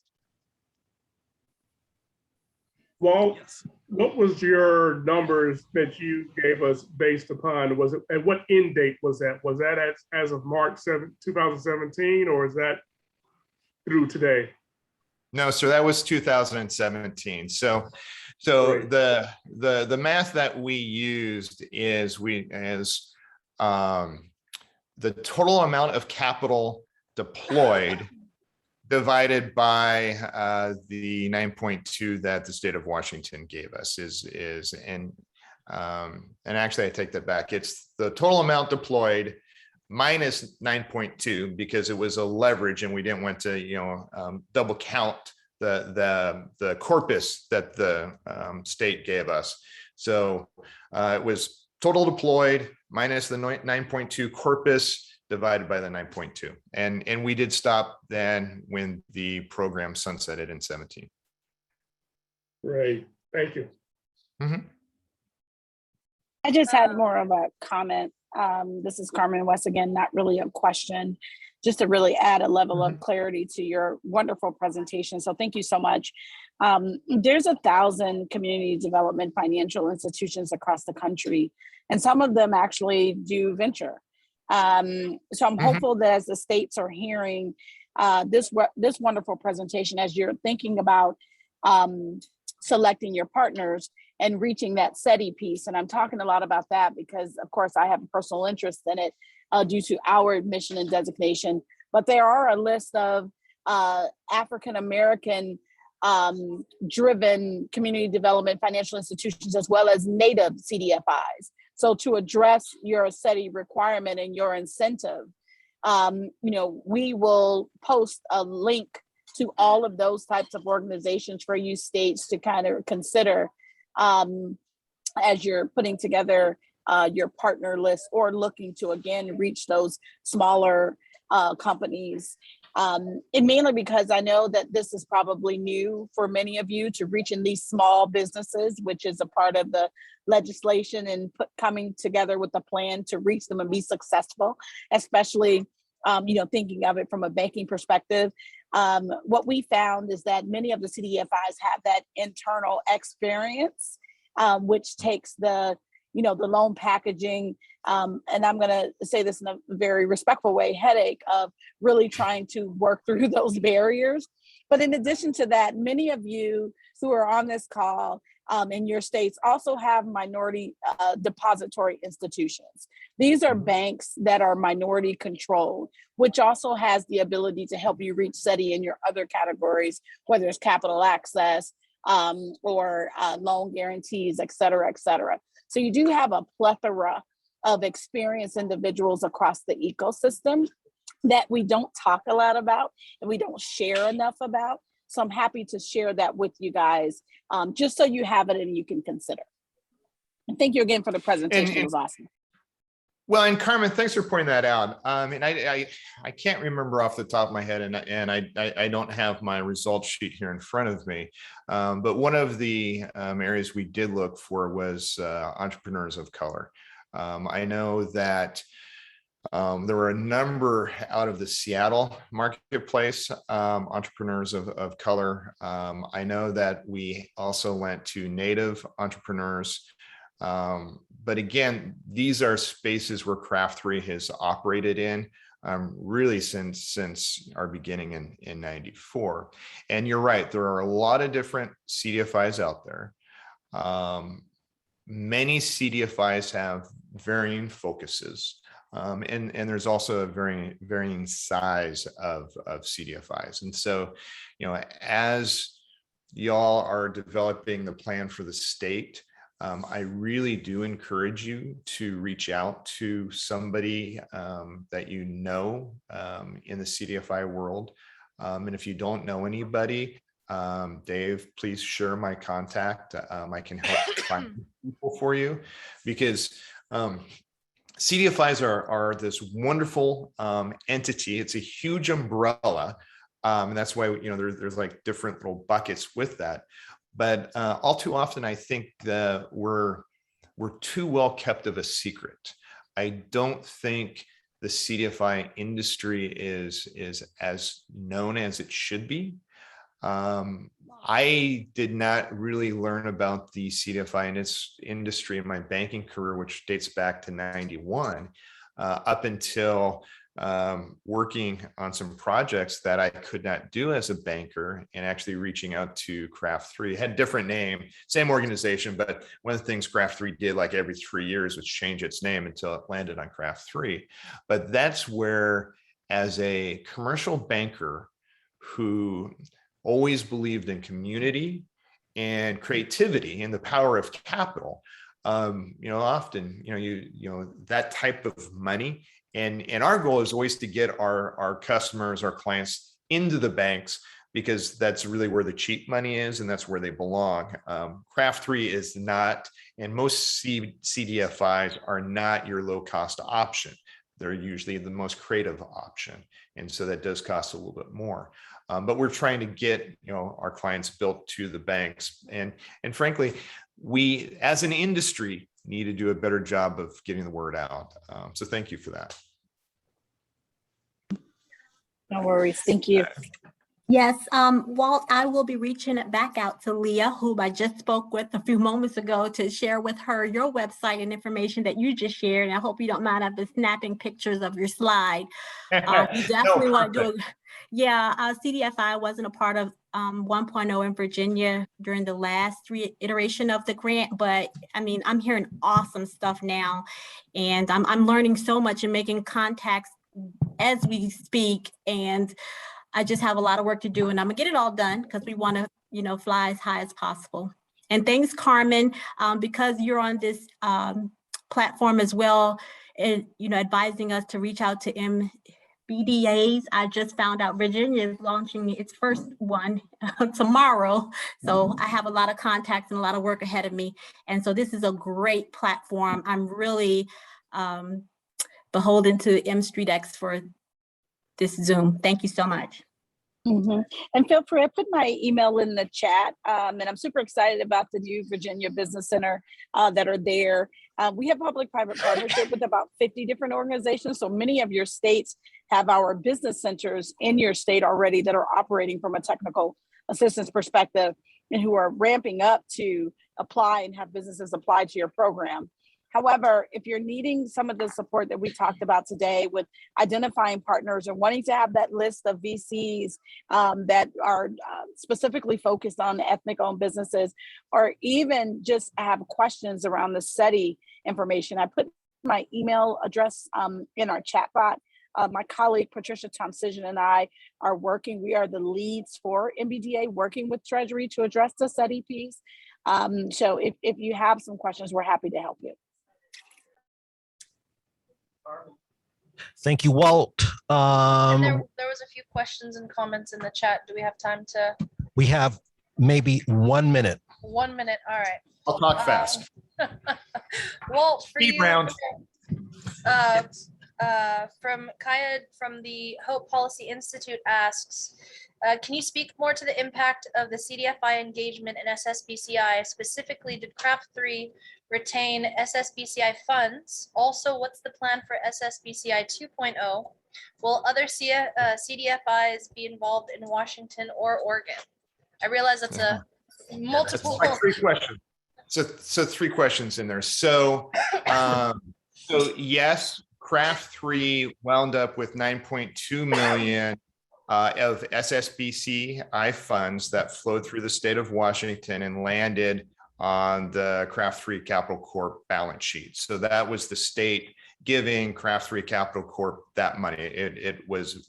Walt, what was your numbers that you gave us based upon? Was it, and what end date was that? Was that as of March 7, 2017, or is that through today? No, sir, that was 2017. So Great. the math that we used is the total amount of capital deployed divided by the 9.2 that the state of Washington gave us and actually I take that back. It's the total amount deployed minus 9.2 because it was a leverage and we didn't want to double count the corpus that the state gave us. So it was total deployed minus the 9.2 corpus divided by the 9.2. And we did stop then when the program sunsetted in 17. Great, thank you. Mm-hmm. I just had more of a comment. This is Carmen West again, not really a question, just to really add a level of clarity to your wonderful presentation. So thank you so much. There's 1,000 community development financial institutions across the country, and some of them actually do venture. So I'm hopeful that as the states are hearing this wonderful presentation, as you're thinking about selecting your partners and reaching that SEDI piece, and I'm talking a lot about that because, of course, I have a personal interest in it due to our admission and designation. But there are a list of African-American driven community development financial institutions, as well as native CDFIs. So to address your SEDI requirement and your incentive, we will post a link to all of those types of organizations for you states to kind of consider as you're putting together your partner list or looking to, again, reach those smaller companies. And mainly because I know that this is probably new for many of you to reaching these small businesses, which is a part of the legislation and coming together with a plan to reach them and be successful, especially, thinking of it from a banking perspective. What we found is that many of the CDFIs have that internal experience, which takes the the loan packaging, and I'm going to say this in a very respectful way, headache of really trying to work through those barriers. But in addition to that, many of you who are on this call in your states also have minority depository institutions. These are banks that are minority controlled, which also has the ability to help you reach SEDI in your other categories, whether it's capital access or loan guarantees, et cetera, et cetera. So you do have a plethora of experienced individuals across the ecosystem that we don't talk a lot about and we don't share enough about. So I'm happy to share that with you guys, just so you have it and you can consider. And thank you again for the presentation. It was awesome. Well, and Carmen, thanks for pointing that out. And I can't remember off the top of my head, and I don't have my results sheet here in front of me. But one of the areas we did look for was entrepreneurs of color. I know that there were a number out of the Seattle marketplace, entrepreneurs of color. I know that we also went to Native entrepreneurs. But again, these are spaces where Craft 3 has operated in really since our beginning in 94. And you're right, there are a lot of different CDFIs out there. Many CDFIs have varying focuses. And there's also a varying size of CDFIs. And so, as y'all are developing the plan for the state, I really do encourage you to reach out to somebody that you know in the CDFI world. And if you don't know anybody, Dave, please share my contact. I can help find people for you, because CDFIs are this wonderful entity. It's a huge umbrella. And that's why, there's like different little buckets with that. But all too often, I think that we're too well kept of a secret. I don't think the CDFI industry is as known as it should be. I did not really learn about the CDFI industry in my banking career, which dates back to 91, up until working on some projects that I could not do as a banker, and actually reaching out to Craft 3. It had a different name, same organization, but one of the things Craft 3 did like every 3 years was change its name until it landed on Craft 3. But that's where, as a commercial banker who always believed in community and creativity and the power of capital, often, that type of money. And our goal is always to get our customers, our clients into the banks, because that's really where the cheap money is and that's where they belong. Craft 3 is not, and most CDFIs are not your low cost option. They're usually the most creative option. And so that does cost a little bit more. But we're trying to get our clients built to the banks. And frankly, we as an industry need to do a better job of getting the word out. So thank you for that. No worries. Thank you. Yes, Walt, I will be reaching it back out to Leah, whom I just spoke with a few moments ago, to share with her your website and information that you just shared. And I hope you don't mind, I've been snapping pictures of your slide. You definitely want to do it. Yeah, CDFI wasn't a part of 1.0 in Virginia during the last 3 iteration of the grant, but I mean, I'm hearing awesome stuff now, and I'm learning so much and making contacts as we speak, and I just have a lot of work to do, and I'm gonna get it all done because we want to, fly as high as possible. And thanks, Carmen, because you're on this platform as well, and advising us to reach out to BDAs. I just found out Virginia is launching its first one tomorrow. So I have a lot of contacts and a lot of work ahead of me. And so this is a great platform. I'm really beholden to MStreetX for this Zoom. Thank you so much. Mm-hmm. And feel free, I put my email in the chat, and I'm super excited about the new Virginia Business Center that are there. We have public-private partnership with about 50 different organizations. So many of your states have our business centers in your state already that are operating from a technical assistance perspective and who are ramping up to apply and have businesses apply to your program. However, if you're needing some of the support that we talked about today with identifying partners or wanting to have that list of VCs that are specifically focused on ethnic-owned businesses, or even just have questions around the SEDI information, I put my email address in our chat bot. My colleague Patricia Tomcision and I are working. We are the leads for MBDA, working with Treasury to address the SEDI piece. So if you have some questions, we're happy to help you. Thank you, Walt. And there was a few questions and comments in the chat. Do we have time to? We have maybe 1 minute. 1 minute. All right. I'll talk fast. Walt, for Speed you, round. from Kaya from the Hope Policy Institute asks, can you speak more to the impact of the CDFI engagement in SSBCI? Specifically, did Craft 3 retain SSBCI funds? Also, what's the plan for SSBCI 2.0? Will other CDFIs be involved in Washington or Oregon? I realize that's a multiple. Like 3 questions. So 3 questions in there. So, so yes, Craft 3 wound up with 9.2 million of SSBCI funds that flowed through the state of Washington and landed on the Craft 3 Capital Corp balance sheet. So that was the state giving Craft 3 Capital Corp that money. It was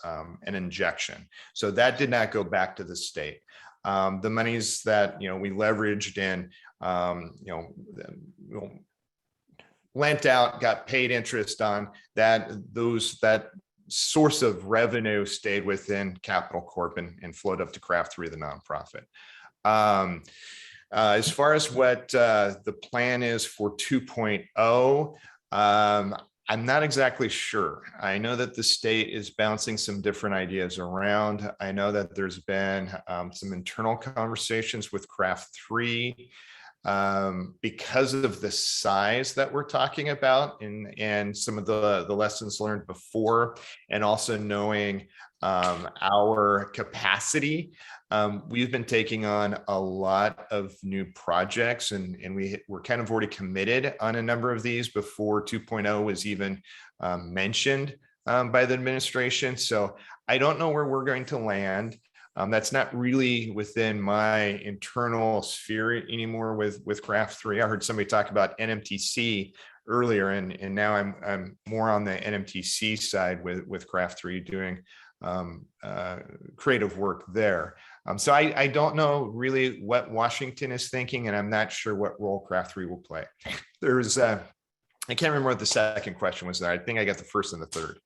an injection. So that did not go back to the state. The monies that we leveraged and lent out, got paid interest on, that source of revenue stayed within Capital Corp and flowed up to Craft 3, the nonprofit. As far as what the plan is for 2.0, I'm not exactly sure. I know that the state is bouncing some different ideas around. I know that there's been some internal conversations with Craft 3 because of the size that we're talking about and some of the lessons learned before, and also knowing our capacity. We've been taking on a lot of new projects, and we're kind of already committed on a number of these before 2.0 was even mentioned by the administration. So I don't know where we're going to land. That's not really within my internal sphere anymore with Craft 3. I heard somebody talk about NMTC earlier, and now I'm more on the NMTC side with Craft 3 doing creative work there. So I don't know really what Washington is thinking, and I'm not sure what role Craft 3 will play. There's I can't remember what the second question was there. I think I got the first and the third.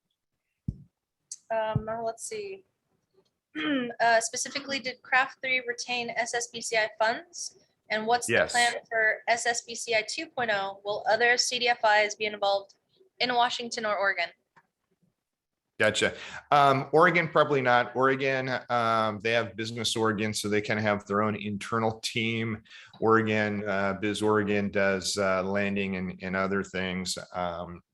Let's see. Specifically, did Craft 3 retain SSBCI funds? And what's the plan for SSBCI 2.0? Will other CDFIs be involved in Washington or Oregon? Gotcha. Oregon, probably not. Oregon, they have Business Oregon, so they kind of have their own internal team. Oregon, Biz Oregon does lending and other things.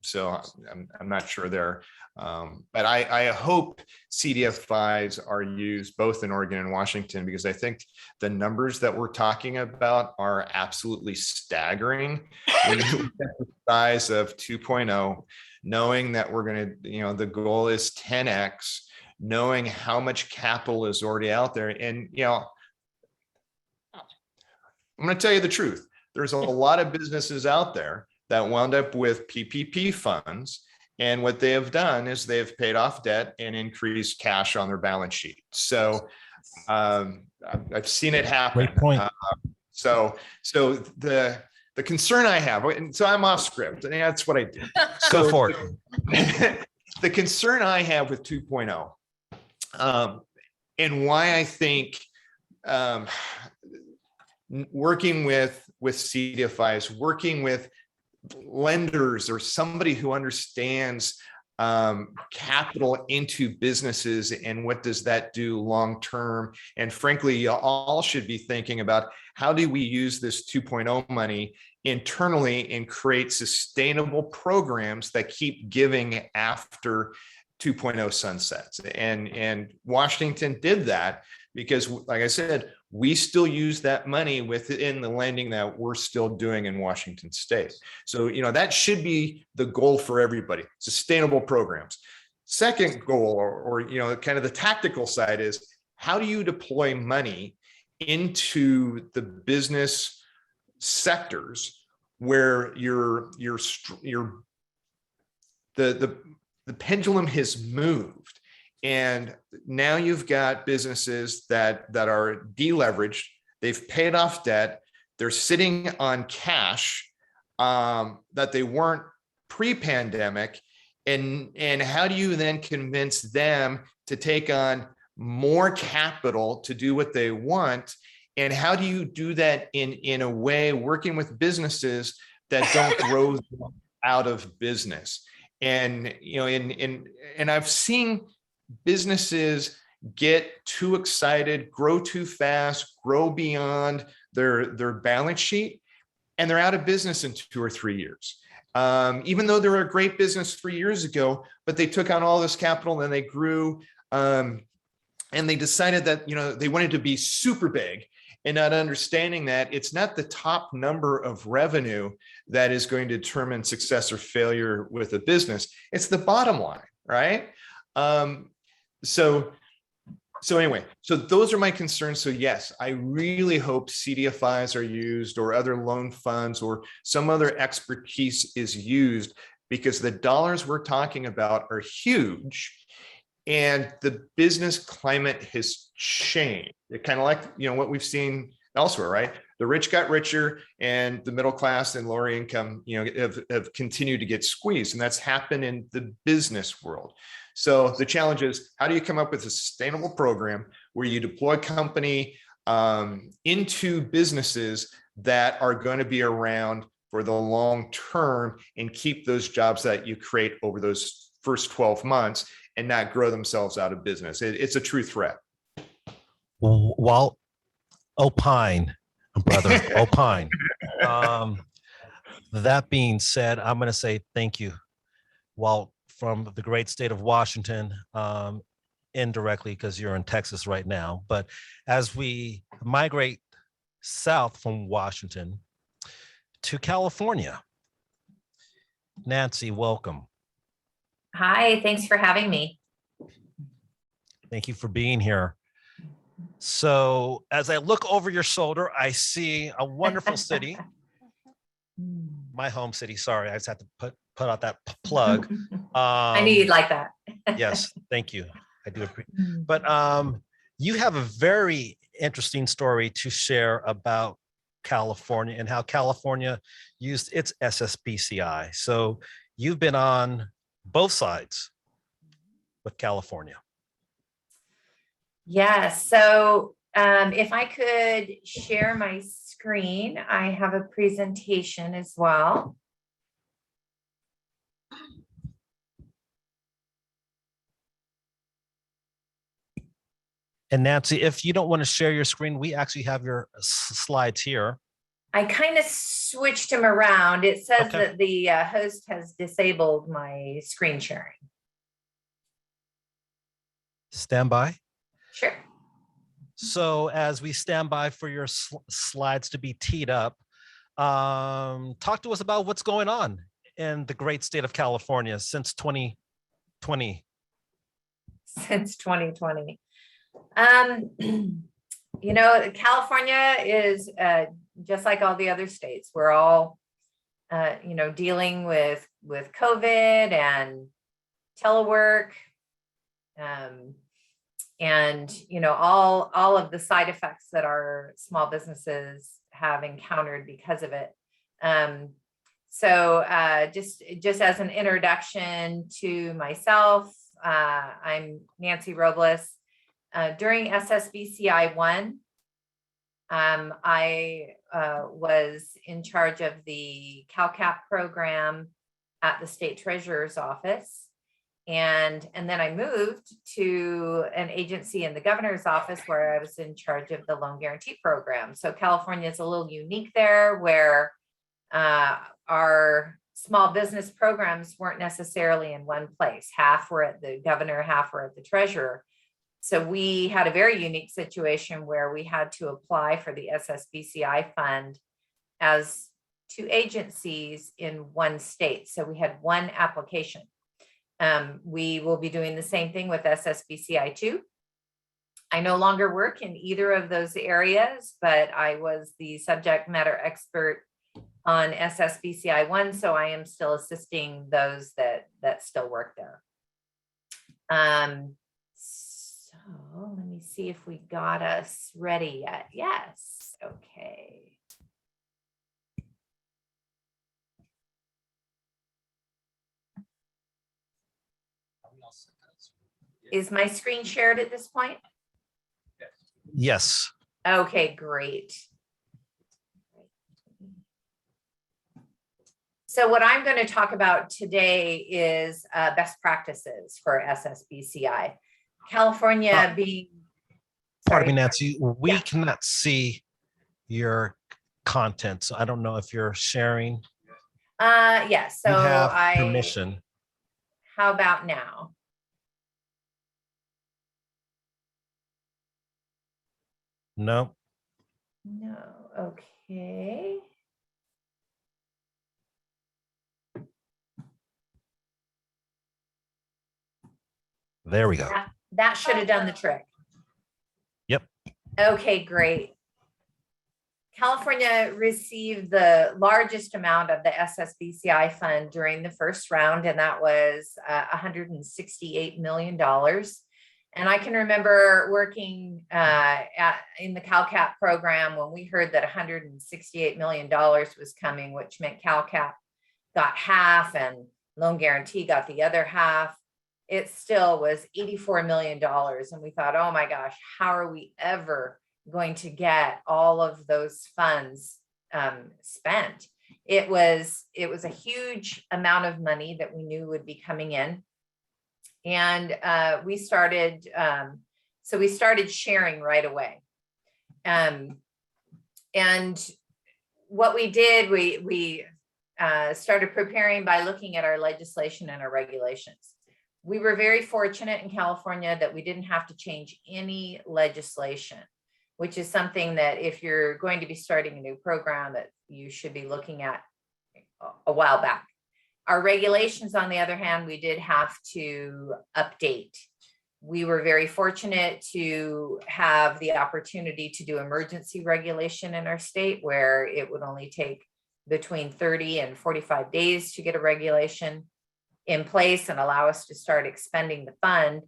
So I'm not sure there. But I hope CDFIs are used both in Oregon and Washington, because I think the numbers that we're talking about are absolutely staggering. When you look at the size of 2.0, knowing that we're going to, the goal is 10x, knowing how much capital is already out there. And, I'm going to tell you the truth. There's a lot of businesses out there that wound up with PPP funds. And what they have done is they've paid off debt and increased cash on their balance sheet. So I've seen it happen. Great point. So the concern I have, and so I'm off script, and that's what I do. Go for it. The concern I have with 2.0, and why I think working with CDFIs, working with lenders or somebody who understands capital into businesses and what does that do long term. And frankly, you all should be thinking about, how do we use this 2.0 money internally and create sustainable programs that keep giving after 2.0 sunsets? And Washington did that because like I said, we still use that money within the lending that we're still doing in Washington State. So, that should be the goal for everybody, sustainable programs. Second goal, or kind of the tactical side, is how do you deploy money into the business sectors where the pendulum has moved, and now you've got businesses that are deleveraged, they've paid off debt, they're sitting on cash that they weren't pre-pandemic, and how do you then convince them to take on more capital to do what they want? And how do you do that in a way working with businesses that don't grow out of business? And and I've seen businesses get too excited, grow too fast, grow beyond their balance sheet, and they're out of business in 2 or 3 years. Even though they were a great business 3 years ago, but they took on all this capital and they grew, and they decided that they wanted to be super big, and not understanding that it's not the top number of revenue that is going to determine success or failure with a business. It's the bottom line, right? So anyway, so those are my concerns. So yes, I really hope CDFIs are used, or other loan funds, or some other expertise is used, because the dollars we're talking about are huge, and the business climate has changed. It kind of like, what we've seen elsewhere, right? The rich got richer, and the middle class and lower income, have continued to get squeezed, and that's happened in the business world. So the challenge is, how do you come up with a sustainable program where you deploy company into businesses that are going to be around for the long term, and keep those jobs that you create over those first 12 months, and not grow themselves out of business? It's a true threat. Well, opine, brother, opine. That being said, I'm going to say thank you, Walt, from the great state of Washington, indirectly because you're in Texas right now. But as we migrate south from Washington to California, Nancy, welcome. Hi, thanks for having me. Thank you for being here. So as I look over your shoulder, I see a wonderful city. My home city. Sorry, I just had to put out that plug. I knew you'd like that. Yes, thank you. I do appreciate. But you have a very interesting story to share about California and how California used its SSBCI. So you've been on both sides with California. Yes. So if I could share my screen, I have a presentation as well. And Nancy, if you don't want to share your screen, we actually have your slides here. I kind of switched them around. It says that the host has disabled my screen sharing. Stand by. Sure. So as we stand by for your slides to be teed up, talk to us about what's going on in the great state of California since 2020. Since 2020. California is just like all the other states. We're all, dealing with COVID and telework, and all of the side effects that our small businesses have encountered because of it. So just as an introduction to myself, I'm Nancy Robles. During SSBCI 1, I was in charge of the CalCap program at the State Treasurer's Office. And then I moved to an agency in the governor's office where I was in charge of the loan guarantee program. So California is a little unique there, where our small business programs weren't necessarily in one place. Half were at the governor, half were at the treasurer. So we had a very unique situation where we had to apply for the SSBCI fund as two agencies in one state. So we had one application. We will be doing the same thing with SSBCI 2. I no longer work in either of those areas, but I was the subject matter expert on SSBCI 1, so I am still assisting those that still work there. So let me see if we got us ready yet. Yes, okay. Is my screen shared at this point? Yes. Okay, great. So what I'm going to talk about today is best practices for SSBCI. California being... Pardon me, Nancy, we cannot see your content, so I don't know if you're sharing. Yes, so you have permission. How about now? No. No, okay. There we go. That should have done the trick. Yep. Okay, great. California received the largest amount of the SSBCI fund during the first round, and that was $168 million. And I can remember working in the CalCap program when we heard that $168 million was coming, which meant CalCap got half and Loan Guarantee got the other half. It still was $84 million. And we thought, oh my gosh, how are we ever going to get all of those funds spent? It was a huge amount of money that we knew would be coming in. And we started sharing right away. And what we did, we started preparing by looking at our legislation and our regulations. We were very fortunate in California that we didn't have to change any legislation, which is something that if you're going to be starting a new program that you should be looking at a while back. Our regulations, on the other hand, we did have to update. We were very fortunate to have the opportunity to do emergency regulation in our state, where it would only take between 30 and 45 days to get a regulation in place and allow us to start expending the fund.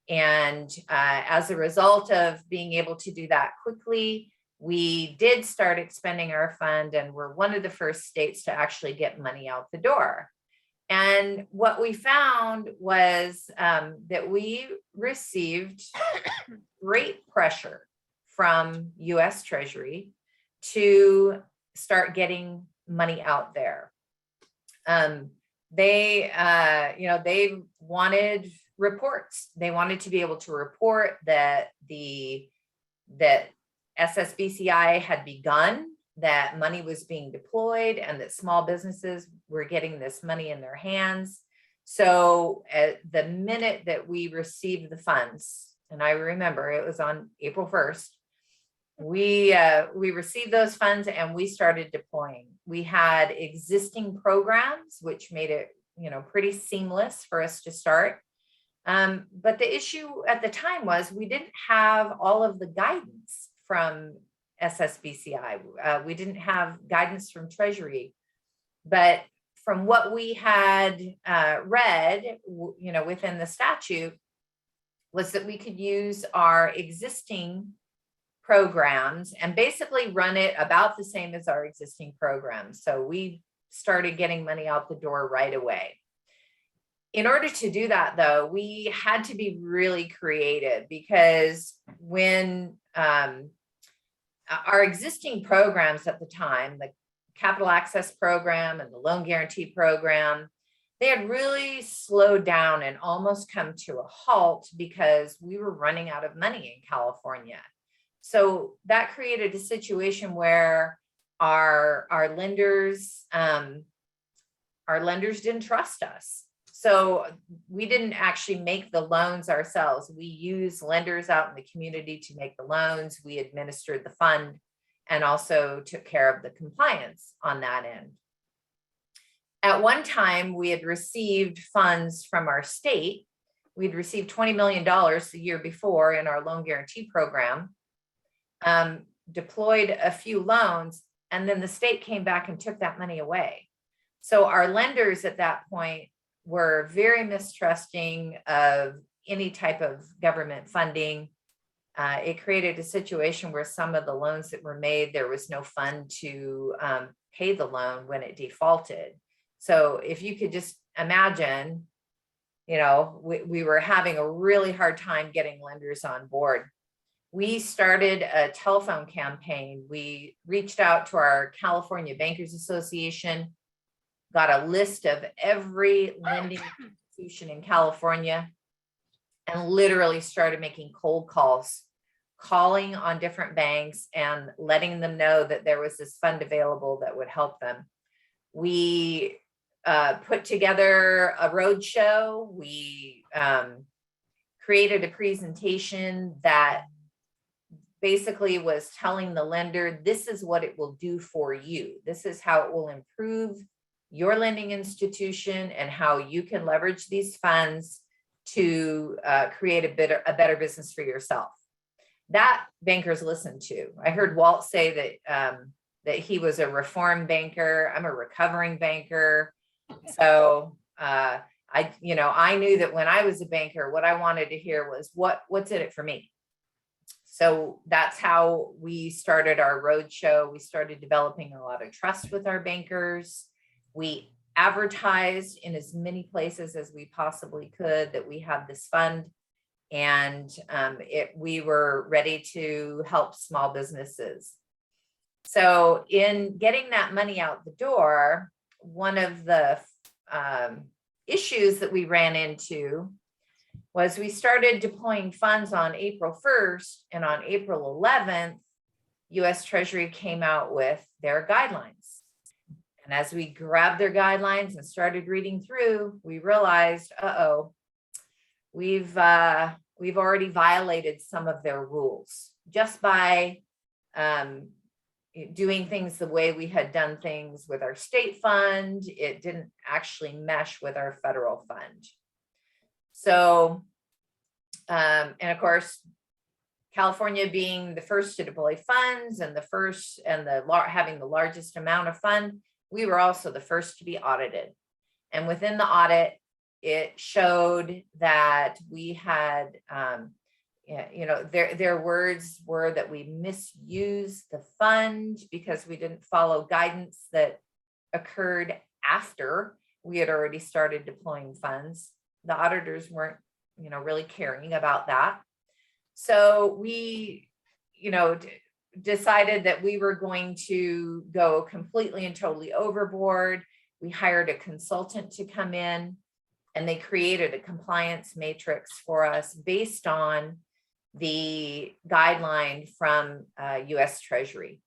And as a result of being able to do that quickly, we did start expending our fund, and we're one of the first states to actually get money out the door. And what we found was that we received great pressure from US Treasury to start getting money out there. They wanted reports. They wanted to be able to report that SSBCI had begun, that money was being deployed, and that small businesses were getting this money in their hands. So at the minute that we received the funds, and I remember it was on April 1st, we received those funds and we started deploying. We had existing programs, which made it, pretty seamless for us to start. But the issue at the time was we didn't have all of the guidance from SSBCI. We didn't have guidance from Treasury, but from what we had read, within the statute, was that we could use our existing programs and basically run it about the same as our existing programs. So we started getting money out the door right away. In order to do that, though, we had to be really creative, because when our existing programs at the time, the Capital Access Program and the Loan Guarantee Program, they had really slowed down and almost come to a halt because we were running out of money in California. So that created a situation where our lenders didn't trust us. So we didn't actually make the loans ourselves. We used lenders out in the community to make the loans. We administered the fund and also took care of the compliance on that end. At one time, we had received funds from our state. We'd received $20 million the year before in our loan guarantee program, deployed a few loans, and then the state came back and took that money away. So our lenders at that point were very mistrusting of any type of government funding. It created a situation where some of the loans that were made, there was no fund to pay the loan when it defaulted. So if you could just imagine, you know, we were having a really hard time getting lenders on board. We started a telephone campaign. We reached out to our California Bankers Association, got a list of every lending institution in California, and literally started making cold calls, calling on different banks and letting them know that there was this fund available that would help them. We put together a roadshow. We created a presentation that basically was telling the lender, this is what it will do for you. This is how it will improve your lending institution and how you can leverage these funds to create a better business for yourself. That bankers listened to. I heard Walt say that he was a reform banker. I'm a recovering banker. So I knew that when I was a banker, what I wanted to hear was what's in it for me. So that's how we started our roadshow. We started developing a lot of trust with our bankers. We advertised in as many places as we possibly could that we had this fund, and we were ready to help small businesses. So in getting that money out the door, one of the issues that we ran into was we started deploying funds on April 1st, and on April 11th, US Treasury came out with their guidelines. And as we grabbed their guidelines and started reading through, we realized, we've already violated some of their rules just by doing things the way we had done things with our state fund. It didn't actually mesh with our federal fund. So, and of course, California being the first to deploy funds and having the largest amount of fund, we were also the first to be audited. And within the audit, it showed that we had, their words were that we misused the fund because we didn't follow guidance that occurred after we had already started deploying funds. The auditors weren't, really caring about that. So we, decided that we were going to go completely and totally overboard. We hired a consultant to come in, and they created a compliance matrix for us based on the guideline from US Treasury.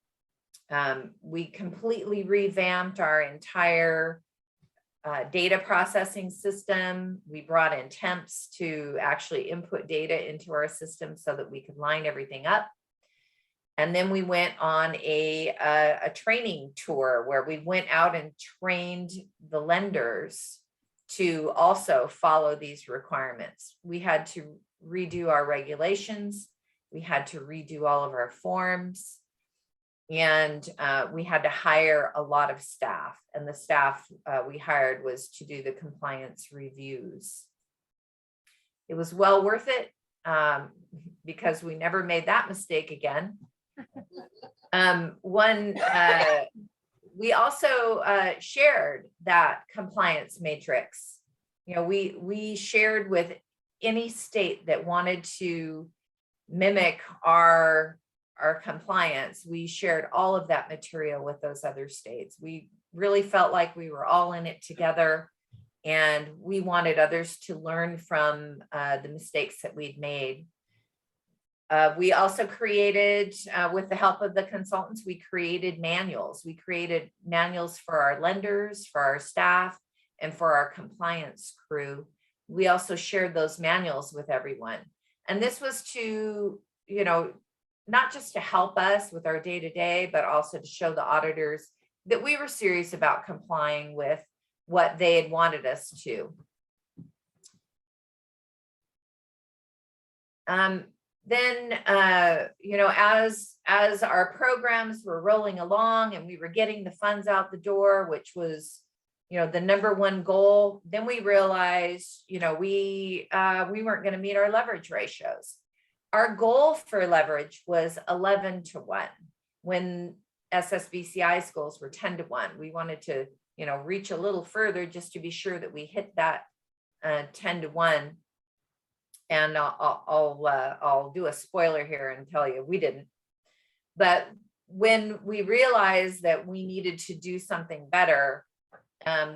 We completely revamped our entire data processing system. We brought in temps to actually input data into our system so that we could line everything up. And then we went on a training tour where we went out and trained the lenders to also follow these requirements. We had to redo our regulations. We had to redo all of our forms. And we had to hire a lot of staff. And the staff we hired was to do the compliance reviews. It was well worth it because we never made that mistake again. We also shared that compliance matrix. We shared with any state that wanted to mimic our compliance. We shared all of that material with those other states. We really felt like we were all in it together, and we wanted others to learn from the mistakes that we'd made. We also created, with the help of the consultants, we created manuals. We created manuals for our lenders, for our staff. and for our compliance crew, we also shared those manuals with everyone. And this was to, not just to help us with our day-to-day, but also to show the auditors that we were serious about complying with what they had wanted us to. Then, as our programs were rolling along and we were getting the funds out the door, which was, the number one goal, then we realized, we weren't going to meet our leverage ratios. Our goal for leverage was 11-to-1 when SSBCI's goals were 10-to-1. We wanted to, reach a little further just to be sure that we hit that 10-to-1. And I'll do a spoiler here and tell you we didn't. But when we realized that we needed to do something better,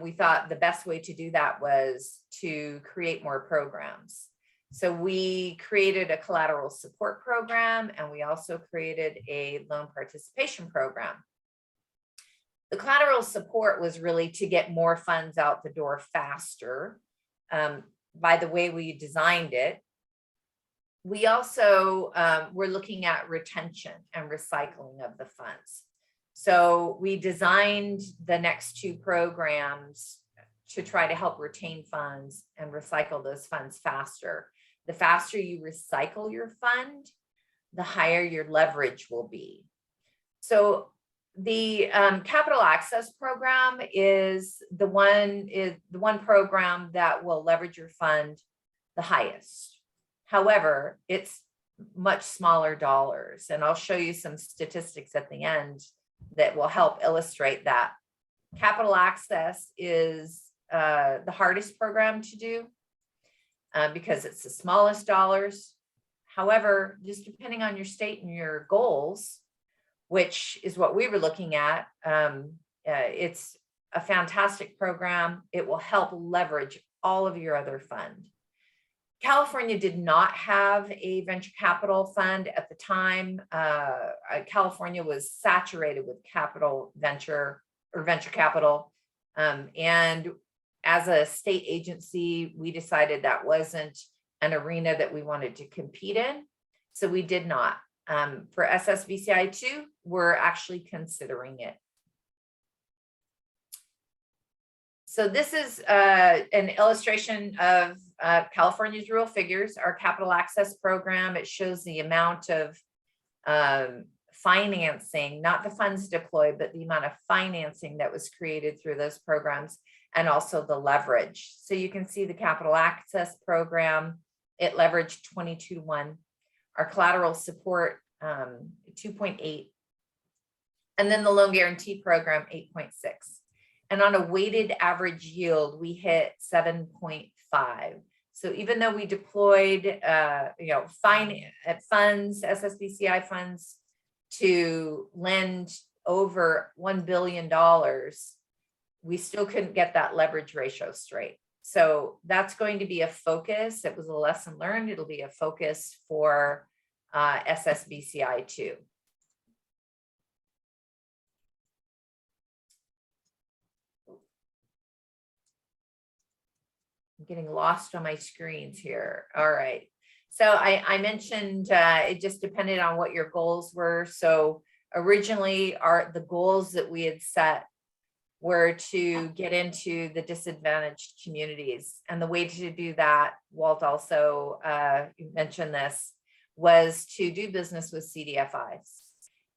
we thought the best way to do that was to create more programs. So we created a collateral support program, and we also created a loan participation program. The collateral support was really to get more funds out the door faster. By the way we designed it. We also were looking at retention and recycling of the funds. So we designed the next two programs to try to help retain funds and recycle those funds faster. The faster you recycle your fund, the higher your leverage will be. So the capital access program is the one program that will leverage your fund the highest. However, it's much smaller dollars, and I'll show you some statistics at the end that will help illustrate that. Capital access is the hardest program to do because it's the smallest dollars. However, just depending on your state and your goals, which is what we were looking at, it's a fantastic program. It will help leverage all of your other fund. California did not have a venture capital fund at the time. California was saturated with venture capital. And as a state agency, we decided that wasn't an arena that we wanted to compete in. So we did not. For SSBCI 2, we're actually considering it. So this is an illustration of California's real figures, our capital access program. It shows the amount of financing, not the funds deployed, but the amount of financing that was created through those programs, and also the leverage. So you can see the capital access program, it leveraged 22-to-1. Our collateral support, 2.8. And then the loan guarantee program, 8.6. And on a weighted average yield, we hit 7.5. So even though we deployed, funds, SSBCI funds, to lend over $1 billion, we still couldn't get that leverage ratio straight. So that's going to be a focus. It was a lesson learned. It'll be a focus for SSBCI 2. I'm getting lost on my screens here. All right. So I mentioned it just depended on what your goals were. So originally the goals that we had set were to get into the disadvantaged communities. And the way to do that, Walt also mentioned this, was to do business with CDFIs.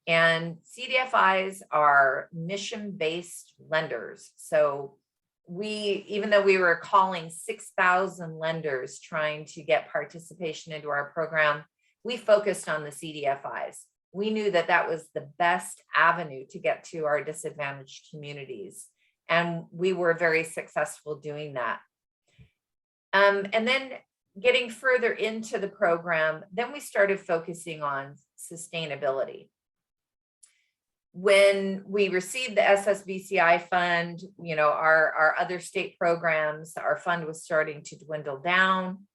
And CDFIs are mission-based lenders. So even though we were calling 6,000 lenders trying to get participation into our program, we focused on the CDFIs. We knew that that was the best avenue to get to our disadvantaged communities. And we were very successful doing that. And then getting further into the program, then we started focusing on sustainability. When we received the SSBCI fund, our other state programs, our fund was starting to dwindle down.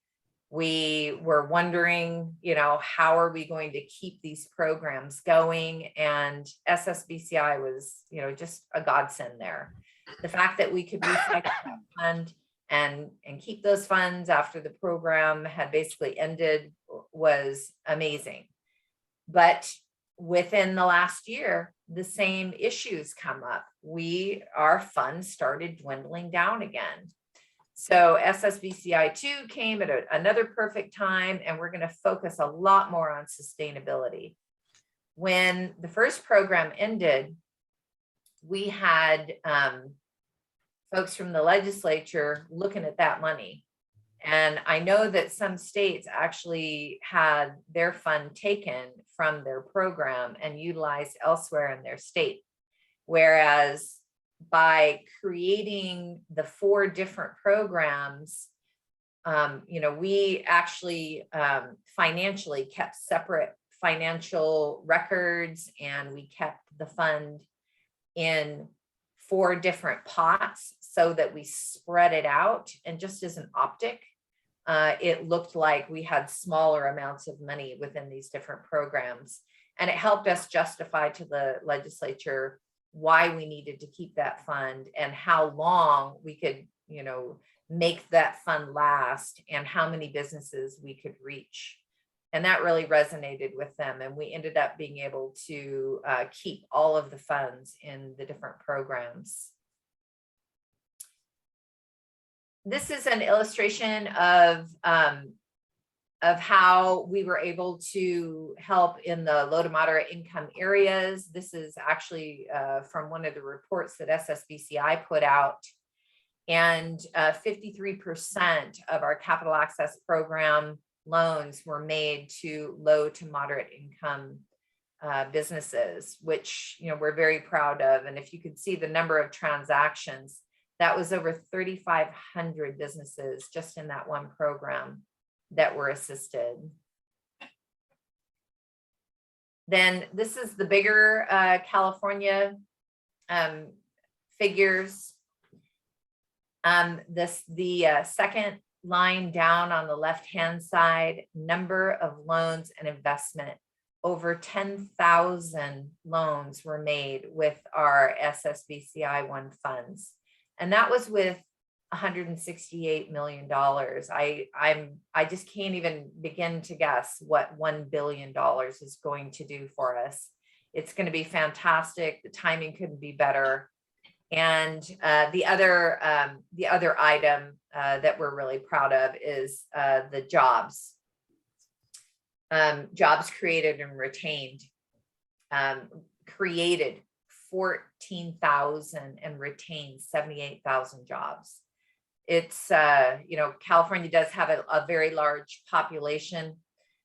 We were wondering, how are we going to keep these programs going? And SSBCI was, just a godsend there. The fact that we could recycle that fund and keep those funds after the program had basically ended was amazing. But within the last year, the same issues come up. Our funds started dwindling down again. So SSBCI 2 came at another perfect time, and we're going to focus a lot more on sustainability. When the first program ended, we had folks from the legislature looking at that money. And I know that some states actually had their fund taken from their program and utilized elsewhere in their state. Whereas by creating the 4 different programs, we actually financially kept separate financial records, and we kept the fund in 4 different pots so that we spread it out. And just as an optic, it looked like we had smaller amounts of money within these different programs. And it helped us justify to the legislature why we needed to keep that fund and how long we could, make that fund last and how many businesses we could reach. And that really resonated with them. And we ended up being able to keep all of the funds in the different programs. This is an illustration of how we were able to help in the low to moderate income areas. This is actually from one of the reports that SSBCI put out. And 53% of our capital access program loans were made to low to moderate income businesses, which we're very proud of. And if you could see the number of transactions, that was over 3,500 businesses just in that one program that were assisted. Then this is the bigger California figures. The second line down on the left-hand side, number of loans and investment. Over 10,000 loans were made with our SSBCI 1 funds. And that was with $168 million. I just can't even begin to guess what $1 billion is going to do for us. It's going to be fantastic. The timing couldn't be better. And the other item that we're really proud of is the jobs. Jobs created and retained. Created 14,000 and retained 78,000 jobs. It's, California does have a very large population,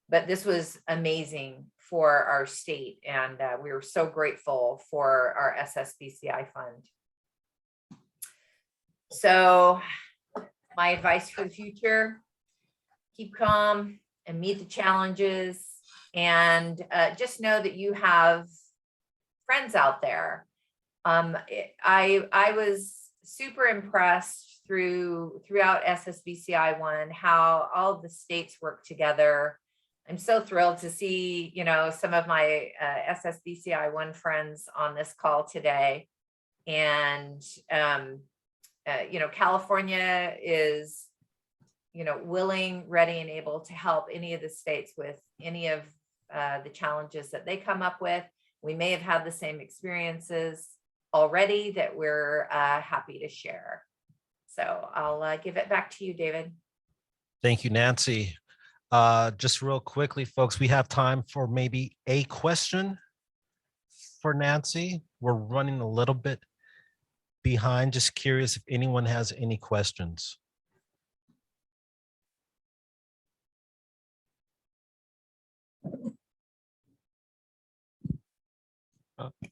but this was amazing for our state. And we were so grateful for our SSBCI fund. So my advice for the future, keep calm and meet the challenges, and just know that you have friends out there. I was super impressed throughout SSBCI 1 how all of the states work together. I'm so thrilled to see some of my SSBCI 1 friends on this call today. And California is willing, ready, and able to help any of the states with any of the challenges that they come up with. We may have had the same experiences already that we're happy to share. So I'll give it back to you, David. Thank you, Nancy. Just real quickly, folks, we have time for maybe a question for Nancy. We're running a little bit behind. Just curious if anyone has any questions.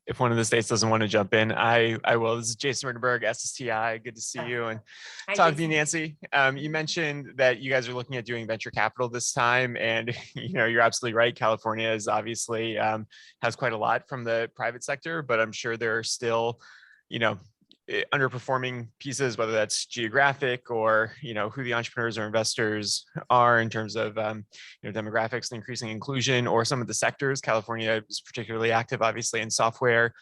If one of the states doesn't want to jump in, I will. This is Jason Rittenberg, SSTI. Good to see you and talk to you, Nancy. You mentioned that you guys are looking at doing venture capital this time, and you're absolutely right. California is obviously has quite a lot from the private sector, but I'm sure there are still, underperforming pieces, whether that's geographic or who the entrepreneurs or investors are in terms of demographics and increasing inclusion, or some of the sectors. California is particularly active, obviously, in software.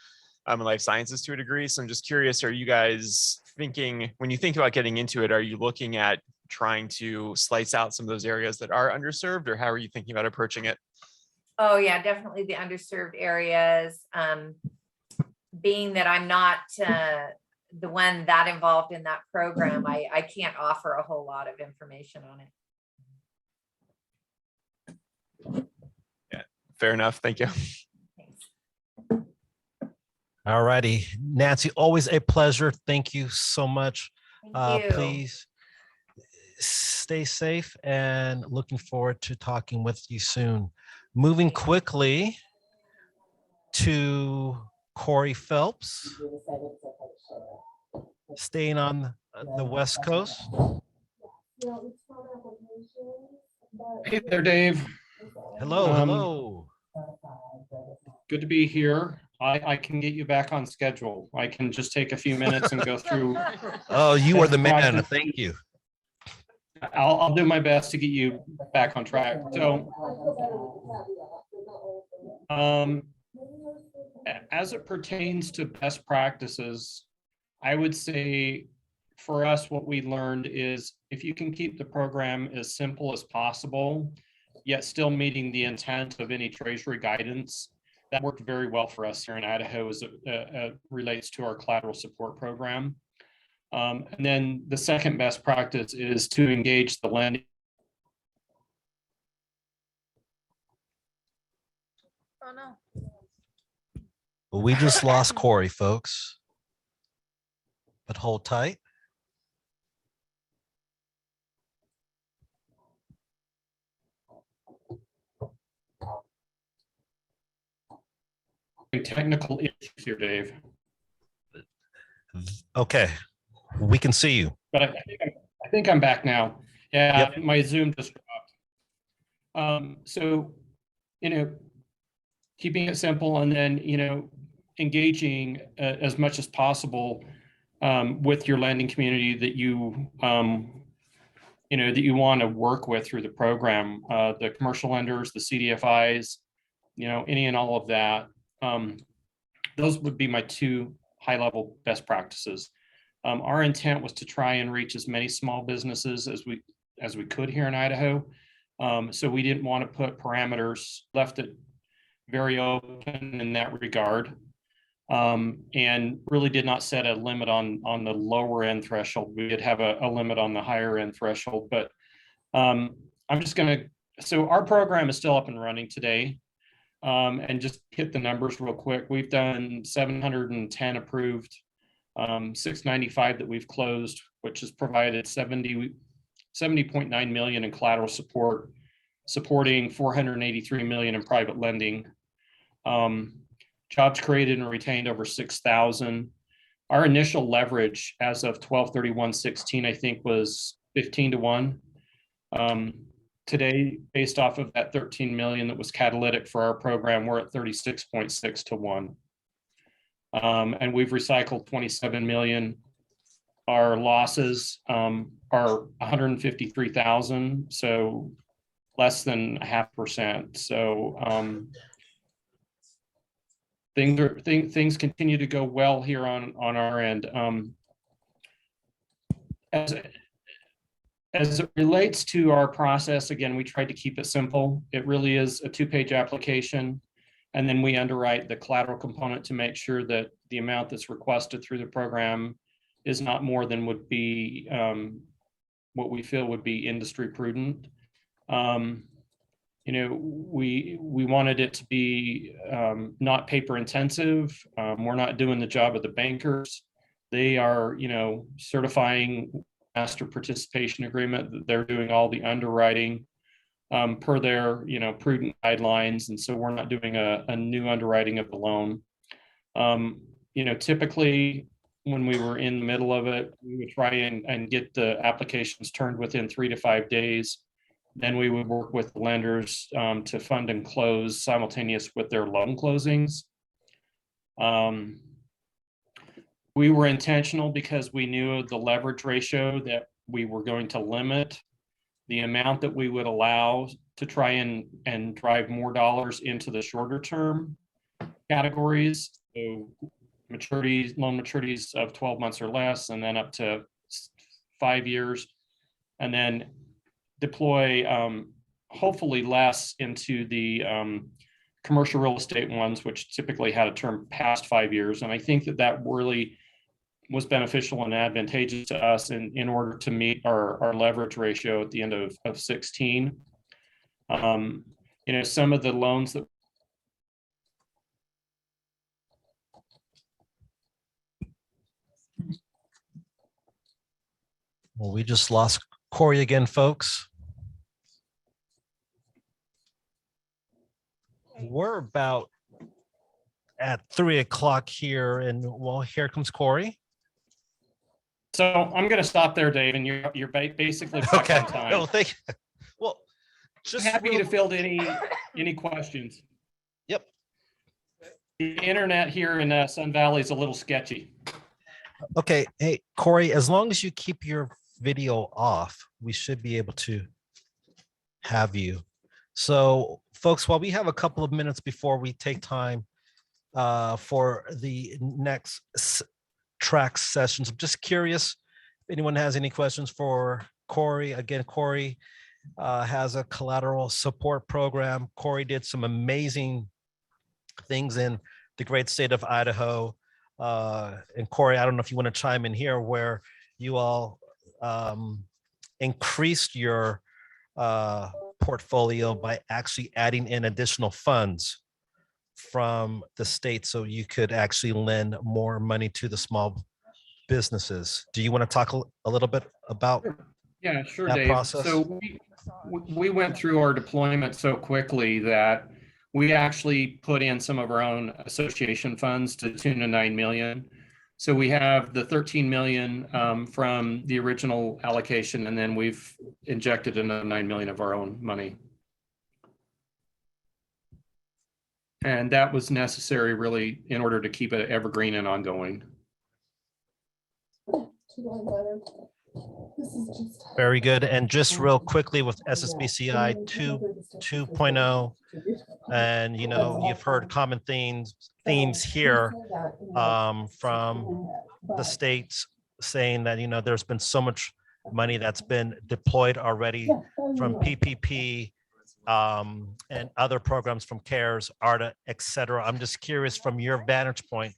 and life sciences to a degree. So I'm just curious, are you guys thinking, when you think about getting into it, are you looking at trying to slice out some of those areas that are underserved, or how are you thinking about approaching it? Oh yeah, definitely the underserved areas. Being that I'm not the one that involved in that program, I can't offer a whole lot of information on it. Yeah, fair enough. Thank you. All righty, Nancy, always a pleasure. Thank you so much. Thank you. Please stay safe and looking forward to talking with you soon. Moving quickly to Corey Phelps, staying on the West Coast. Hey there, Dave. Hello, hello. Good to be here. I can get you back on schedule. I can just take a few minutes and go through. Oh, you are the man. practice. Thank you. I'll do my best to get you back on track. So, as it pertains to best practices, I would say for us, what we learned is if you can keep the program as simple as possible, yet still meeting the intent of any Treasury guidance, that worked very well for us here in Idaho as it relates to our collateral support program. And then the second best practice is to engage the lending. Oh, no. We just lost Corey, folks, but hold tight. Technical issues here, Dave. Okay, we can see you. But I think I'm back now. Yeah, yep. My Zoom just dropped. So, keeping it simple and then, engaging as much as possible with your lending community that you, that you want to work with through the program, the commercial lenders, the CDFIs, any and all of that. Those would be my two high-level best practices. Our intent was to try and reach as many small businesses as we could here in Idaho. So we didn't want to put parameters, left it very open in that regard, and really did not set a limit on the lower end threshold. We did have a limit on the higher end threshold, but I'm just so our program is still up and running today. And just hit the numbers real quick. We've done 710 approved, 695 that we've closed, which has provided 70.9 million in collateral support, supporting 483 million in private lending. Jobs created and retained over 6,000. Our initial leverage as of 12/31/16, I think, was 15 to 1. Today, based off of that 13 million that was catalytic for our program, we're at 36.6 to 1. And we've recycled 27 million. Our losses are 153,000, so less than 0.5%. So things continue to go well here on our end. As it relates to our process, again, we tried to keep it simple. It really is a 2-page application. And then we underwrite the collateral component to make sure that the amount that's requested through the program is not more than would be what we feel would be industry prudent. We wanted it to be not paper intensive. We're not doing the job of the bankers. They are, certifying master participation agreement that they're doing all the underwriting per their prudent guidelines, and so we're not doing a new underwriting of the loan. Typically when we were in the middle of it, we would try and get the applications turned within 3 to 5 days. Then we would work with the lenders to fund and close simultaneous with their loan closings. We were intentional because we knew the leverage ratio that we were going to limit the amount that we would allow to try and drive more dollars into the shorter term categories. So loan maturities of 12 months or less, and then up to 5 years, and then deploy hopefully less into the commercial real estate ones, which typically had a term past 5 years. And I think that really was beneficial and advantageous to us in order to meet our leverage ratio at the end of 16. Some of the loans that Well, we just lost Corey again, folks. We're about at 3 o'clock here, and well, here comes Corey. So I'm going to stop there, Dave, and you're basically back Okay. on time. No, thank you. Well, just happy to field any questions. Yep. The internet here in Sun Valley is a little sketchy. Okay. Hey, Corey, as long as you keep your video off, we should be able to have you. So, folks, while we have a couple of minutes before we take time for the next track sessions, I'm just curious if anyone has any questions for Corey. Again, Corey has a collateral support program. Corey did some amazing things in the great state of Idaho. And Corey, I don't know if you want to chime in here, where you all increased your portfolio by actually adding in additional funds from the state so you could actually lend more money to the small businesses. Do you want to talk a little bit about sure, that Dave. process? So we went through our deployment so quickly that we actually put in some of our own association funds to the tune of $9 million. So we have the 13 million from the original allocation, and then we've injected another 9 million of our own money. And that was necessary really in order to keep it evergreen and ongoing. Very good. And just real quickly with SSBCI 2.0, and you've heard common themes here from the states saying that there's been so much money that's been deployed already from PPP and other programs from CARES, ARDA, et cetera. I'm just curious from your vantage point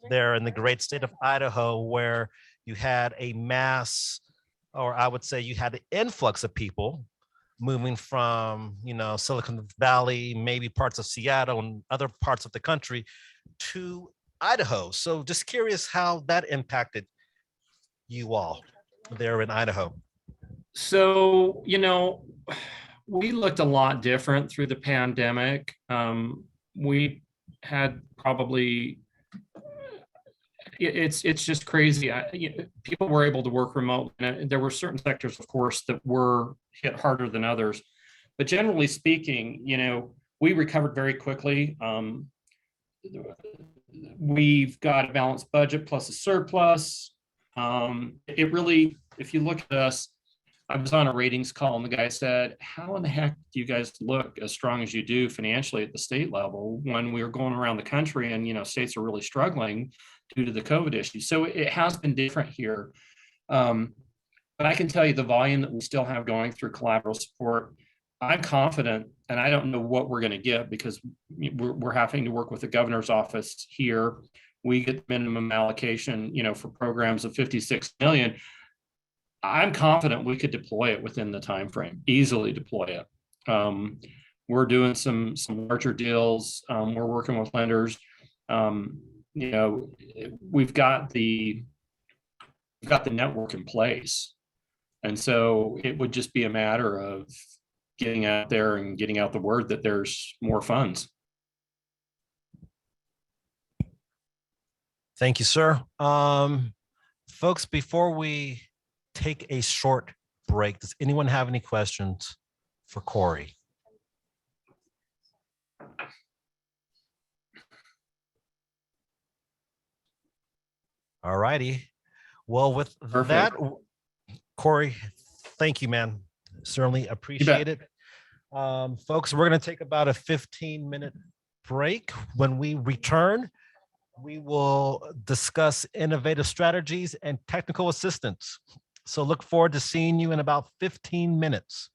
there in the great state of Idaho, where you had a mass, or I would say you had an influx of people moving from, Silicon Valley, maybe parts of Seattle and other parts of the country to Idaho. So just curious how that impacted you all there in Idaho. So, we looked a lot different through the pandemic. We had probably, it's just crazy. People were able to work remote. And there were certain sectors, of course, that were hit harder than others. But generally speaking, we recovered very quickly. We've got a balanced budget plus a surplus. It really, if you look at us, I was on a ratings call and the guy said, how in the heck do you guys look as strong as you do financially at the state level when we were going around the country and, states are really struggling due to the COVID issue. So it has been different here. But I can tell you the volume that we still have going through collateral support, I'm confident, and I don't know what we're going to get because we're having to work with the governor's office here. We get minimum allocation, for programs of 56 million. I'm confident we could deploy it within the time frame, easily deploy it. We're doing some larger deals. We're working with lenders. We've got the network in place, and so it would just be a matter of getting out there and getting out the word that there's more funds. Thank you, sir. Folks, before we take a short break, does anyone have any questions for Corey? All righty. Well, with that, Corey, thank you, man. Certainly appreciate it. Folks, we're going to take about a 15-minute break. When we return, we will discuss innovative strategies and technical assistance. So look forward to seeing you in about 15 minutes.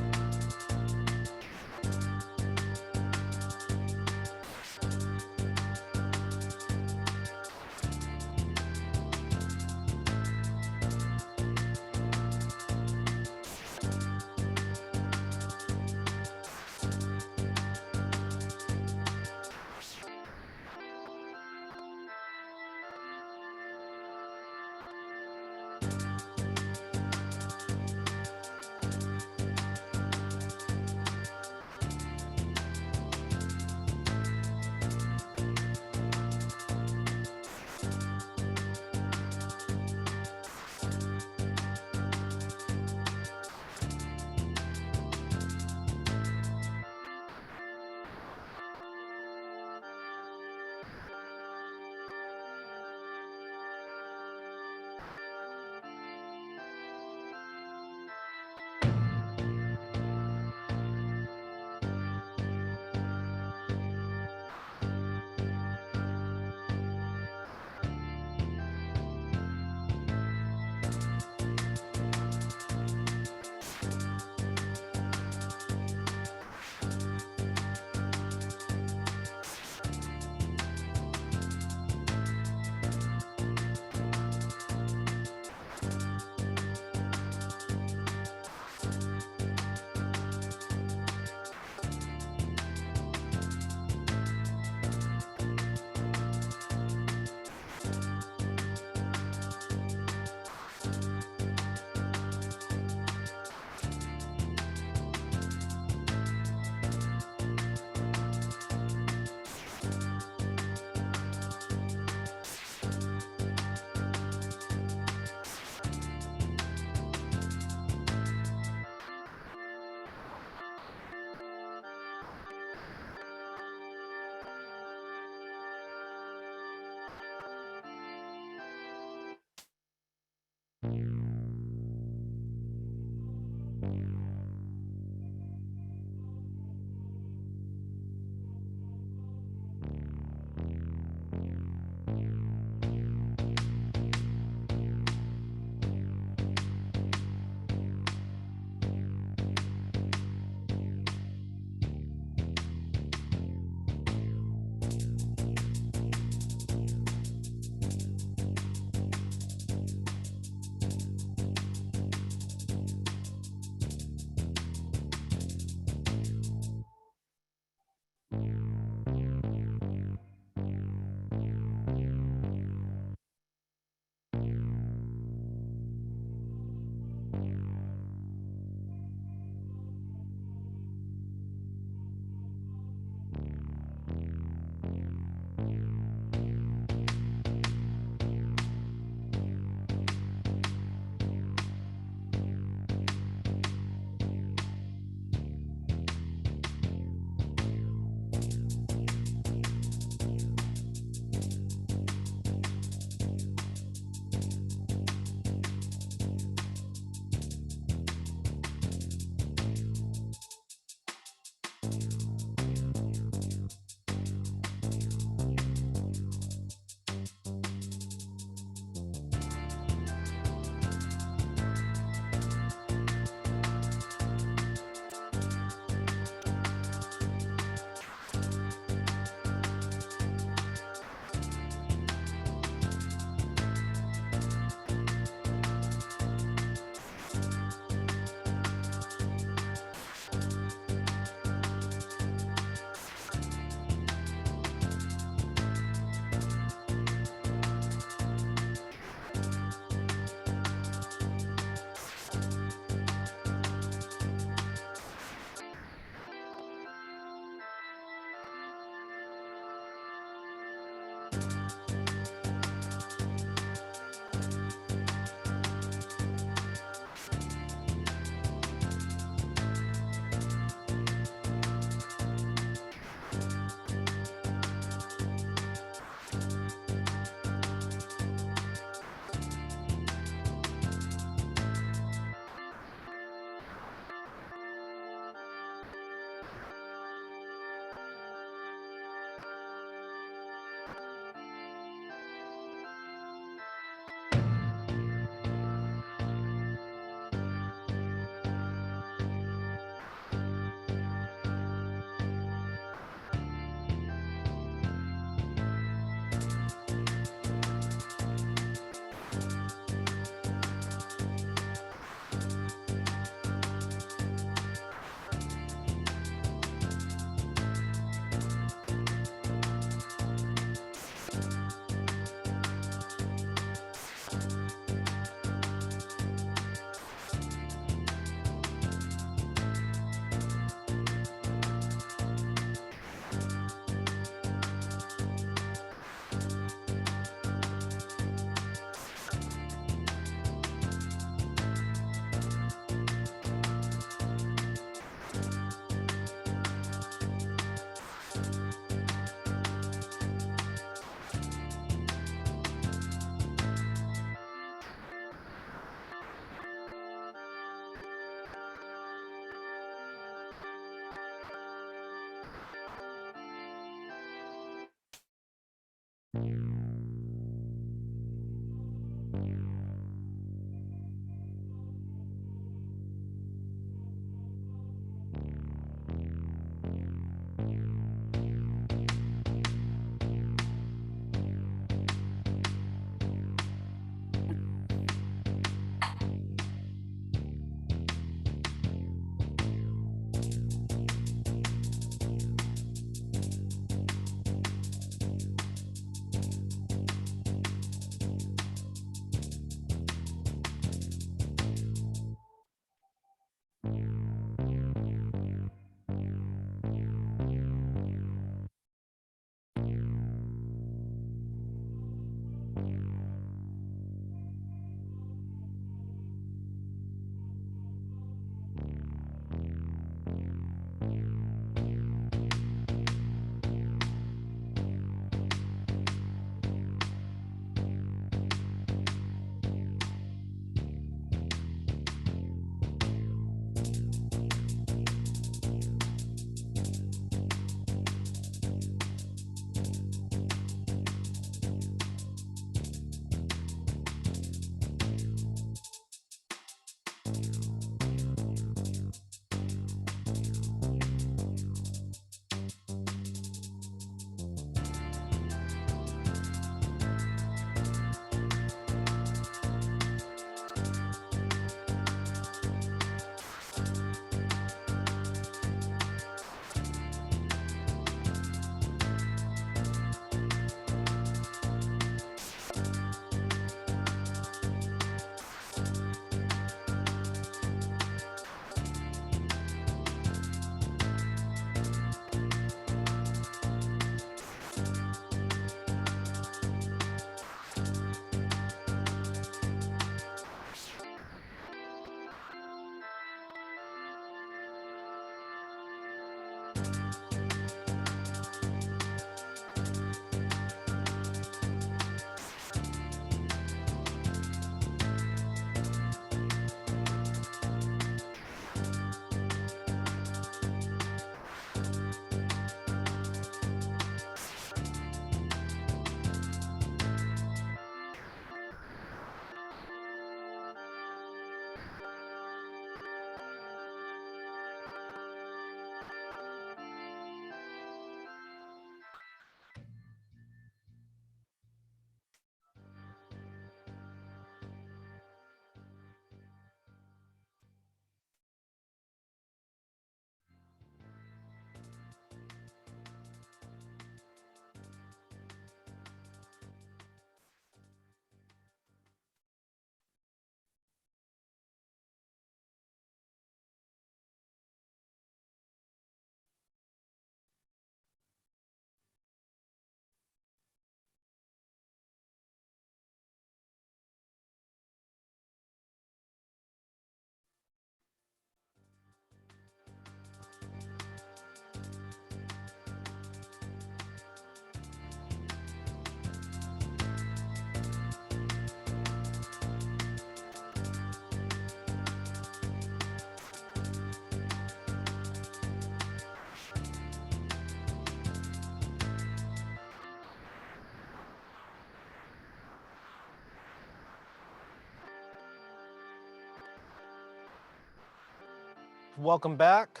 Welcome back.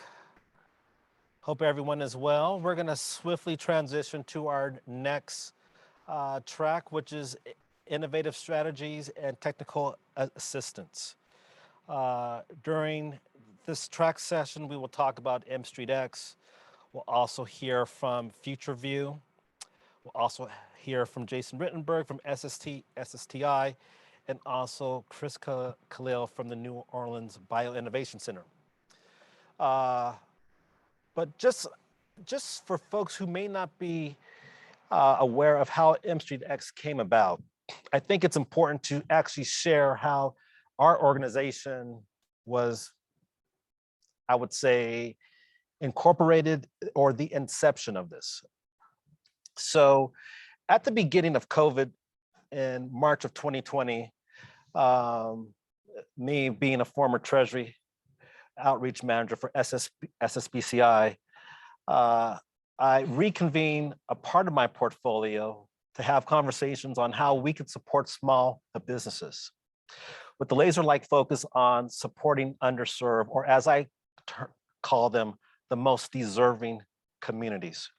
Hope everyone is well. We're going to swiftly transition to our next track, which is innovative strategies and technical assistance. During this track session, we will talk about M Street X. We'll also hear from Future View. We'll also hear from Jason Rittenberg from SSTI, and also Chris Khalil from the New Orleans Bioinnovation Center. But just for folks who may not be aware of how M Street X came about, I think it's important to actually share how our organization was, I would say, incorporated, or the inception of this. So at the beginning of COVID in March of 2020, me being a former Treasury outreach manager for SSBCI, I reconvened a part of my portfolio to have conversations on how we could support small businesses with the laser-like focus on supporting underserved, or as I call them, the most deserving communities.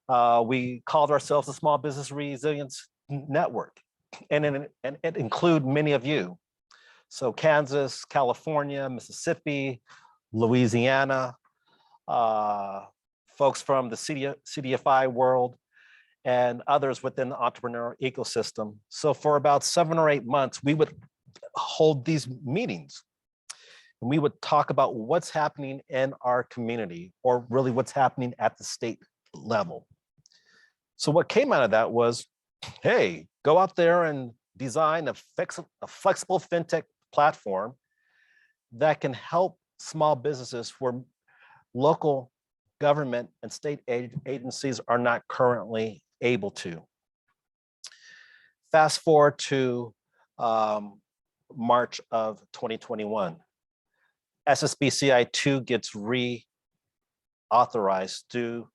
We called ourselves the Small Business Resilience Network, and it includes many of you. So Kansas, California, Mississippi, Louisiana, folks from the CDFI world, and others within the entrepreneurial ecosystem. So for about 7 or 8 months, we would hold these meetings, and we would talk about what's happening in our community, or really what's happening at the state level. So what came out of that was, hey, go out there and design a flexible fintech platform that can help small businesses where local government and state agencies are not currently able to. Fast forward to March of 2021. SSBCI 2 gets reauthorized through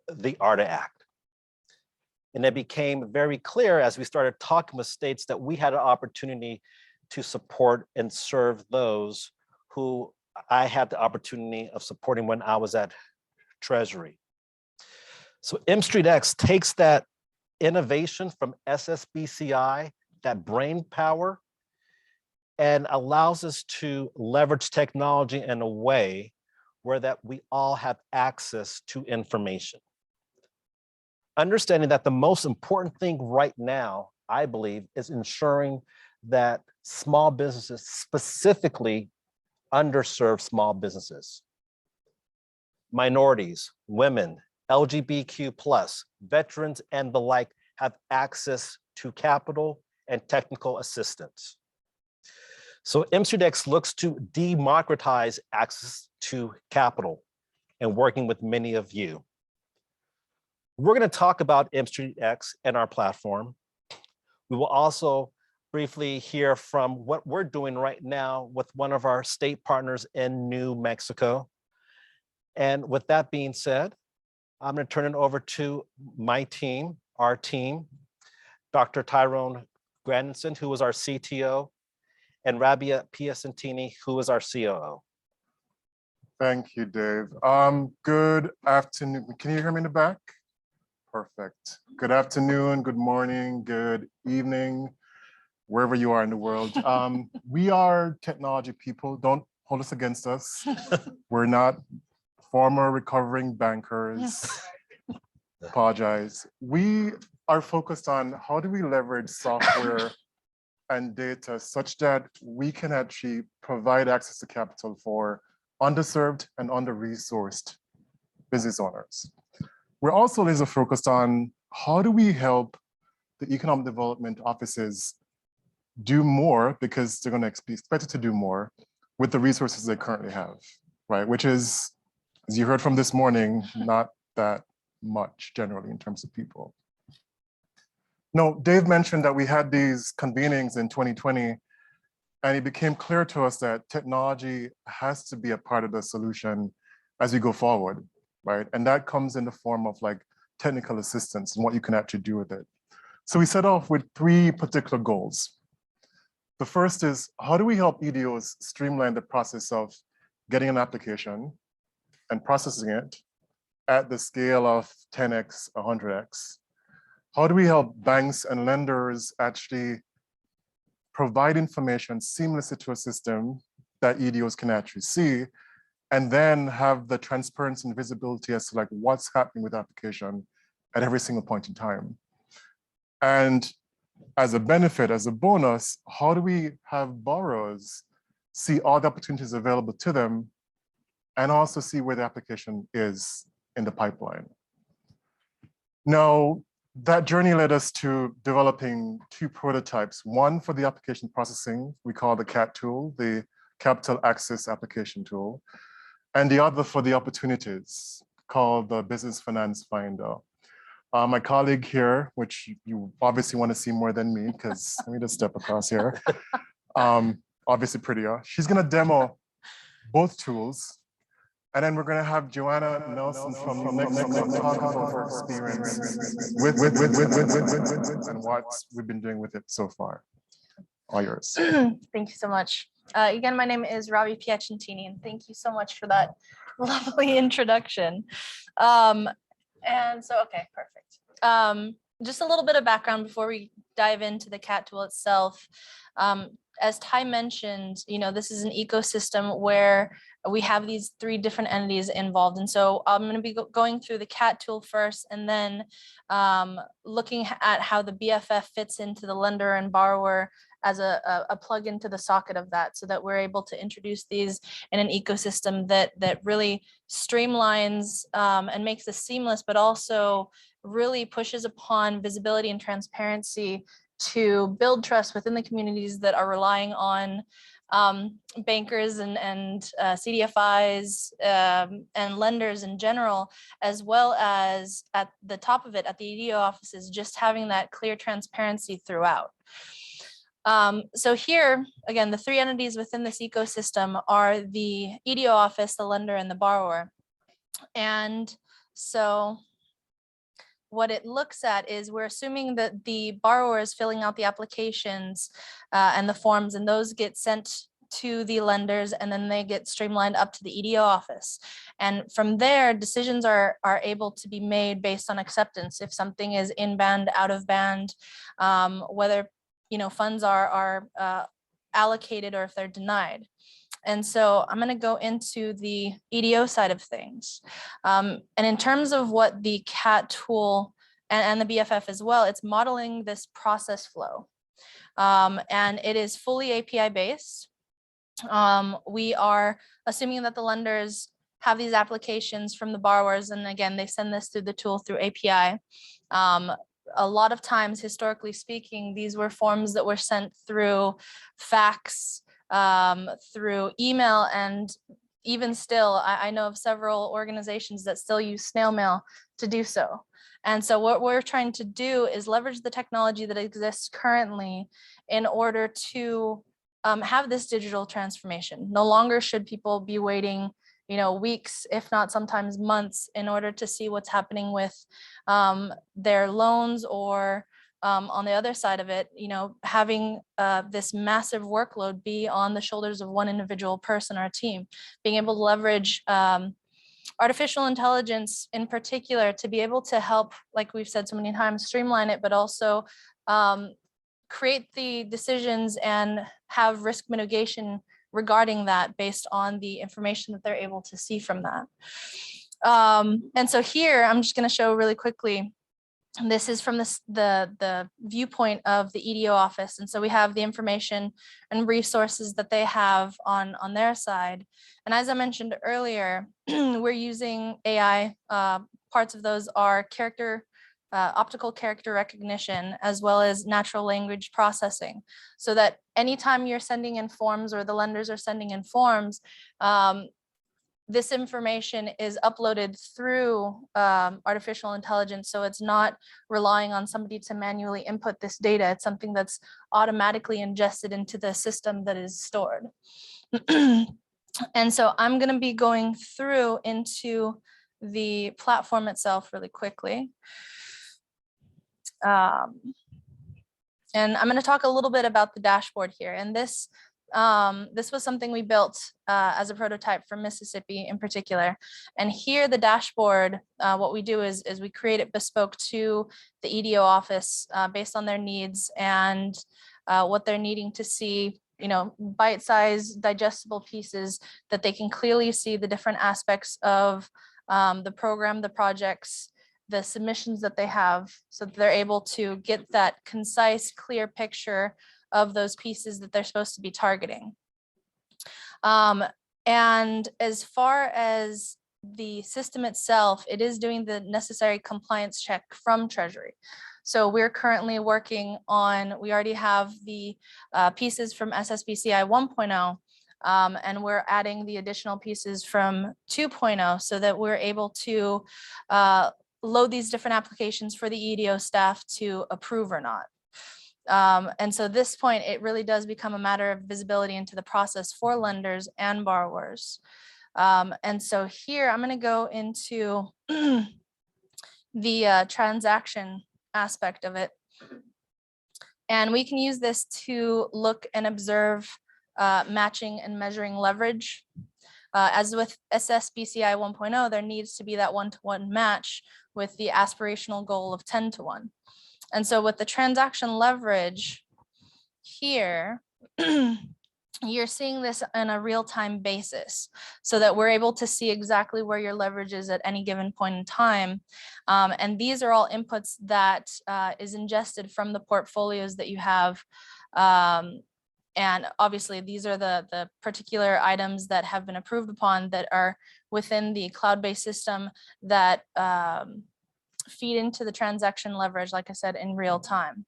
the ARTA Act. And it became very clear as we started talking with states that we had an opportunity to support and serve those who I had the opportunity of supporting when I was at Treasury. So M Street X takes that innovation from SSBCI, that brain power, and allows us to leverage technology in a way where that we all have access to information. Understanding that the most important thing right now, I believe, is ensuring that small businesses, specifically underserved small businesses, minorities, women, LGBTQ+, veterans, and the like, have access to capital and technical assistance. So M Street X looks to democratize access to capital, and working with many of you. We're going to talk about MStreetX and our platform. We will also briefly hear from what we're doing right now with one of our state partners in New Mexico. And with that being said, I'm going to turn it over to my team, our team, Dr. Tyrone Grandison, who is our CTO, and Rabia Piacentini, who is our COO. Thank you, Dave. Good afternoon. Can you hear me in the back? Perfect. Good afternoon, good morning, good evening, wherever you are in the world. We are technology people. Don't hold us against us. We're not former recovering bankers. Apologize. We are focused on how do we leverage software and data such that we can actually provide access to capital for underserved and under-resourced business owners. We're also laser focused on how do we help the economic development offices do more, because they're going to be expected to do more with the resources they currently have, right? Which is, as you heard from this morning, not that much generally in terms of people. No, Dave mentioned that we had these convenings in 2020, and it became clear to us that technology has to be a part of the solution as we go forward, right? And that comes in the form of like technical assistance and what you can actually do with it. So we set off with 3 particular goals. The first is, how do we help EDOs streamline the process of getting an application and processing it at the scale of 10x, 100x? How do we help banks and lenders actually provide information seamlessly to a system that EDOs can actually see, and then have the transparency and visibility as to like what's happening with the application at every single point in time? And as a benefit, as a bonus, how do we have borrowers see all the opportunities available to them and also see where the application is in the pipeline? Now, that journey led us to developing 2 prototypes. One for the application processing, we call the CAT tool, the Capital Access Application Tool, and the other for the opportunities, called the Business Finance Finder. My colleague here, which you obviously want to see more than me, because let me just step across here. Obviously prettier. She's going to demo both tools. And then we're going to have Joanna Nelson from New Mexico talk about her experience with and what we've been doing with it so far. All yours. Thank you so much. Again, my name is Rabia Piacentini, and thank you so much for that lovely introduction. And so, okay, perfect. Just a little bit of background before we dive into the CAT tool itself. As Ty mentioned, this is an ecosystem where we have these 3 different entities involved. And so I'm going to be going through the CAT tool first, and then looking at how the BFF fits into the lender and borrower as a plug into the socket of that, so that we're able to introduce these in an ecosystem that really streamlines and makes this seamless, but also really pushes upon visibility and transparency to build trust within the communities that are relying on bankers and CDFIs and lenders in general, as well as at the top of it, at the EDO offices, just having that clear transparency throughout. So here, again, the 3 entities within this ecosystem are the EDO office, the lender, and the borrower. And so what it looks at is we're assuming that the borrower is filling out the applications and the forms, and those get sent to the lenders, and then they get streamlined up to the EDO office. And from there, decisions are able to be made based on acceptance. If something is in band, out of band, whether funds are allocated or if they're denied. And so I'm going to go into the EDO side of things. And in terms of what the CAT tool and the BFF as well, it's modeling this process flow. And it is fully API based. We are assuming that the lenders have these applications from the borrowers. And again, they send this through the tool through API. A lot of times, historically speaking, these were forms that were sent through fax, through email, and even still, I know of several organizations that still use snail mail to do so. And so what we're trying to do is leverage the technology that exists currently in order to have this digital transformation. No longer should people be waiting, weeks, if not sometimes months, in order to see what's happening with their loans, or on the other side of it, having this massive workload be on the shoulders of one individual person or team, being able to leverage artificial intelligence in particular to be able to help, like we've said so many times, streamline it, but also create the decisions and have risk mitigation regarding that based on the information that they're able to see from that. And so here, I'm just going to show really quickly. This is from the viewpoint of the EDO office. And so we have the information and resources that they have on their side. And as I mentioned earlier, we're using AI. Parts of those are optical character recognition, as well as natural language processing, so that anytime you're sending in forms or the lenders are sending in forms, this information is uploaded through artificial intelligence. So it's not relying on somebody to manually input this data. It's something that's automatically ingested into the system that is stored. And so I'm going to be going through into the platform itself really quickly. And I'm going to talk a little bit about the dashboard here. And this was something we built as a prototype for Mississippi in particular. And here the dashboard, what we do is we create it bespoke to the EDO office based on their needs and what they're needing to see, bite-sized digestible pieces that they can clearly see the different aspects of the program, the projects, the submissions that they have, so that they're able to get that concise, clear picture of those pieces that they're supposed to be targeting. And as far as the system itself, it is doing the necessary compliance check from Treasury. So we're currently working on, we already have the pieces from SSBCI 1.0, and we're adding the additional pieces from 2.0 so that we're able to load these different applications for the EDO staff to approve or not. And so at this point, it really does become a matter of visibility into the process for lenders and borrowers. And so here I'm going to go into the transaction aspect of it. And we can use this to look and observe matching and measuring leverage. As with SSBCI 1.0, there needs to be that one-to-one match with the aspirational goal of 10-to-1. And so with the transaction leverage here, you're seeing this on a real-time basis so that we're able to see exactly where your leverage is at any given point in time. And these are all inputs that is ingested from the portfolios that you have. And obviously, these are the particular items that have been approved upon that are within the cloud-based system that feed into the transaction leverage, like I said, in real time.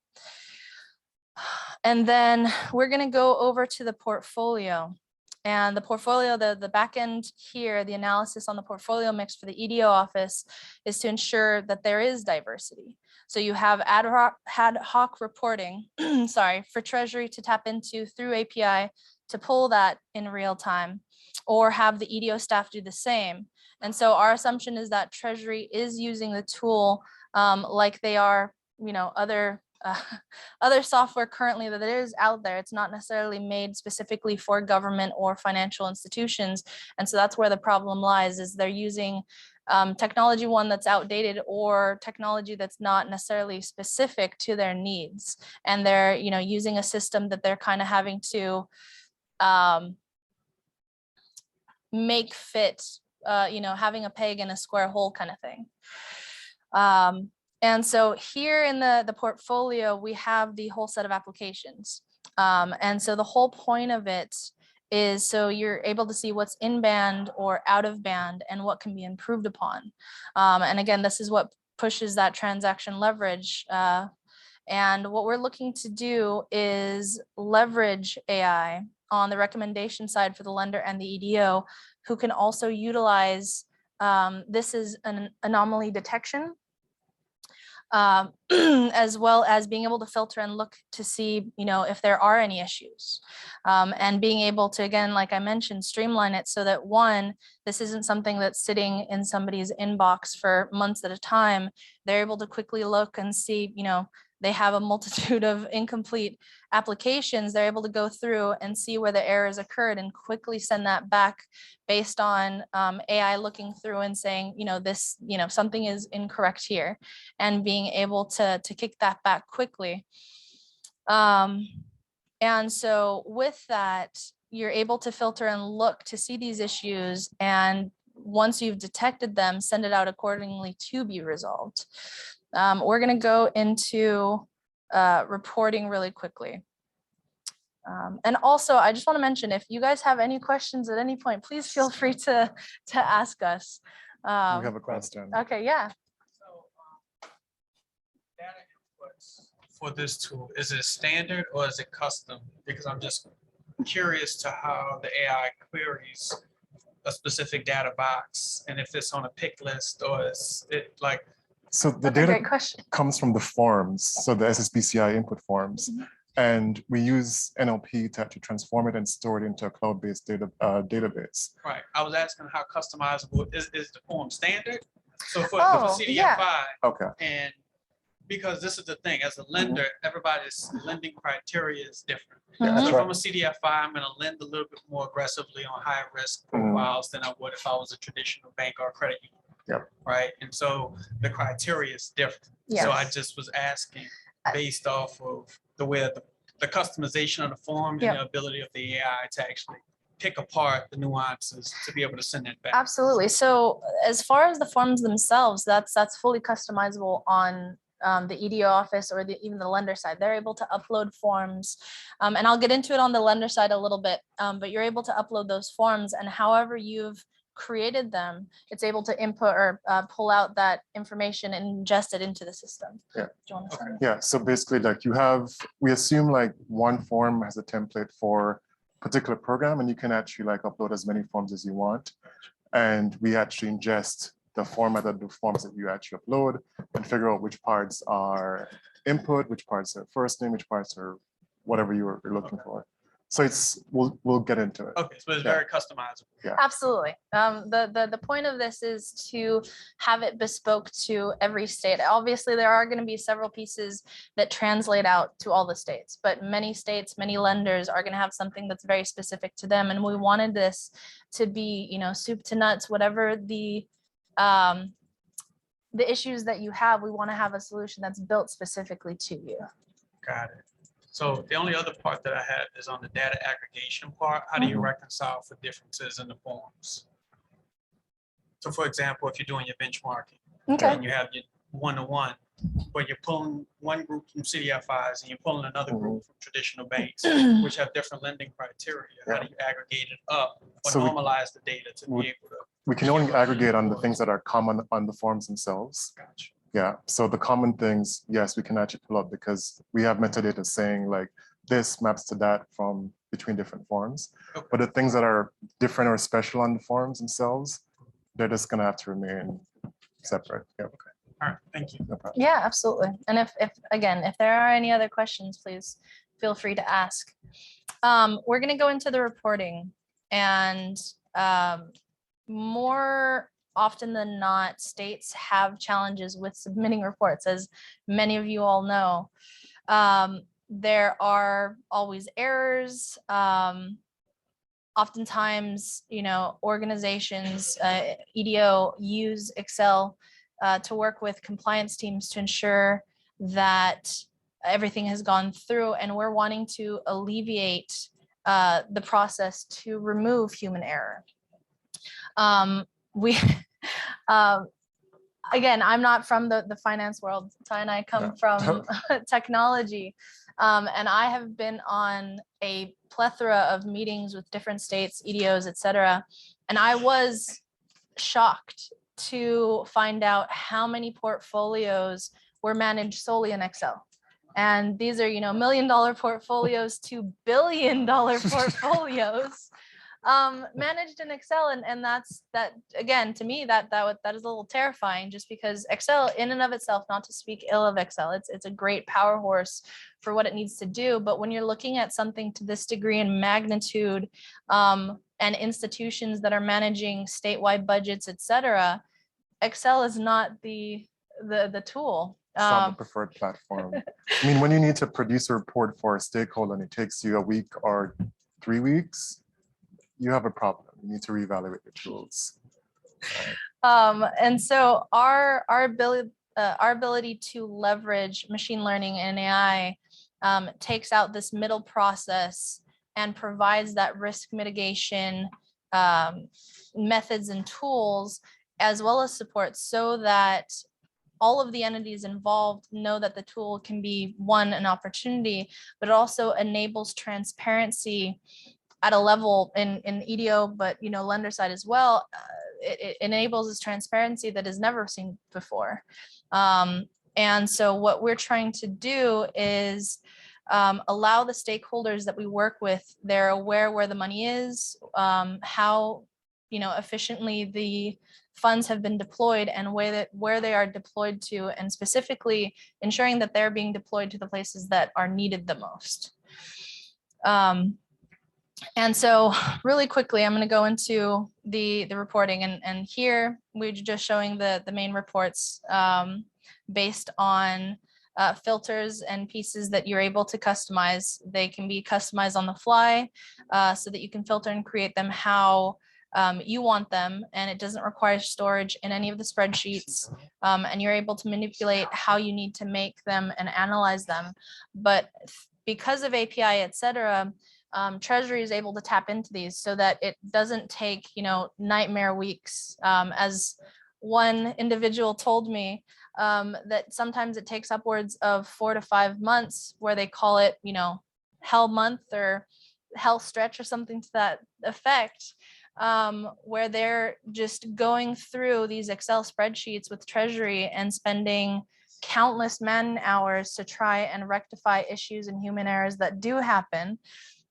And then we're going to go over to the portfolio. And the portfolio, the back end here, the analysis on the portfolio mix for the EDO office is to ensure that there is diversity. So you have ad hoc reporting, sorry, for Treasury to tap into through API to pull that in real time, or have the EDO staff do the same. And so our assumption is that Treasury is using the tool like they are, other software currently that is out there. It's not necessarily made specifically for government or financial institutions. And so that's where the problem lies, is they're using technology, one that's outdated, or technology that's not necessarily specific to their needs. And they're, using a system that they're kind of having to make fit, having a peg in a square hole kind of thing. And so here in the portfolio, we have the whole set of applications. And so the whole point of it is so you're able to see what's in band or out of band and what can be improved upon. And again, this is what pushes that transaction leverage. And what we're looking to do is leverage AI on the recommendation side for the lender and the EDO who can also utilize this is an anomaly detection, as well as being able to filter and look to see, if there are any issues, and being able to, again, like I mentioned, streamline it so that one, this isn't something that's sitting in somebody's inbox for months at a time. They're able to quickly look and see, they have a multitude of incomplete applications. They're able to go through and see where the errors occurred and quickly send that back based on AI looking through and saying, this, something is incorrect here, and being able to kick that back quickly. And so with that, you're able to filter and look to see these issues, and once you've detected them, send it out accordingly to be resolved. We're going to go into reporting really quickly. And also, I just want to mention, if you guys have any questions at any point, please feel free to ask us. We have a question. Okay, yeah. Data inputs for this tool, is it standard or is it custom? Because I'm just curious to how the AI queries a specific data box, and if it's on a pick list, or is it like. So the That's a data great question. comes from the forms, so the SSBCI input forms, and we use NLP to actually transform it and store it into a cloud-based database. Right, I was asking how customizable is the form standard? So for CDFI, yeah. Okay. And because this is the thing, as a lender, everybody's lending criteria is different. Yeah, So if right. I'm a CDFI, I'm going to lend a little bit more aggressively on high risk profiles than I would if I was a traditional bank or credit union. Yep. Right. And so the criteria is different. Yes. So I just was asking based off of the way that the customization of the form and the ability of the AI to actually pick apart the nuances to be able to send that back. Absolutely. So as far as the forms themselves, that's fully customizable on the EDO office or even the lender side. They're able to upload forms, and I'll get into it on the lender side a little bit, but you're able to upload those forms, and however you've created them, it's able to input or pull out that information and ingest it into the system. Yeah. Do you want to say? Yeah. So basically, like we assume like one form has a template for a particular program, and you can actually like upload as many forms as you want. And we actually ingest the format of the forms that you actually upload and figure out which parts are input, which parts are first name, which parts are whatever you're looking for. So we'll get into it. Okay, so it's very customizable. Yeah. Absolutely. The point of this is to have it bespoke to every state. Obviously, there are going to be several pieces that translate out to all the states, but many states, many lenders are going to have something that's very specific to them. And we wanted this to be, soup to nuts, whatever the issues that you have, we want to have a solution that's built specifically to you. Got it. So the only other part that I had is on the data aggregation part. How do you reconcile for differences in the forms? So for example, if you're doing your benchmarking and you have your one-to-one, but you're pulling one group from CDFIs and you're pulling another group from traditional banks, which have different lending criteria. How do you aggregate it up or So normalize the data to be able to? We can only aggregate on the things that are common on the forms themselves. Gotcha. Yeah, so the common things, yes, we can actually pull up because we have metadata saying like this maps to that from between different forms. Okay. But the things that are different or special on the forms themselves, they're just gonna have to remain separate. Yeah. Okay. All right, thank you. No problem. Yeah, absolutely. And if there are any other questions, please feel free to ask. We're going to go into the reporting, and more often than not, states have challenges with submitting reports, as many of you all know. There are always errors. Oftentimes, organizations, EDO use Excel to work with compliance teams to ensure that everything has gone through, and we're wanting to alleviate the process to remove human error. Again, I'm not from the finance world. Ty and I come from technology, and I have been on a plethora of meetings with different states, EDOs, et cetera, and I was shocked to find out how many portfolios were managed solely in Excel. And these are, $1 million portfolios to $1 billion portfolios. managed in Excel, and that's that again, to me, that is a little terrifying, just because Excel in and of itself, not to speak ill of Excel, it's a great power horse for what it needs to do. But when you're looking at something to this degree in magnitude, and institutions that are managing statewide budgets, et cetera, Excel is not the tool. It's not the preferred platform. I mean, when you need to produce a report for a stakeholder and it takes you a week or 3 weeks, you have a problem. You need to reevaluate the tools. And so our ability to leverage machine learning and AI takes out this middle process and provides that risk mitigation methods and tools, as well as support, so that all of the entities involved know that the tool can be, one, an opportunity, but it also enables transparency at a level in EDO, but lender side as well. It enables this transparency that is never seen before. And so what we're trying to do is allow the stakeholders that we work with, they're aware where the money is, how efficiently the funds have been deployed, and where they are deployed to, and specifically ensuring that they're being deployed to the places that are needed the most. And so really quickly, I'm going to go into the reporting, and here we're just showing the main reports based on filters and pieces that you're able to customize. They can be customized on the fly, so that you can filter and create them how you want them, and it doesn't require storage in any of the spreadsheets, and you're able to manipulate how you need to make them and analyze them. But because of API, et cetera, Treasury is able to tap into these so that it doesn't take nightmare weeks. As one individual told me, that sometimes it takes upwards of 4 to 5 months, where they call it hell month or hell stretch or something to that effect, where they're just going through these Excel spreadsheets with Treasury and spending countless man hours to try and rectify issues and human errors that do happen.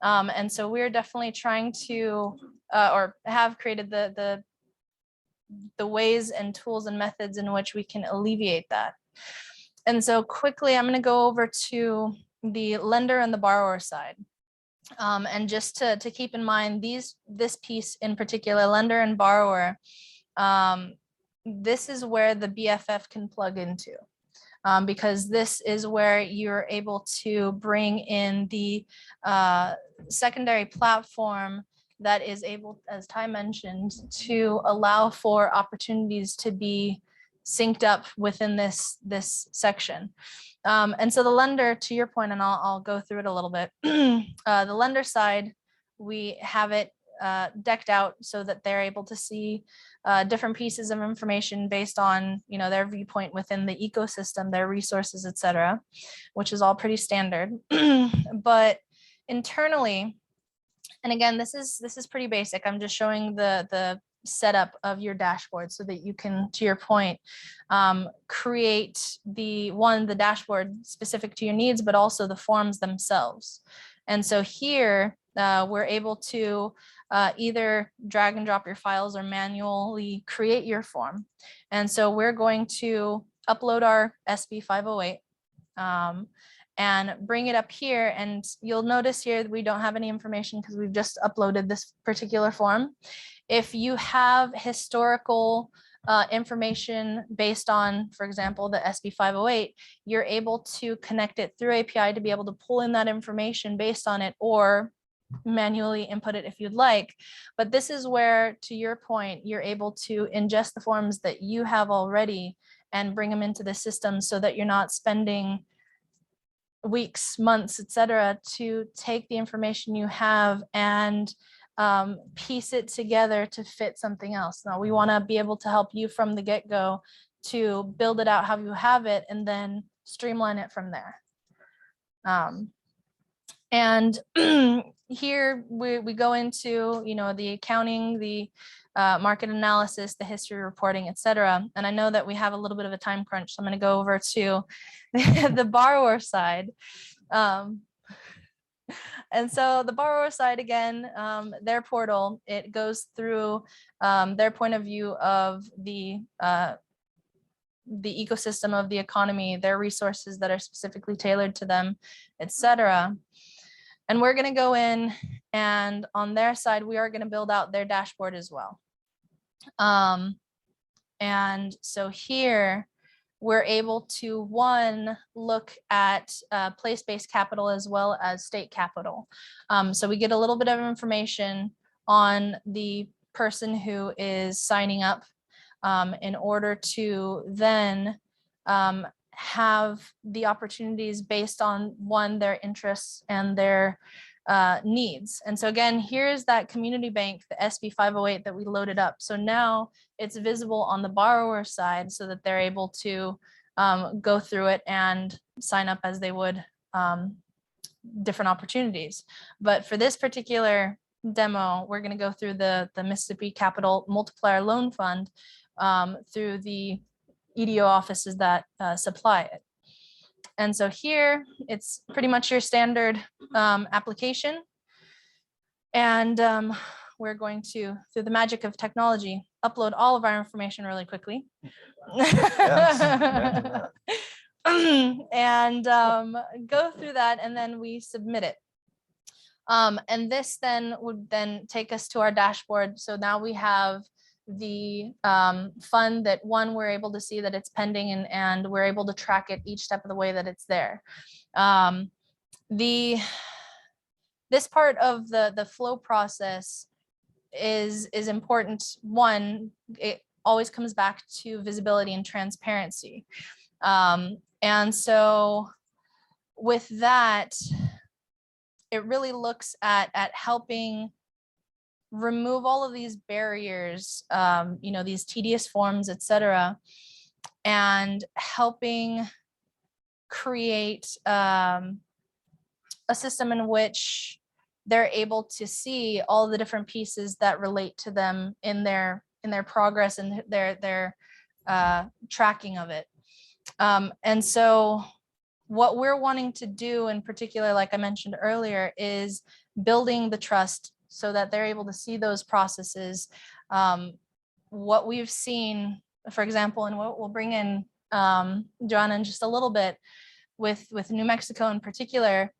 And so we're definitely trying to, or have created the ways and tools and methods in which we can alleviate that. And so quickly, I'm going to go over to the lender and the borrower side. And just to keep in mind this piece in particular, lender and borrower, this is where the BFF can plug into, because this is where you're able to bring in the secondary platform that is able, as Ty mentioned, to allow for opportunities to be synced up within this section. And so the lender, to your point, and I'll go through it a little bit, the lender side, we have it decked out so that they're able to see different pieces of information based on their viewpoint within the ecosystem, their resources, et cetera, which is all pretty standard. But internally, and again, this is pretty basic. I'm just showing the setup of your dashboard so that you can, to your point, create the dashboard specific to your needs, but also the forms themselves. And so here we're able to either drag and drop your files or manually create your form. And so we're going to upload our SB 508 and bring it up here. And you'll notice here that we don't have any information because we've just uploaded this particular form. If you have historical information based on, for example, the SB 508, you're able to connect it through API to be able to pull in that information based on it, or manually input it if you'd like. But this is where, to your point, you're able to ingest the forms that you have already and bring them into the system so that you're not spending weeks, months, et cetera, to take the information you have and piece it together to fit something else. Now, we want to be able to help you from the get-go to build it out how you have it and then streamline it from there. And here we go into the accounting, the market analysis, the history reporting, et cetera. And I know that we have a little bit of a time crunch, so I'm going to go over to the borrower side. And so the borrower side, again, their portal, it goes through their point of view of the ecosystem of the economy, their resources that are specifically tailored to them, etc. And we're going to go in, and on their side, we are going to build out their dashboard as well. And so here, we're able to, one, look at place-based capital as well as state capital. So we get a little bit of information on the person who is signing up in order to then have the opportunities based on, one, their interests and their needs. And so again, here's that community bank, the SB 508 that we loaded up. So now it's visible on the borrower side so that they're able to go through it and sign up as they would different opportunities. But for this particular demo, we're going to go through the Mississippi Capital Multiplier Loan Fund through the EDO offices that supply it. And so here, it's pretty much your standard application. And we're going to, through the magic of technology, upload all of our information really quickly. And go through that, and then we submit it. And this then would then take us to our dashboard. So now we have the fund that, one, we're able to see that it's pending, and we're able to track it each step of the way that it's there. This part of the flow process is important. One, it always comes back to visibility and transparency. And so with that, it really looks at helping remove all of these barriers, these tedious forms, etc., and helping create a system in which they're able to see all the different pieces that relate to them in their progress and their tracking of it. And so what we're wanting to do in particular, like I mentioned earlier, is building the trust so that they're able to see those processes. What we've seen, for example, and we'll bring in Joanna in just a little bit with New Mexico in particular,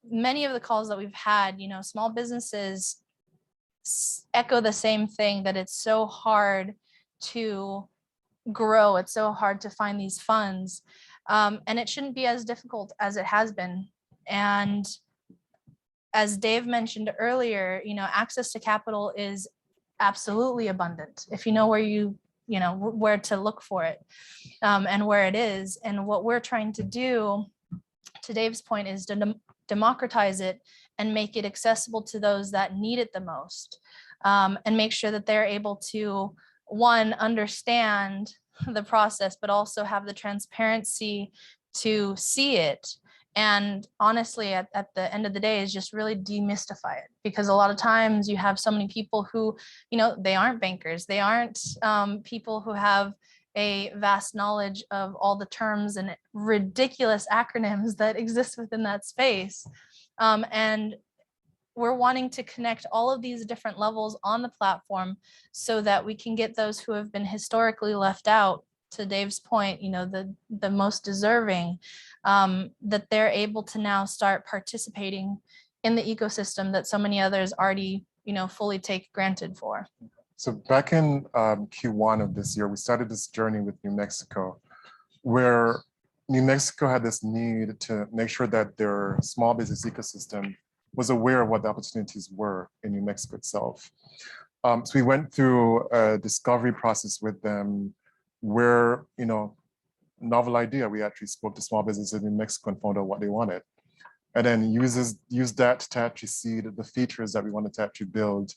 many of the calls that we've had, small businesses echo the same thing, that it's so hard to grow. It's so hard to find these funds. And it shouldn't be as difficult as it has been. And as Dave mentioned earlier, access to capital is absolutely abundant if you know where to look for it, and where it is. And what we're trying to do, to Dave's point, is to democratize it and make it accessible to those that need it the most, and make sure that they're able to, one, understand the process, but also have the transparency to see it. And honestly, at the end of the day, is just really demystify it, because a lot of times you have so many people who, they aren't bankers, they aren't people who have a vast knowledge of all the terms and ridiculous acronyms that exist within that space. And we're wanting to connect all of these different levels on the platform so that we can get those who have been historically left out, to Dave's point, the most deserving, that they're able to now start participating in the ecosystem that so many others already, fully take granted for. So back in Q1 of this year, we started this journey with New Mexico, where New Mexico had this need to make sure that their small business ecosystem was aware of what the opportunities were in New Mexico itself. So we went through a discovery process with them where, novel idea, we actually spoke to small businesses in New Mexico and found out what they wanted. And then use that to actually see the features that we wanted to actually build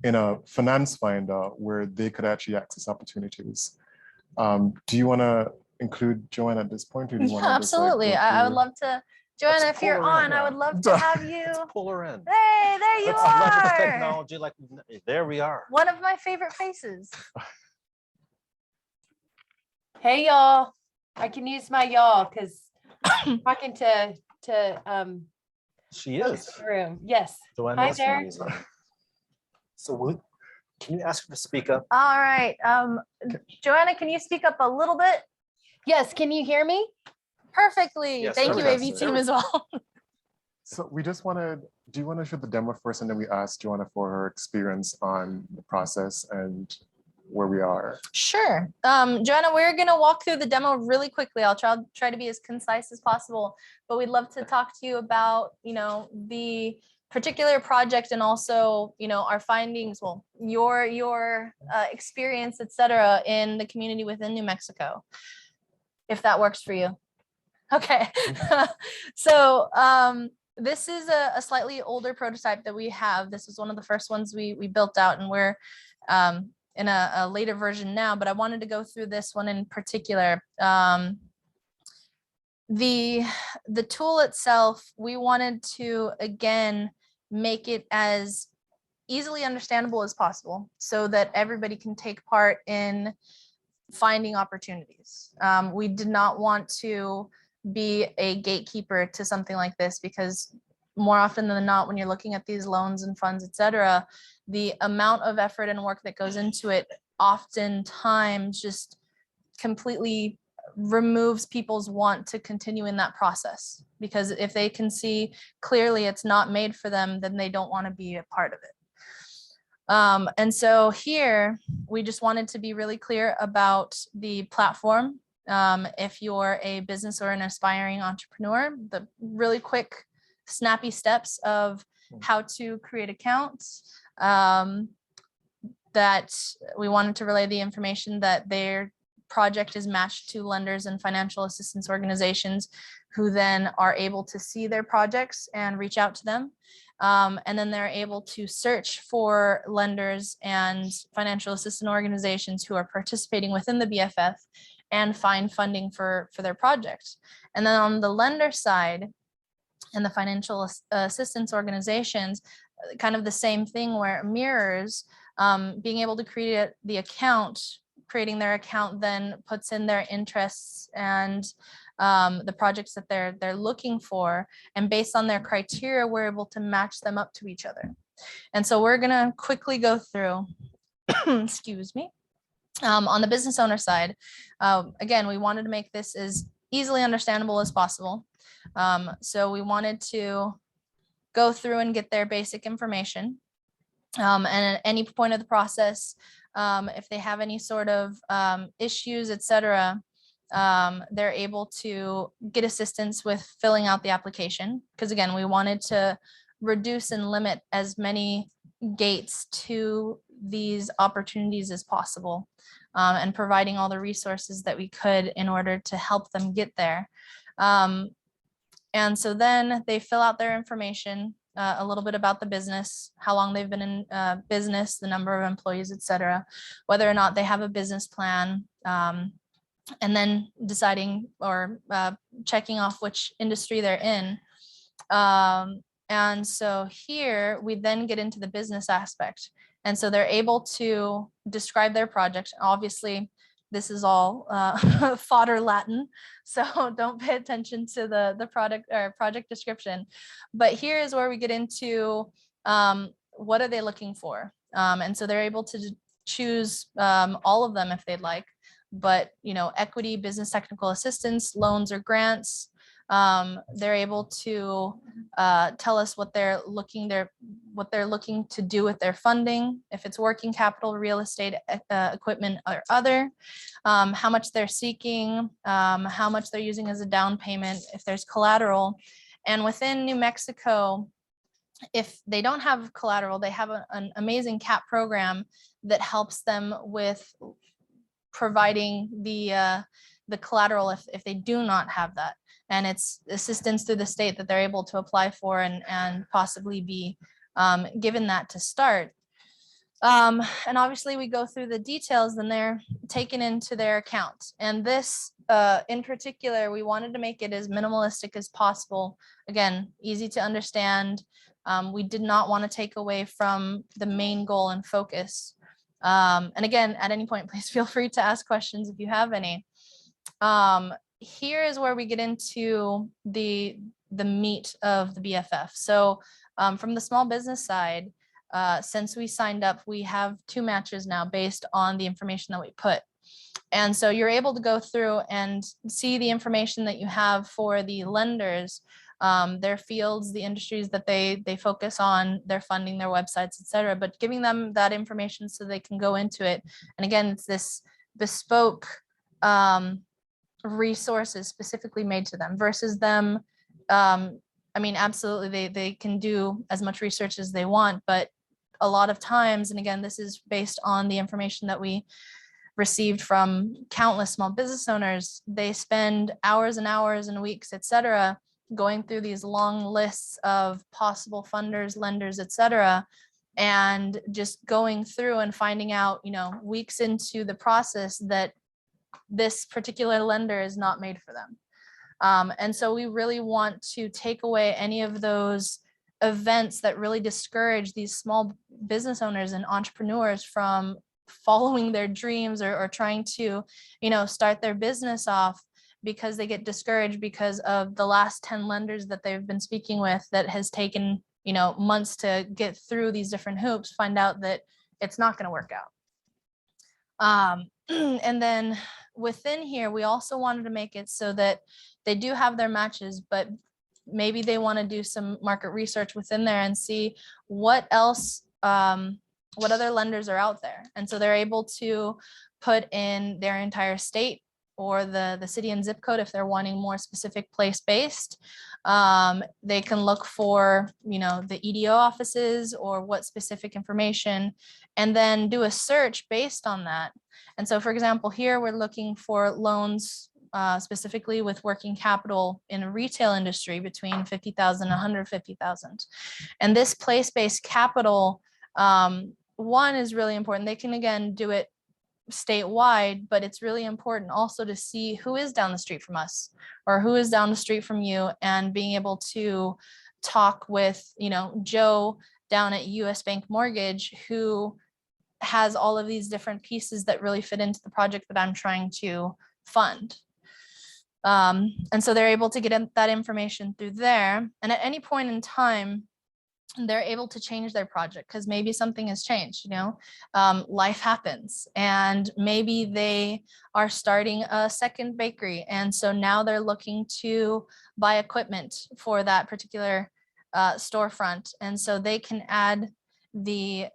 in a finance finder where they could actually access opportunities. Do you want to include Joanna at this point? Or do you want to Absolutely. I would love to. Joanna, if you're on, I would love to have you. Let's pull her in. Hey, there you Let's are. leverage technology there we are. One of my favorite faces. Hey, y'all. I can use my y'all because talking to She is. Room, yes. Joanna Hi is there. from Louisiana. So can you ask her to speak up? All right. Joanna, can you speak up a little bit? Yes, can you hear me? Perfectly. Yes, Thank you, fantastic. AV team, as well. So we just wanted, do you want to show the demo first, and then we asked Joanna for her experience on the process and where we are? Sure. Joanna, we're going to walk through the demo really quickly. I'll try to be as concise as possible, but we'd love to talk to you about, the particular project and also, our findings, well, your experience, et cetera, in the community within New Mexico, if that works for you. Okay. So this is a slightly older prototype that we have. This is one of the first ones we built out, and we're in a later version now, but I wanted to go through this one in particular. The tool itself, we wanted to, again, make it as easily understandable as possible so that everybody can take part in finding opportunities. We did not want to be a gatekeeper to something like this, because more often than not, when you're looking at these loans and funds, et cetera, the amount of effort and work that goes into it oftentimes just completely removes people's want to continue in that process, because if they can see clearly it's not made for them, then they don't want to be a part of it. And so here we just wanted to be really clear about the platform. If you're a business or an aspiring entrepreneur, the really quick, snappy steps of how to create accounts, that we wanted to relay the information that their project is matched to lenders and financial assistance organizations, who then are able to see their projects and reach out to them. And then they're able to search for lenders and financial assistance organizations who are participating within the BFF and find funding for their project. And then on the lender side and the financial assistance organizations, kind of the same thing, where it mirrors being able to create the account. Creating their account then puts in their interests and the projects that they're looking for, and based on their criteria, we're able to match them up to each other. And so we're gonna quickly go through, excuse me, on the business owner side. Again, we wanted to make this as easily understandable as possible. So we wanted to go through and get their basic information. And at any point of the process, if they have any sort of issues, et cetera, they're able to get assistance with filling out the application. Because again, we wanted to reduce and limit as many gates to these opportunities as possible, and providing all the resources that we could in order to help them get there. And so then they fill out their information, a little bit about the business, how long they've been in business, the number of employees, et cetera, whether or not they have a business plan, and then deciding or checking off which industry they're in. And so here we then get into the business aspect. And so they're able to describe their project. Obviously, this is all fodder Latin, so don't pay attention to the product or project description. But here is where we get into what are they looking for? And so they're able to choose all of them if they'd like, but equity, business technical assistance, loans or grants. They're able to tell us what they're looking to do with their funding, if it's working capital, real estate, equipment, or other, how much they're seeking, how much they're using as a down payment, if there's collateral. And within New Mexico, if they don't have collateral, they have an amazing CAP program that helps them with providing the collateral if they do not have that. And it's assistance through the state that they're able to apply for and possibly be given that to start. And obviously we go through the details, then they're taken into their account. And this in particular, we wanted to make it as minimalistic as possible. Again, easy to understand. We did not want to take away from the main goal and focus. And again, at any point, please feel free to ask questions if you have any. Here is where we get into the the meat of the BFF. So from the small business side, since we signed up, we have 2 matches now based on the information that we put. And so you're able to go through and see the information that you have for the lenders, their fields, the industries that they focus on, their funding, their websites, et cetera, but giving them that information so they can go into it. And again, it's this bespoke resources specifically made to them versus them. I mean, absolutely, they can do as much research as they want, but a lot of times, and again, this is based on the information that we received from countless small business owners, they spend hours and hours and weeks, et cetera, going through these long lists of possible funders, lenders, et cetera, and just going through and finding out, you know, weeks into the process that this particular lender is not made for them. And so we really want to take away any of those events that really discourage these small business owners and entrepreneurs from following their dreams or trying to, you know, start their business off because they get discouraged because of the last 10 lenders that they've been speaking with that has taken, you know, months to get through these different hoops, find out that it's not going to work out. And then within here, we also wanted to make it so that they do have their matches, but maybe they want to do some market research within there and see what else, what other lenders are out there. And so they're able to put in their entire state or the city and zip code if they're wanting more specific place-based. They can look for, you know, the EDO offices or what specific information, and then do a search based on that. And so, for example, here we're looking for loans specifically with working capital in a retail industry between 50,000 and 150,000. And this place-based capital, one is really important. They can, again, do it statewide, but it's really important also to see who is down the street from us or who is down the street from you, and being able to talk with, you know, Joe down at US Bank Mortgage, who has all of these different pieces that really fit into the project that I'm trying to fund. And so they're able to get that information through there. And at any point in time, they're able to change their project because maybe something has changed, you know, life happens, and maybe they are starting a second bakery. And so now they're looking to buy equipment for that particular storefront. And so they can add the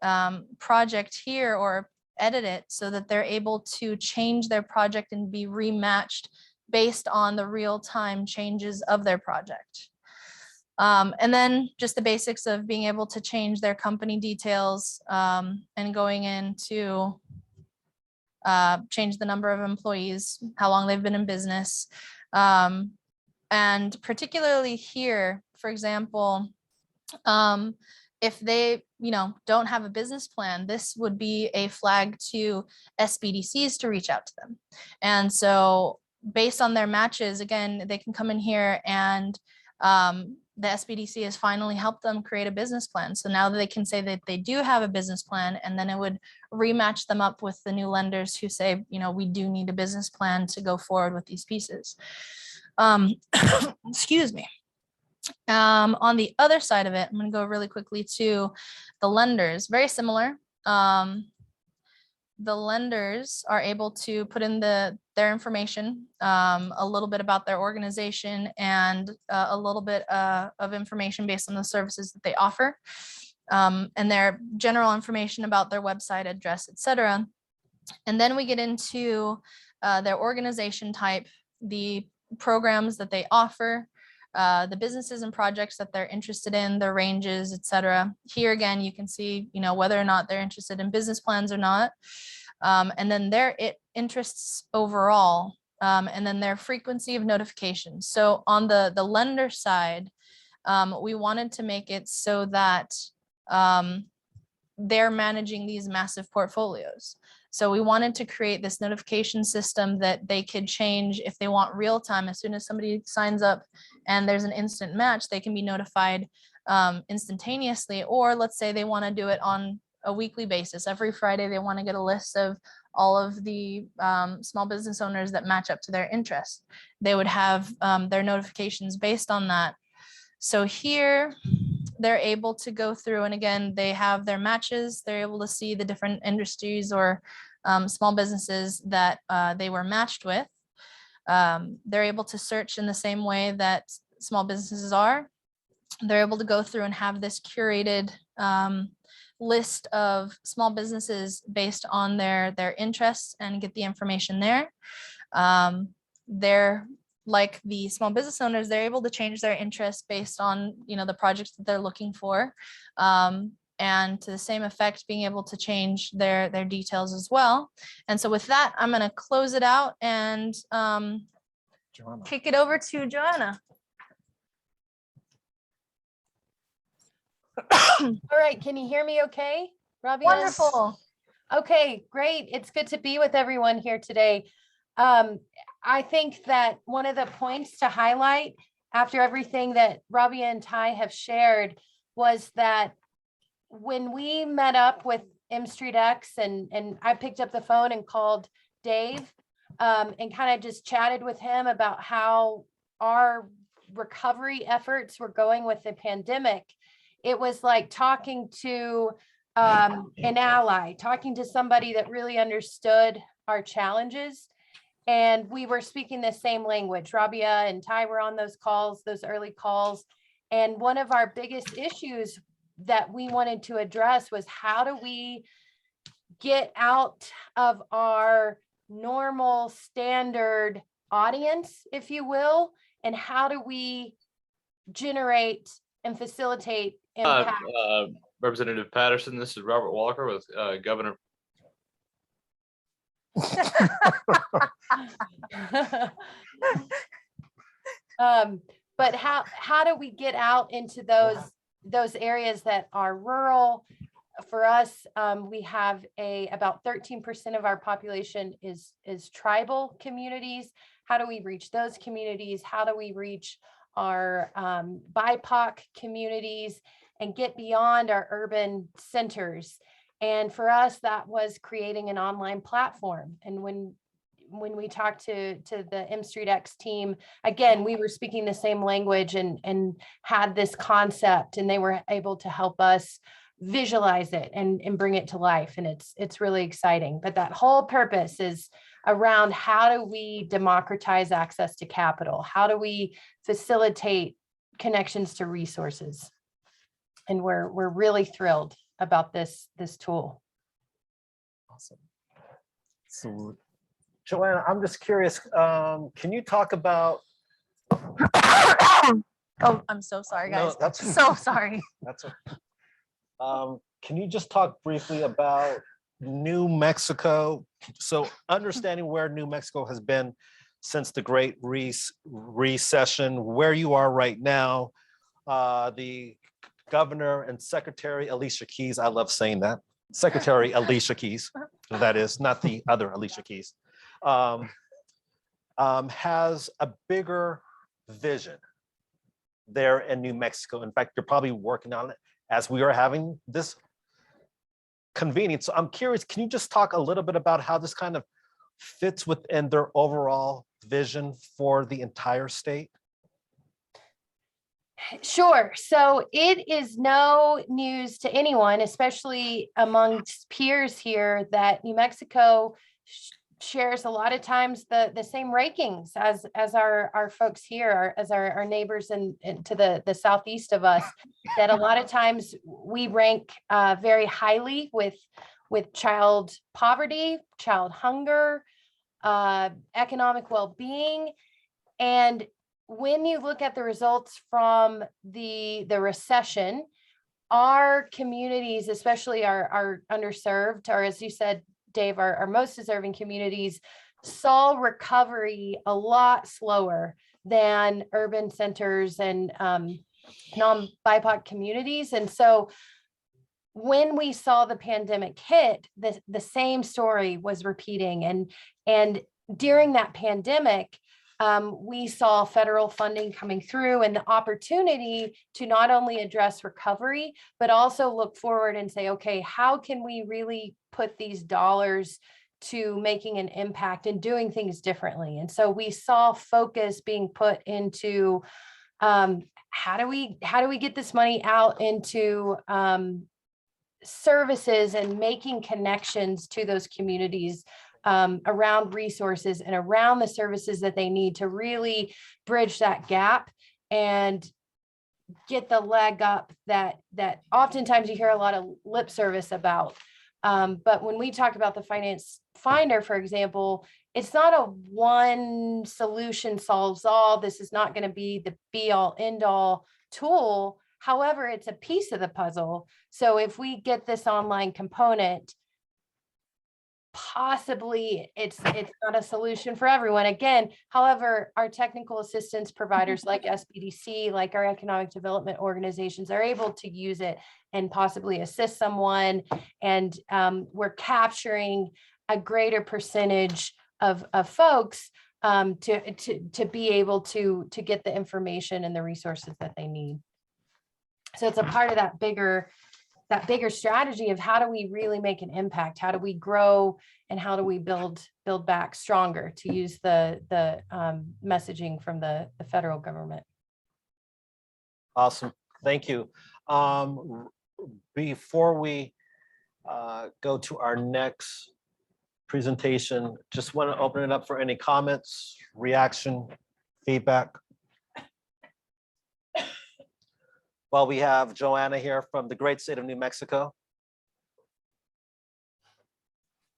project here or edit it so that they're able to change their project and be rematched based on the real-time changes of their project. And then just the basics of being able to change their company details and going into change the number of employees, how long they've been in business. And particularly here, for example, if they, you know, don't have a business plan, this would be a flag to SBDCs to reach out to them. And so based on their matches, again, they can come in here and the SBDC has finally helped them create a business plan. So now they can say that they do have a business plan, and then it would rematch them up with the new lenders who say, you know, we do need a business plan to go forward with these pieces. Excuse me. On the other side of it, I'm going to go really quickly to the lenders. Very similar. The lenders are able to put in their information, a little bit about their organization, and a little bit of information based on the services that they offer, and their general information about their website address, etc. And then we get into their organization type, the programs that they offer, the businesses and projects that they're interested in, their ranges, etc. Here again, you can see, you know, whether or not they're interested in business plans or not. And then their interests overall, and then their frequency of notifications. So on the lender side, we wanted to make it so that they're managing these massive portfolios. So we wanted to create this notification system that they could change if they want real time. As soon as somebody signs up and there's an instant match, they can be notified instantaneously. Or let's say they want to do it on a weekly basis. Every Friday, they want to get a list of all of the small business owners that match up to their interest. They would have their notifications based on that. So here they're able to go through, and again, they have their matches. They're able to see the different industries or small businesses that they were matched with. They're able to search in the same way that small businesses are. They're able to go through and have this curated list of small businesses based on their interests and get the information there. They're like the small business owners, they're able to change their interests based on, you know, the projects that they're looking for. And to the same effect, being able to change their details as well. And so with that, I'm going to close it out and kick it over to Joanna. All right, can you hear me okay, Robbie? Wonderful. Okay, great. It's good to be with everyone here today. I think that one of the points to highlight after everything that Robbie and Ty have shared was that when we met up with M Street X and I picked up the phone and called Dave and kind of just chatted with him about how our recovery efforts were going with the pandemic, it was like talking to an ally, talking to somebody that really understood our challenges. And we were speaking the same language. Rabia and Ty were on those calls, those early calls. And one of our biggest issues that we wanted to address was how do we get out of our normal standard audience, if you will, and how do we generate and facilitate impact? Representative Patterson, this is Robert Walker with Governor. But how do we get out into those areas that are rural? For us, we have about 13% of our population is tribal communities. How do we reach those communities? How do we reach our BIPOC communities and get beyond our urban centers? And for us, that was creating an online platform. And when we talked to the M Street X team, again, we were speaking the same language and had this concept, and they were able to help us visualize it and bring it to life. And it's really exciting. But that whole purpose is around how do we democratize access to capital? How do we facilitate connections to resources? And we're really thrilled about this tool. Awesome. So, Joanna, I'm just curious, can you talk about? Oh, I'm so sorry, guys. No, that's so sorry. That's okay. Can you just talk briefly about New Mexico? So understanding where New Mexico has been since the Great Recession, where you are right now, the Governor and Secretary Alicia Keys, I love saying that, Secretary Alicia Keys, that is, not the other Alicia Keys, has a bigger vision there in New Mexico. In fact, you're probably working on it as we are having this convening. So I'm curious, can you just talk a little bit about how this kind of fits within their overall vision for the entire state? Sure. So it is no news to anyone, especially amongst peers here, that New Mexico shares a lot of times the same rankings as our folks here, as our neighbors and to the southeast of us, that a lot of times we rank very highly with child poverty, child hunger, economic well-being. And when you look at the results from the recession, our communities, especially our underserved, or as you said, Dave, our most deserving communities, saw recovery a lot slower than urban centers and non-BIPOC communities. And so when we saw the pandemic hit, the same story was repeating. And during that pandemic, we saw federal funding coming through and the opportunity to not only address recovery, but also look forward and say, okay, how can we really put these dollars to making an impact and doing things differently? And so we saw focus being put into how do we get this money out into services and making connections to those communities around resources and around the services that they need to really bridge that gap and get the leg up that oftentimes you hear a lot of lip service about. But when we talk about the finance finder, for example, it's not a one solution solves all. This is not going to be the be all end all tool. However, it's a piece of the puzzle. So if we get this online component, possibly it's not a solution for everyone. Again, however, our technical assistance providers like SBDC, like our economic development organizations are able to use it and possibly assist someone. And we're capturing a greater percentage of folks to be able to get the information and the resources that they need. So it's a part of that bigger strategy of how do we really make an impact? How do we grow and how do we build back stronger, to use the messaging from the federal government? Awesome. Thank you. Before we go to our next presentation, just want to open it up for any comments, reaction, feedback. Well, we have Joanna here from the great state of New Mexico.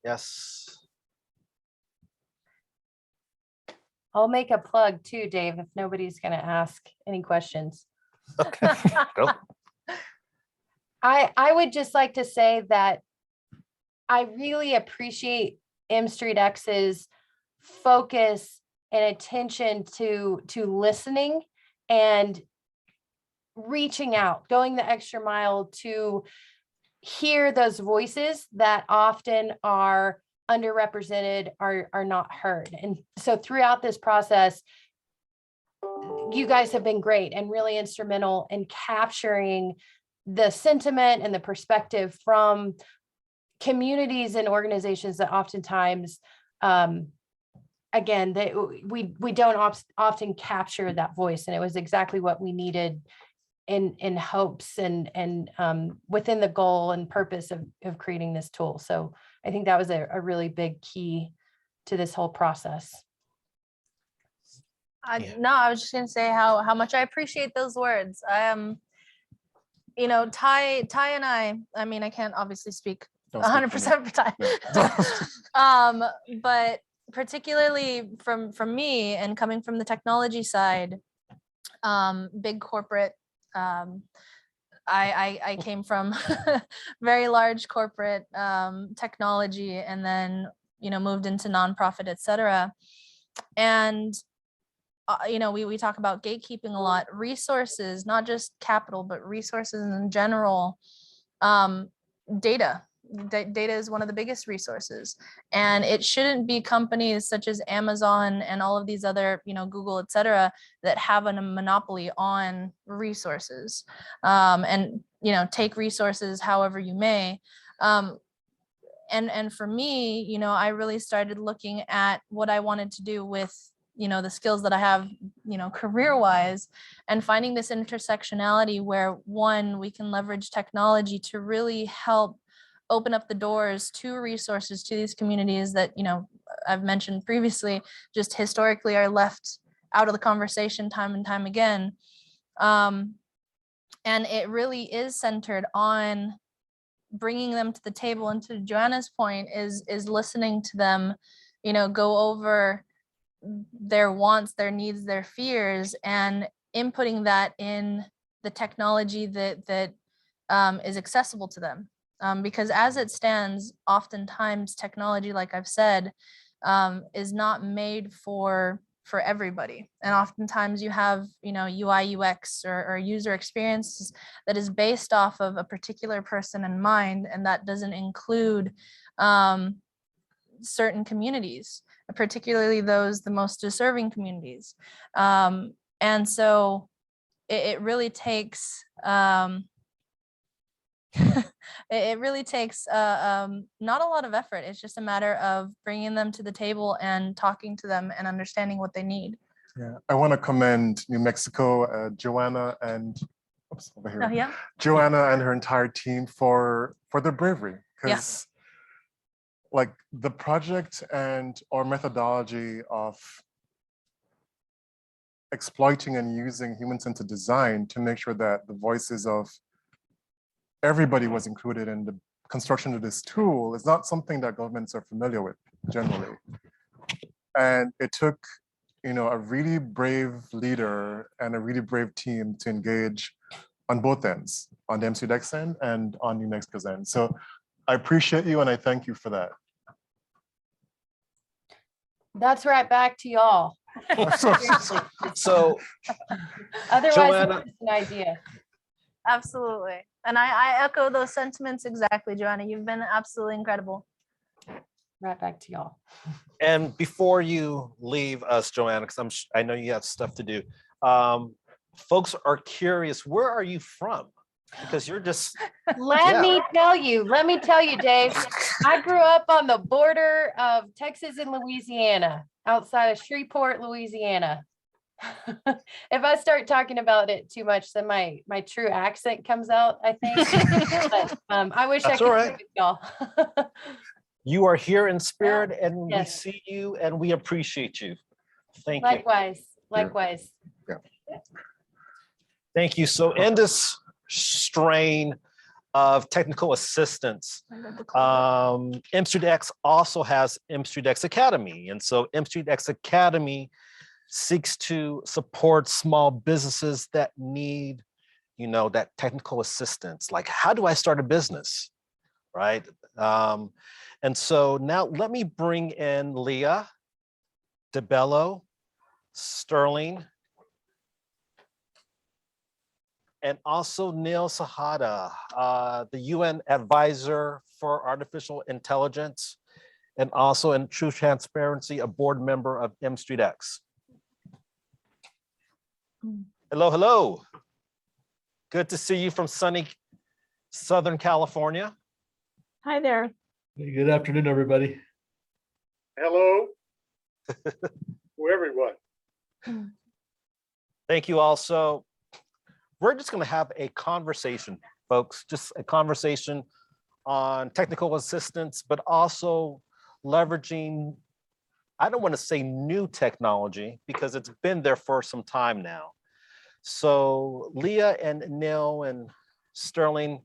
Yes. I'll make a plug too, Dave, if nobody's going to ask any questions. Okay. Go. I would just like to say that I really appreciate M Street X's focus and attention to listening and reaching out, going the extra mile to hear those voices that often are underrepresented, are not heard. And so throughout this process, you guys have been great and really instrumental in capturing the sentiment and the perspective from communities and organizations that oftentimes, again, we don't often capture that voice. And it was exactly what we needed in hopes and within the goal and purpose of creating this tool. So I think that was a really big key to this whole process. No, I was just going to say how much I appreciate those words. You know, Ty and I mean, I can't obviously speak 100% for Ty. But particularly from me and coming from the technology side, big corporate, I came from very large corporate technology, and then, you know, moved into nonprofit, et cetera. And you know, we talk about gatekeeping a lot. Resources, not just capital, but resources in general. Data is one of the biggest resources, and it shouldn't be companies such as Amazon and all of these other, you know, Google, et cetera, that have a monopoly on resources. And, you know, take resources however you may. And for me, you know, I really started looking at what I wanted to do with, you know, the skills that I have, you know, career-wise, and finding this intersectionality where, one, we can leverage technology to really help open up the doors to resources to these communities that, you know, I've mentioned previously, just historically are left out of the conversation time and time again. And it really is centered on bringing them to the table. And to Joanna's point is listening to them, you know, go over their wants, their needs, their fears, and inputting that in the technology that is accessible to them. Because as it stands, oftentimes technology, like I've said, is not made for everybody. And oftentimes you have, you know, UI, UX or user experiences that is based off of a particular person in mind, and that doesn't include certain communities, particularly the most deserving communities. And so it really takes it really takes not a lot of effort. It's just a matter of bringing them to the table and talking to them and understanding what they need. Yeah, I want to commend New Mexico, Joanna and oops, over here. Oh, yeah. Joanna and her entire team for their bravery, Yeah. because like the project and or methodology of exploiting and using human-centered design to make sure that the voices of everybody was included in the construction of this tool is not something that governments are familiar with generally. And it took, you know, a really brave leader and a really brave team to engage on both ends, on the MCDEX end and on New Mexico's end. So I appreciate you and I thank you for that. That's right back to y'all. So Otherwise, Joanna- it's just an idea. Absolutely. And I echo those sentiments exactly, Joanna. You've been absolutely incredible. Right back to y'all. And before you leave us, Joanna, because I know you have stuff to do. Folks are curious, where are you from? Because you're just Let me tell you, Dave, I grew up on the border of Texas and Louisiana, outside of Shreveport, Louisiana. If I start talking about it too much, then my true accent comes out, I think. But, I wish That's I could all right. do it, y'all. You are here in spirit, and we Yes. see you and we appreciate you. Thank you. Likewise. Thank you. So in this strain of technical assistance, MStreetX also has MStreetX Academy. And so MStreetX Academy seeks to support small businesses that need, you know, that technical assistance. Like, how do I start a business, right? And so now let me bring in Leah, DeBello, Sterling, and also Neil Sahada, the UN advisor for artificial intelligence, and also in true transparency, a board member of MStreetX. Hello, hello. Good to see you from sunny Southern California. Hi there. Good afternoon, everybody. Hello to everyone. Thank you also. We're just going to have a conversation, folks, just a conversation on technical assistance, but also leveraging, I don't want to say new technology because it's been there for some time now. So Leah and Neil and Sterling,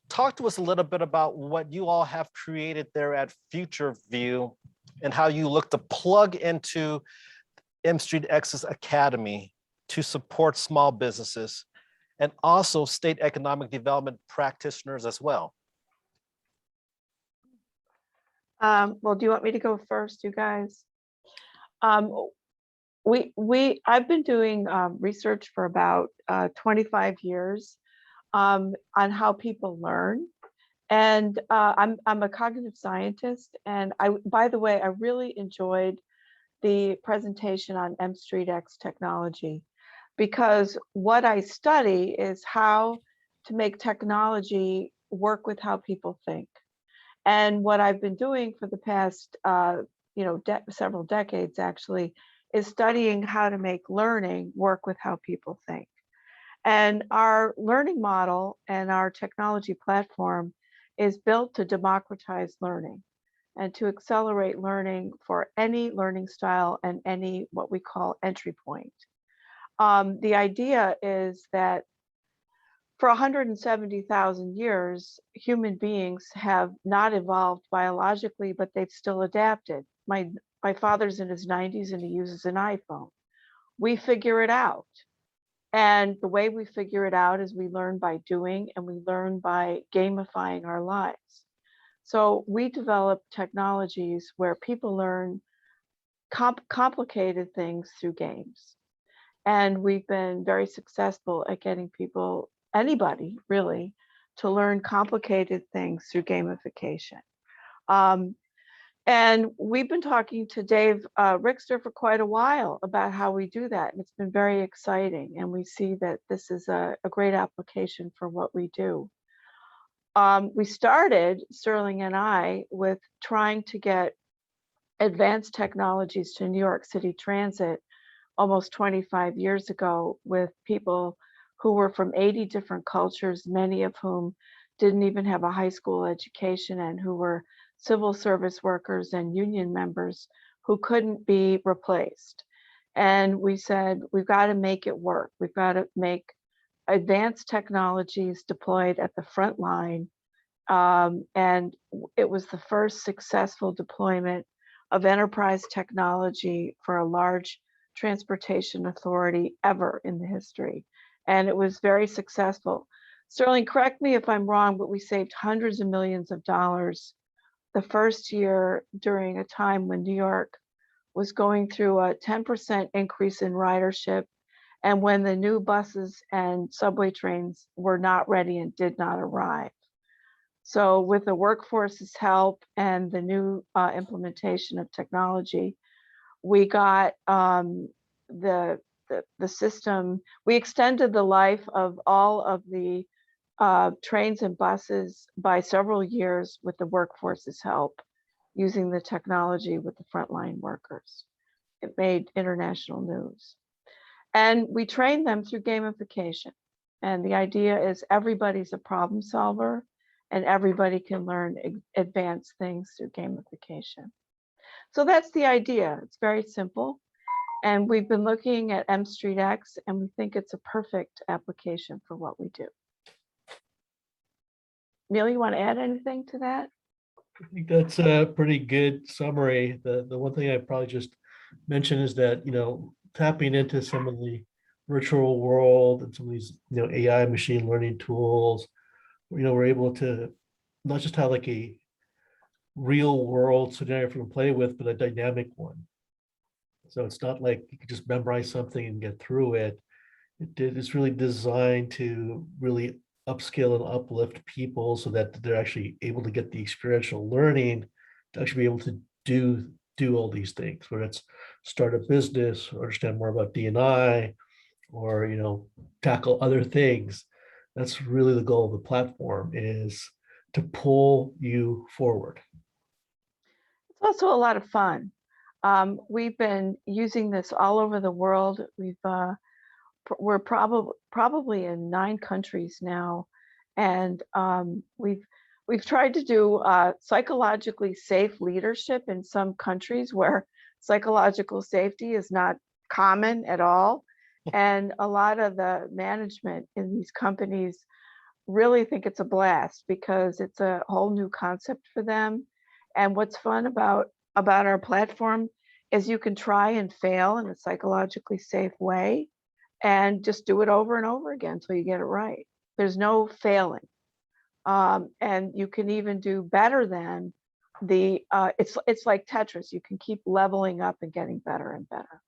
talk to us a little bit about what you all have created there at Future View and how you look to plug into MStreetX's Academy to support small businesses and also state economic development practitioners as well. Well, do you want me to go first, you guys? I've been doing research for about 25 years on how people learn. And I'm a cognitive scientist. And by the way, I really enjoyed the presentation on MStreetX technology, because what I study is how to make technology work with how people think. And what I've been doing for the past, several decades actually, is studying how to make learning work with how people think. And our learning model and our technology platform is built to democratize learning and to accelerate learning for any learning style and any what we call entry point. The idea is that for 170,000 years, human beings have not evolved biologically, but they've still adapted. My father's in his 90s and he uses an iPhone. We figure it out. And the way we figure it out is we learn by doing, and we learn by gamifying our lives. So we develop technologies where people learn complicated things through games. And we've been very successful at getting people, anybody really, to learn complicated things through gamification. And we've been talking to Dave Rickster for quite a while about how we do that. And it's been very exciting. And we see that this is a great application for what we do. We started, Sterling and I, with trying to get advanced technologies to New York City Transit almost 25 years ago with people who were from 80 different cultures, many of whom didn't even have a high school education and who were civil service workers and union members who couldn't be replaced. And we said, we've got to make it work. We've got to make advanced technologies deployed at the front line. And it was the first successful deployment of enterprise technology for a large transportation authority ever in the history. And it was very successful. Sterling, correct me if I'm wrong, but we saved hundreds of millions of dollars the first year during a time when New York was going through a 10% increase in ridership and when the new buses and subway trains were not ready and did not arrive. So with the workforce's help and the new implementation of technology, we got the system, we extended the life of all of the trains and buses by several years with the workforce's help using the technology with the frontline workers. It made international news. And we trained them through gamification. And the idea is everybody's a problem solver and everybody can learn advanced things through gamification. So that's the idea. It's very simple. And we've been looking at M Street X and we think it's a perfect application for what we do. Neil, you want to add anything to that? I think that's a pretty good summary. The one thing I probably just mention is that, tapping into some of the virtual world and some of these, AI machine learning tools, we're able to not just have like a real world scenario for them to play with, but a dynamic one. So it's not like you can just memorize something and get through it. It's really designed to really upskill and uplift people so that they're actually able to get the experiential learning to actually be able to do all these things, whether it's start a business or understand more about D&I or tackle other things. That's really the goal of the platform, is to pull you forward. It's also a lot of fun. We've been using this all over the world. We're probably in 9 countries now, and we've tried to do psychologically safe leadership in some countries where psychological safety is not common at all. And a lot of the management in these companies really think it's a blast because it's a whole new concept for them. And what's fun about our platform is you can try and fail in a psychologically safe way and just do it over and over again until you get it right. There's no failing. And you can even do better than it's like Tetris. You can keep leveling up and getting better and better.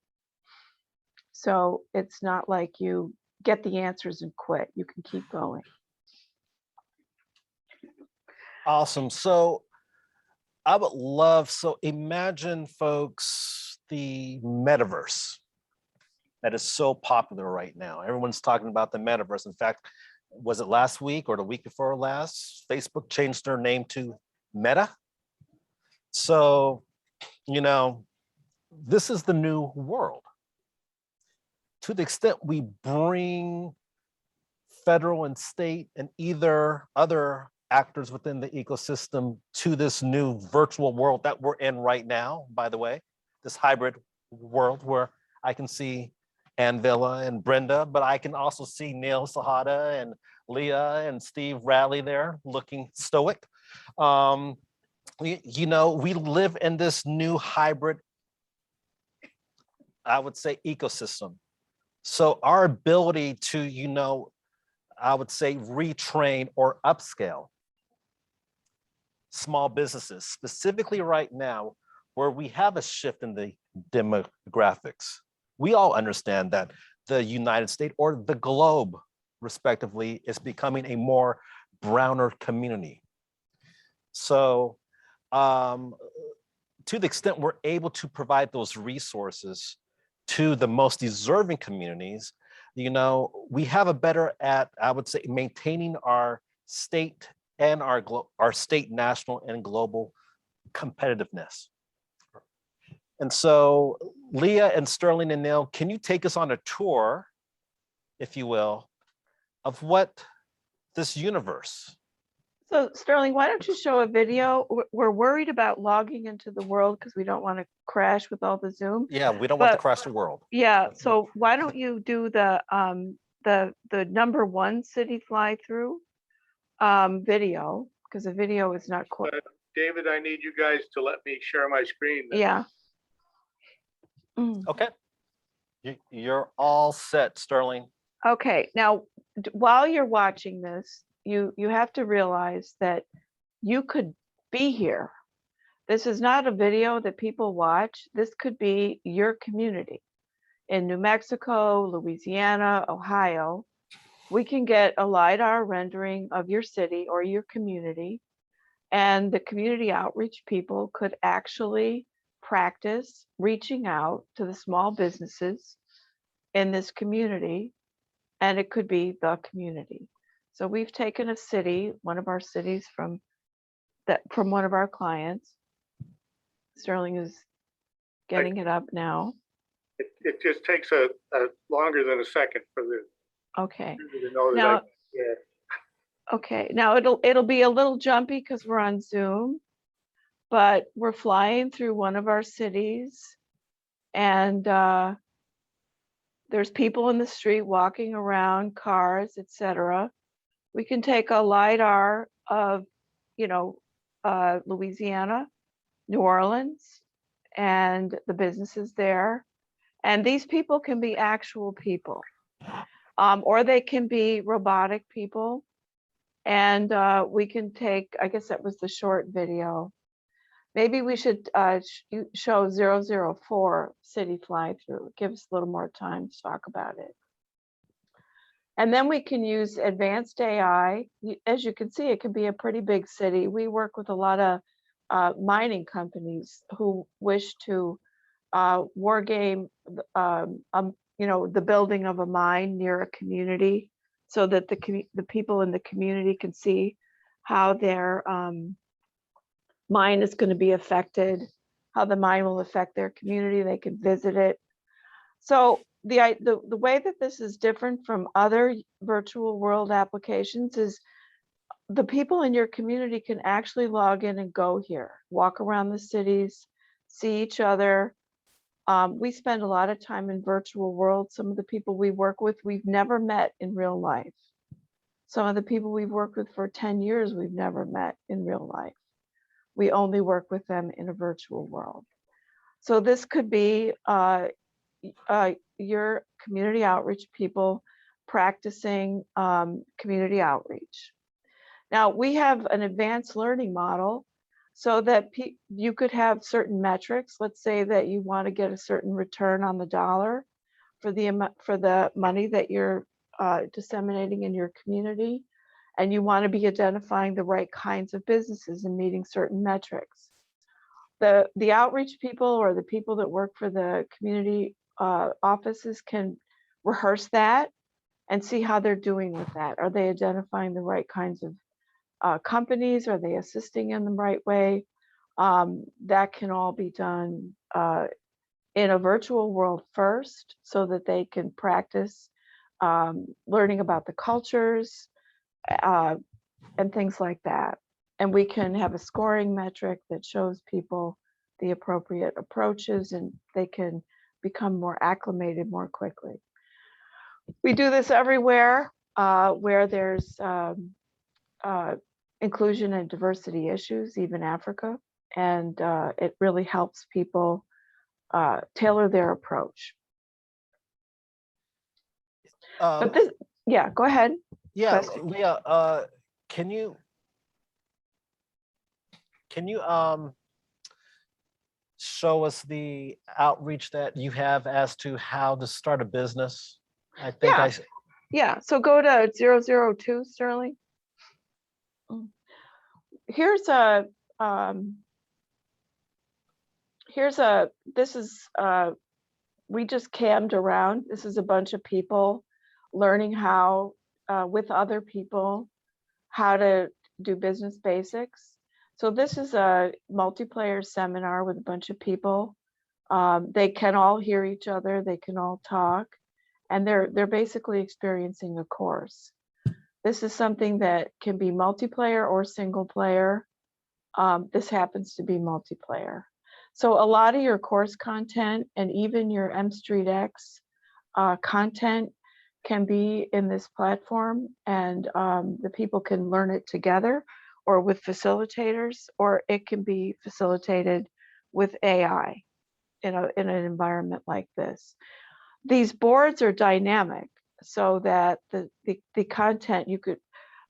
So it's not like you get the answers and quit. You can keep going. Awesome. So I would love, so imagine folks, the metaverse that is so popular right now. Everyone's talking about the metaverse. In fact, was it last week or the week before last, Facebook changed their name to Meta. So, this is the new world. To the extent we bring federal and state and either other actors within the ecosystem to this new virtual world that we're in right now, by the way, this hybrid world where I can see Ann Villa and Brenda, but I can also see Neil Sahada and Leah and Steve Radley there looking stoic. We live in this new hybrid, I would say, ecosystem. So our ability to, I would say, retrain or upscale small businesses, specifically right now, where we have a shift in the demographics. We all understand that the United States or the globe, respectively, is becoming a more browner community. So to the extent we're able to provide those resources to the most deserving communities, we have a better at, I would say, maintaining our state and our state, national, and global competitiveness. And so Leah and Sterling and Neil, can you take us on a tour, if you will, of what this universe? So Sterling, why don't you show a video? We're worried about logging into the world because we don't want to crash with all the Zoom. Yeah, we don't want to But- crash the world. Yeah, so why don't you do the number one city fly through video, because the video is not quite. David, I need you guys to let me share my screen. then. Yeah. Okay. You're all set, Sterling. Okay, now while you're watching this, you have to realize that you could be here. This is not a video that people watch. This could be your community in New Mexico, Louisiana, Ohio. We can get a LiDAR rendering of your city or your community, and the community outreach people could actually practice reaching out to the small businesses in this community, and it could be the community. So we've taken a city, one of our cities from one of our clients. Sterling is getting it up now. It just takes a longer than a second for the Okay. user to know that Now, yeah. okay, now it'll be a little jumpy because we're on Zoom, but we're flying through one of our cities, and there's people in the street walking around, cars, etc. We can take a LiDAR of, Louisiana, New Orleans, and the businesses there. And these people can be actual people, or they can be robotic people. And we can take, I guess that was the short video. Maybe we should show 004 city fly through. Give us a little more time to talk about it. And then we can use advanced AI. As you can see, it can be a pretty big city. We work with a lot of mining companies who wish to war game, the building of a mine near a community, so that the people in the community can see how their mine is going to be affected, how the mine will affect their community. They can visit it. So the way that this is different from other virtual world applications is the people in your community can actually log in and go here, walk around the cities, see each other. We spend a lot of time in virtual world. Some of the people we work with, we've never met in real life. Some of the people we've worked with for 10 years, we've never met in real life. We only work with them in a virtual world. So this could be your community outreach people practicing community outreach. Now we have an advanced learning model so that you could have certain metrics. Let's say that you want to get a certain return on the dollar for the money that you're disseminating in your community, and you want to be identifying the right kinds of businesses and meeting certain metrics. The outreach people or the people that work for the community offices can rehearse that and see how they're doing with that. Are they identifying the right kinds of companies? Are they assisting in the right way? That can all be done in a virtual world first, so that they can practice learning about the cultures and things like that. And we can have a scoring metric that shows people the appropriate approaches, and they can become more acclimated more quickly. We do this everywhere where there's inclusion and diversity issues, even Africa, and it really helps people tailor their approach. But this, yeah, go ahead. Yeah, Question. Leah, can you show us the outreach that you have as to how to start a business? I think Yeah, so go to 002, Sterling. Here's a, this is, we just cammed around. This is a bunch of people learning how, with other people, how to do business basics. So this is a multiplayer seminar with a bunch of people They can all hear each other, they can all talk, and they're basically experiencing a course. This is something that can be multiplayer or single player. This happens to be multiplayer. So a lot of your course content and even your M Street X content can be in this platform, and the people can learn it together or with facilitators, or it can be facilitated with AI in an environment like this. These boards are dynamic so that the content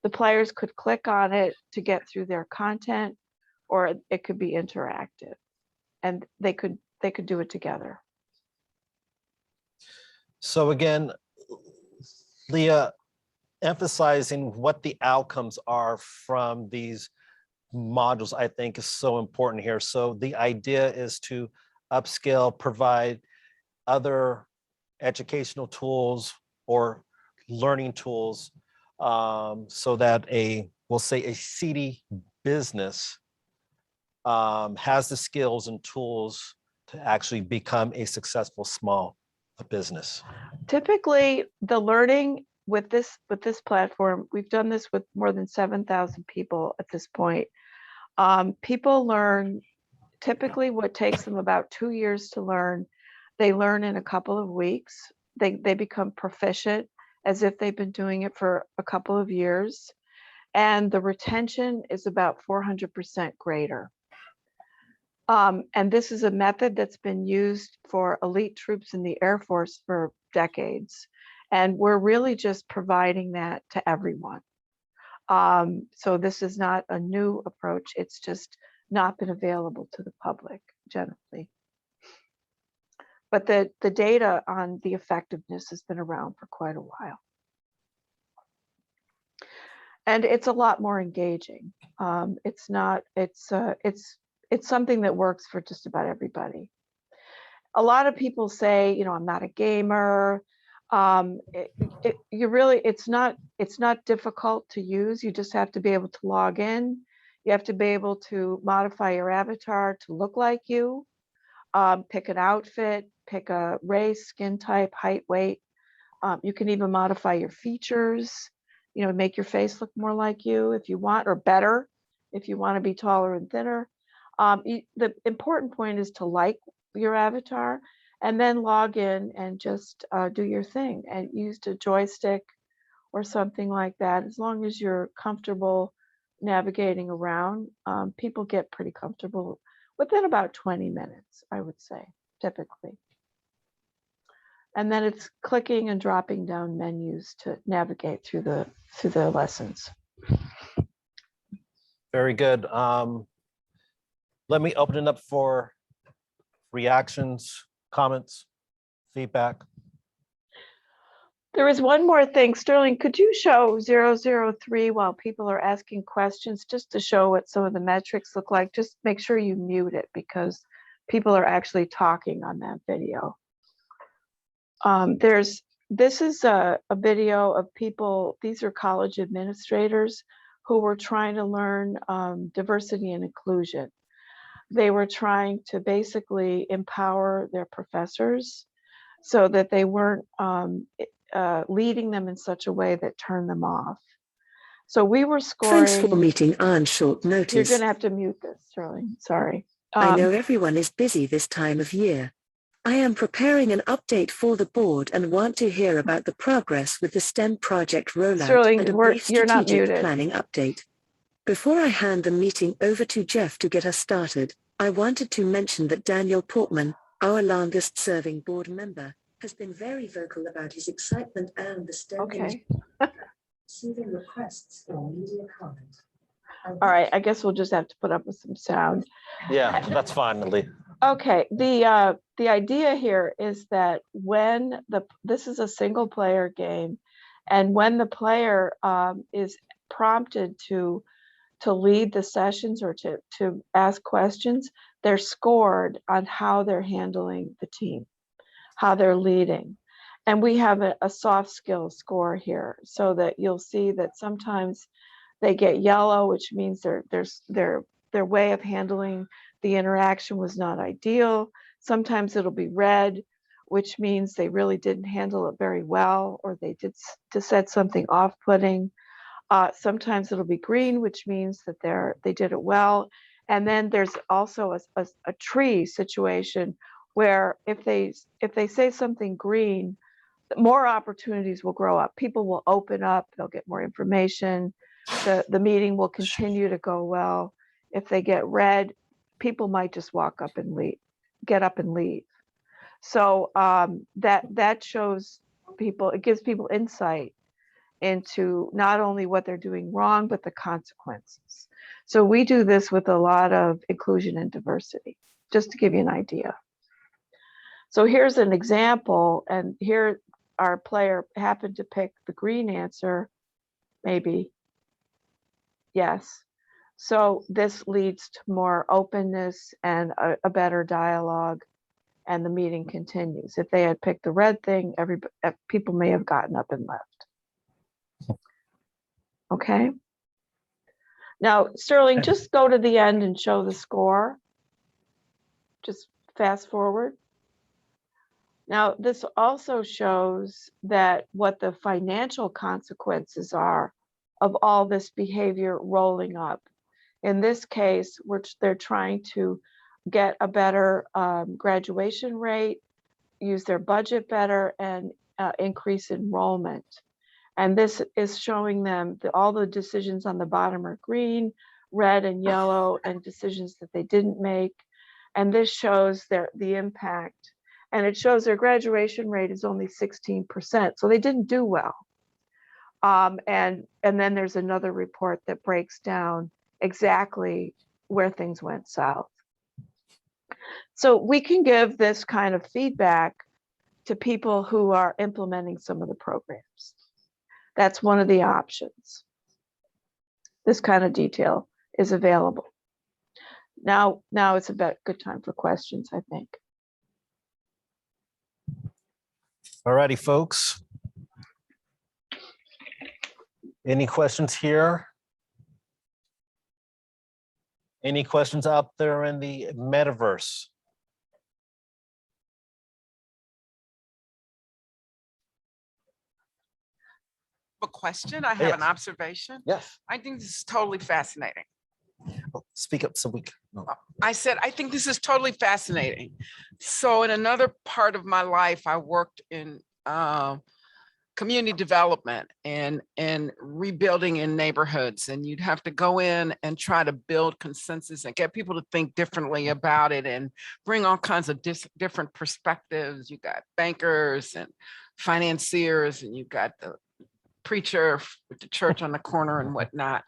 the players could click on it to get through their content, or it could be interactive, and they could do it together. So again, Leah, emphasizing what the outcomes are from these modules, I think is so important here. So the idea is to upscale, provide other educational tools or learning tools so that we'll say a SEDI business has the skills and tools to actually become a successful small business. Typically, the learning with this platform, we've done this with more than 7,000 people at this point. People learn typically what takes them about 2 years to learn. They learn in a couple of weeks. They become proficient as if they've been doing it for a couple of years. And the retention is about 400% greater. And this is a method that's been used for elite troops in the Air Force for decades. And we're really just providing that to everyone. So this is not a new approach. It's just not been available to the public generally. But the data on the effectiveness has been around for quite a while. And it's a lot more engaging. It's something that works for just about everybody. A lot of people say, I'm not a gamer. It's not difficult to use. You just have to be able to log in. You have to be able to modify your avatar to look like you, pick an outfit, pick a race, skin type, height, weight. You can even modify your features, make your face look more like you if you want, or better if you want to be taller and thinner. The important point is to like your avatar and then log in and just do your thing and use a joystick or something like that. As long as you're comfortable navigating around, people get pretty comfortable within about 20 minutes, I would say, typically. And then it's clicking and dropping down menus to navigate through the lessons. Very good. Let me open it up for reactions, comments, feedback. There is one more thing. Sterling, could you show 003 while people are asking questions, just to show what some of the metrics look like? Just make sure you mute it because people are actually talking on that video. This is a video of people, these are college administrators who were trying to learn diversity and inclusion. They were trying to basically empower their professors so that they weren't leading them in such a way that turned them off. So we were scoring. Thanks for meeting on short notice. You're going to have to mute this, Sterling. Sorry. I know everyone is busy this time of year. I am preparing an update for the board and want to hear about the progress with the STEM project rollout Sterling, and a brief you're not strategic muted. planning update. Before I hand the meeting over to Jeff to get us started, I wanted to mention that Daniel Portman, our longest serving board member, has been very vocal about his excitement and the STEM Okay. receiving requests for media comment. All right, I guess we'll just have to put up with some sound. Yeah, that's fine, Lee. Okay, the idea here is that when this is a single player game, and when the player is prompted to lead the sessions or to ask questions, they're scored on how they're handling the team, how they're leading. And we have a soft skill score here, so that you'll see that sometimes they get yellow, which means their way of handling the interaction was not ideal. Sometimes it'll be red, which means they really didn't handle it very well, or they said something off-putting. Sometimes it'll be green, which means that they did it well. And then there's also a tree situation where if they say something green, more opportunities will grow up. People will open up, they'll get more information. The meeting will continue to go well. If they get red, people might just get up and leave. So that shows people, it gives people insight into not only what they're doing wrong, but the consequences. So we do this with a lot of inclusion and diversity, just to give you an idea. So here's an example, and here our player happened to pick the green answer, maybe. Yes. So this leads to more openness and a better dialogue, and the meeting continues. If they had picked the red thing, people may have gotten up and left. Okay. Now, Sterling, just go to the end and show the score. Just fast forward. Now, this also shows that what the financial consequences are of all this behavior rolling up. In this case, which they're trying to get a better graduation rate, use their budget better, and increase enrollment. And this is showing them that all the decisions on the bottom are green, red, and yellow, and decisions that they didn't make. And this shows the impact. And it shows their graduation rate is only 16%. So they didn't do well. And then there's another report that breaks down exactly where things went south. So we can give this kind of feedback to people who are implementing some of the programs. That's one of the options. This kind of detail is available. Now it's about good time for questions, I think. All righty, folks. Any questions here? Any questions out there in the metaverse? A question, I have an observation. Yes. I think this is totally fascinating. Oh, speak up so we can. No. I said, I think this is totally fascinating. So in another part of my life, I worked in community development and rebuilding in neighborhoods. And you'd have to go in and try to build consensus and get people to think differently about it and bring all kinds of different perspectives. You got bankers and financiers, and you got the preacher with the church on the corner and whatnot.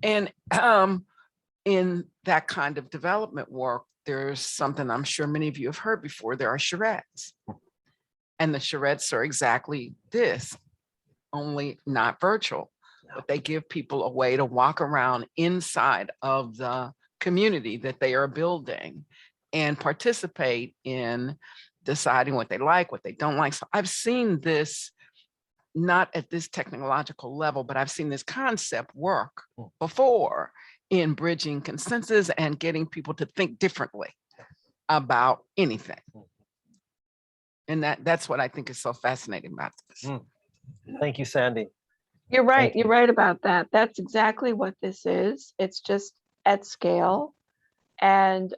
And in that kind of development work, there's something I'm sure many of you have heard before. There are charrettes. And the charrettes are exactly this, only not virtual, but they give people a way to walk around inside of the community that they are building and participate in deciding what they like, what they don't like. So I've seen this, not at this technological level, but I've seen this concept work before in bridging consensus and getting people to think differently about anything. And that's what I think is so fascinating about this. Thank you, Sandy. You're right. You're right about that. That's exactly what this is. It's just at scale. And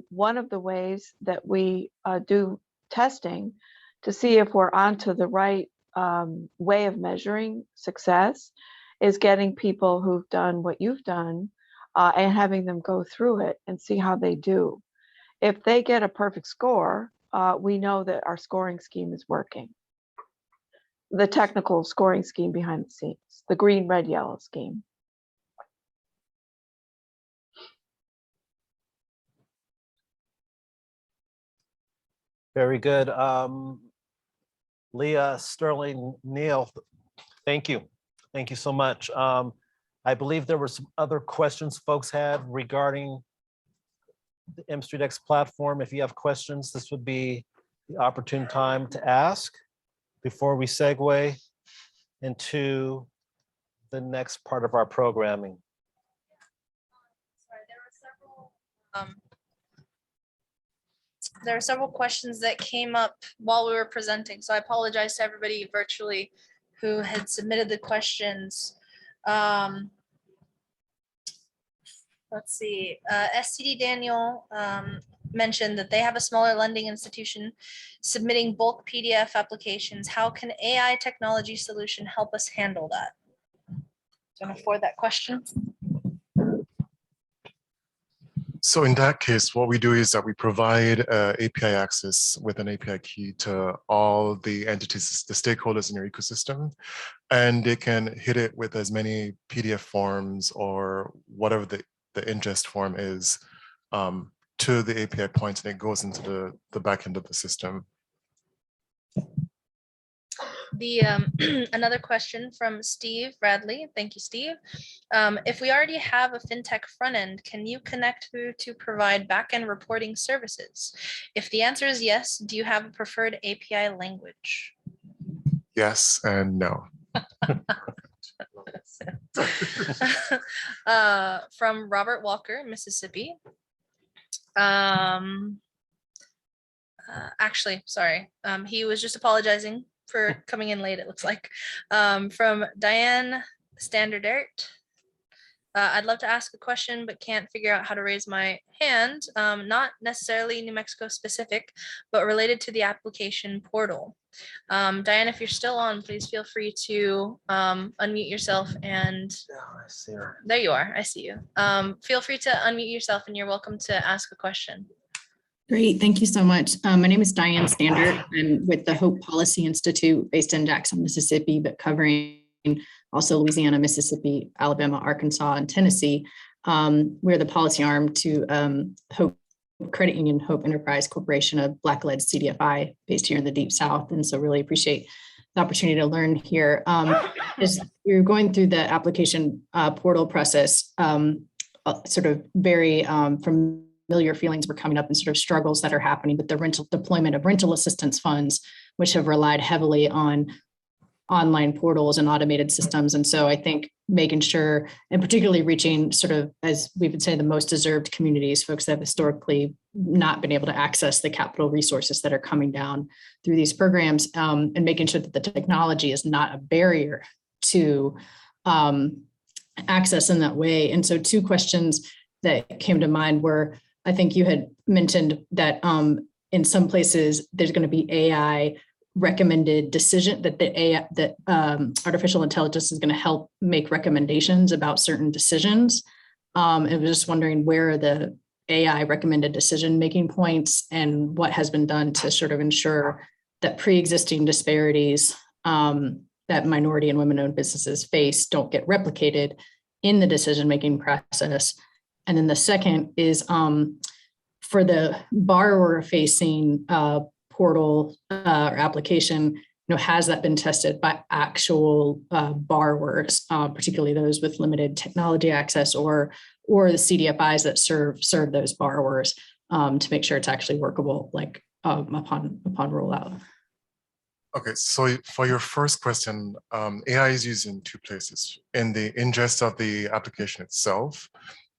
one of the ways that we do testing to see if we're onto the right way of measuring success is getting people who've done what you've done and having them go through it and see how they do. If they get a perfect score, we know that our scoring scheme is working. The technical scoring scheme behind the scenes, the green, red, yellow scheme. Very good. Leah, Sterling, Neil, thank you. Thank you so much. I believe there were some other questions folks had regarding the MStreetX platform. If you have questions, this would be the opportune time to ask before we segue into the next part of our programming. Sorry, there were several there are several questions that came up while we were presenting, so I apologize to everybody virtually who had submitted the questions. Let's see, STD Daniel mentioned that they have a smaller lending institution submitting bulk PDF applications. How can AI technology solution help us handle that? Do you want to forward that question? So in that case, what we do is that we provide API access with an API key to all the entities, the stakeholders in your ecosystem, and they can hit it with as many PDF forms or whatever the ingest form is to the API points, and it goes into the back end of the system. The another question from Steve Bradley. Thank you, Steve. If we already have a fintech front end, can you connect through to provide backend reporting services? If the answer is yes, do you have a preferred API language? Yes and no. From Robert Walker, Mississippi. Actually, sorry. He was just apologizing for coming in late, it looks like. From Diane Standardert. I'd love to ask a question, but can't figure out how to raise my hand. Not necessarily New Mexico specific, but related to the application portal. Diane, if you're still on, please feel free to unmute yourself and I see her. there you are. I see you. Feel free to unmute yourself and you're welcome to ask a question. Great, thank you so much. My name is Diane Standard. I'm with the Hope Policy Institute based in Jackson, Mississippi, but covering also Louisiana, Mississippi, Alabama, Arkansas, and Tennessee. We're the policy arm to Hope Credit Union, Hope Enterprise Corporation, a Black-led CDFI based here in the Deep South. And so really appreciate the opportunity to learn here. As you're going through the application portal process, sort of very familiar feelings were coming up and sort of struggles that are happening with the rental deployment of rental assistance funds, which have relied heavily on online portals and automated systems. And so I think making sure, and particularly reaching sort of, as we would say, the most deserved communities, folks that have historically not been able to access the capital resources that are coming down through these programs, and making sure that the technology is not a barrier to access in that way. And so two questions that came to mind were, I think you had mentioned that in some places there's going to be AI recommended decision, that the AI, that artificial intelligence is going to help make recommendations about certain decisions. I was just wondering where are the AI recommended decision-making points and what has been done to sort of ensure that pre-existing disparities that minority and women-owned businesses face don't get replicated in the decision-making process. And then the second is for the borrower-facing portal or application, has that been tested by actual borrowers, particularly those with limited technology access, or the CDFIs that serve those borrowers, to make sure it's actually workable, like upon rollout? Okay, so for your first question, AI is used in two places: in the ingest of the application itself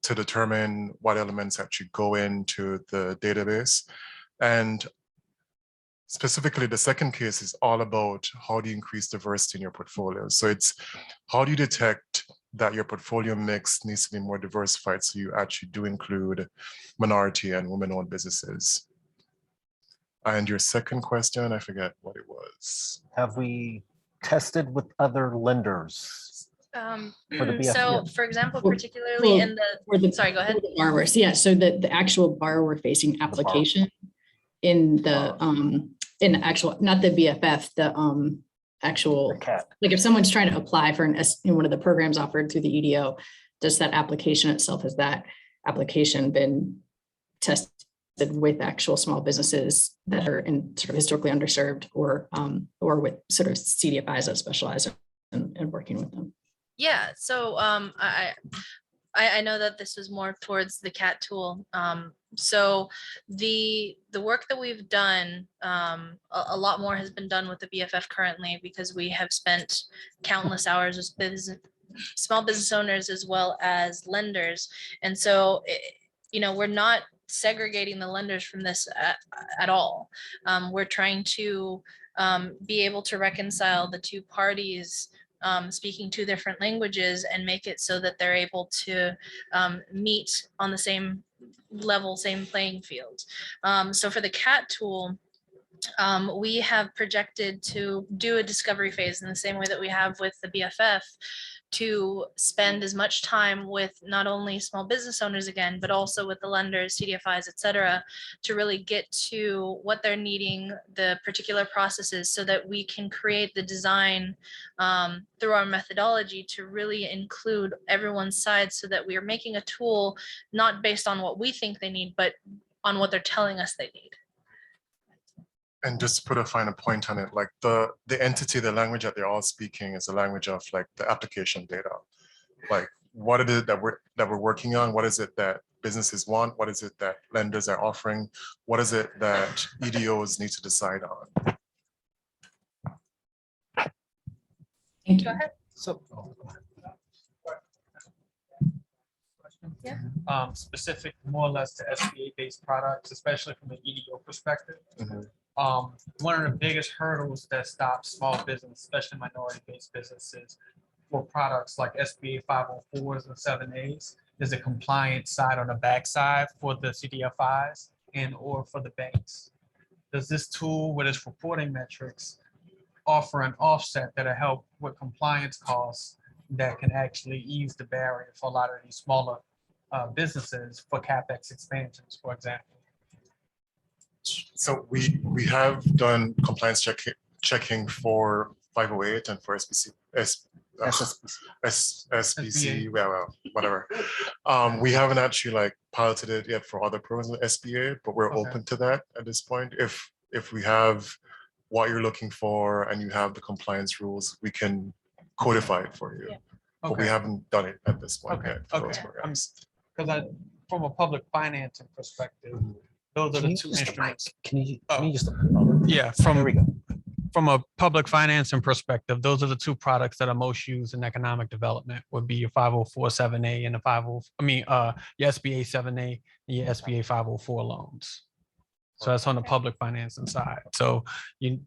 to determine what elements actually go into the database, and specifically, the second case is all about how do you increase diversity in your portfolio. So it's how do you detect that your portfolio mix needs to be more diversified so you actually do include minority and women-owned businesses. And your second question, I forget what it was. Have we tested with other lenders? For the BF? So for example, particularly in the, sorry, go ahead. Borrowers, yeah, so the actual borrower-facing application in the actual, not the BFF, the actual, like if someone's trying to apply for in one of the programs offered through the EDO, does that application itself, has that application been tested with actual small businesses that are in sort of historically underserved, or with sort of CDFIs that specialize in working with them? Yeah, so I know that this was more towards the CAT tool. So the work that we've done, a lot more has been done with the BFF currently, because we have spent countless hours with small business owners as well as lenders. And so, we're not segregating the lenders from this at all. We're trying to be able to reconcile the two parties speaking two different languages and make it so that they're able to meet on the same level, same playing field. So for the CAT tool, we have projected to do a discovery phase in the same way that we have with the BFF, to spend as much time with not only small business owners again, but also with the lenders, CDFIs, et cetera, to really get to what they're needing, the particular processes, so that we can create the design through our methodology to really include everyone's side, so that we are making a tool not based on what we think they need, but on what they're telling us they need. And just to put a finer point on it, like the entity, the language that they're all speaking is the language of like the application data. Like what it is that we're working on, what is it that businesses want, what is it that lenders are offering, what is it that EDOs need to decide on. Thank you. Go ahead. So. Yeah. Specific more or less to SBA-based products, especially from the EDO perspective. One of the biggest hurdles that stops small business, especially minority-based businesses, for products like SBA 504s and 7As, is a compliance side on the backside for the CDFIs and or for the banks. Does this tool with its reporting metrics offer an offset that'll help with compliance costs that can actually ease the barrier for a lot of these smaller businesses for CapEx expansions, for example? So we have done compliance checking for 508 and for SBC, well, whatever. We haven't actually like piloted it yet for other programs in SBA, but we're open to that at this point. If we have what you're looking for and you have the compliance rules, we can codify it for you. But we haven't done it at this point yet for those programs. Because from a public financing perspective, those are the two instruments. Yeah, from a public financing perspective, those are the two products that are most used in economic development, would be your 504 7A and the your SBA 7A and your SBA 504 loans. So that's on the public financing side. So you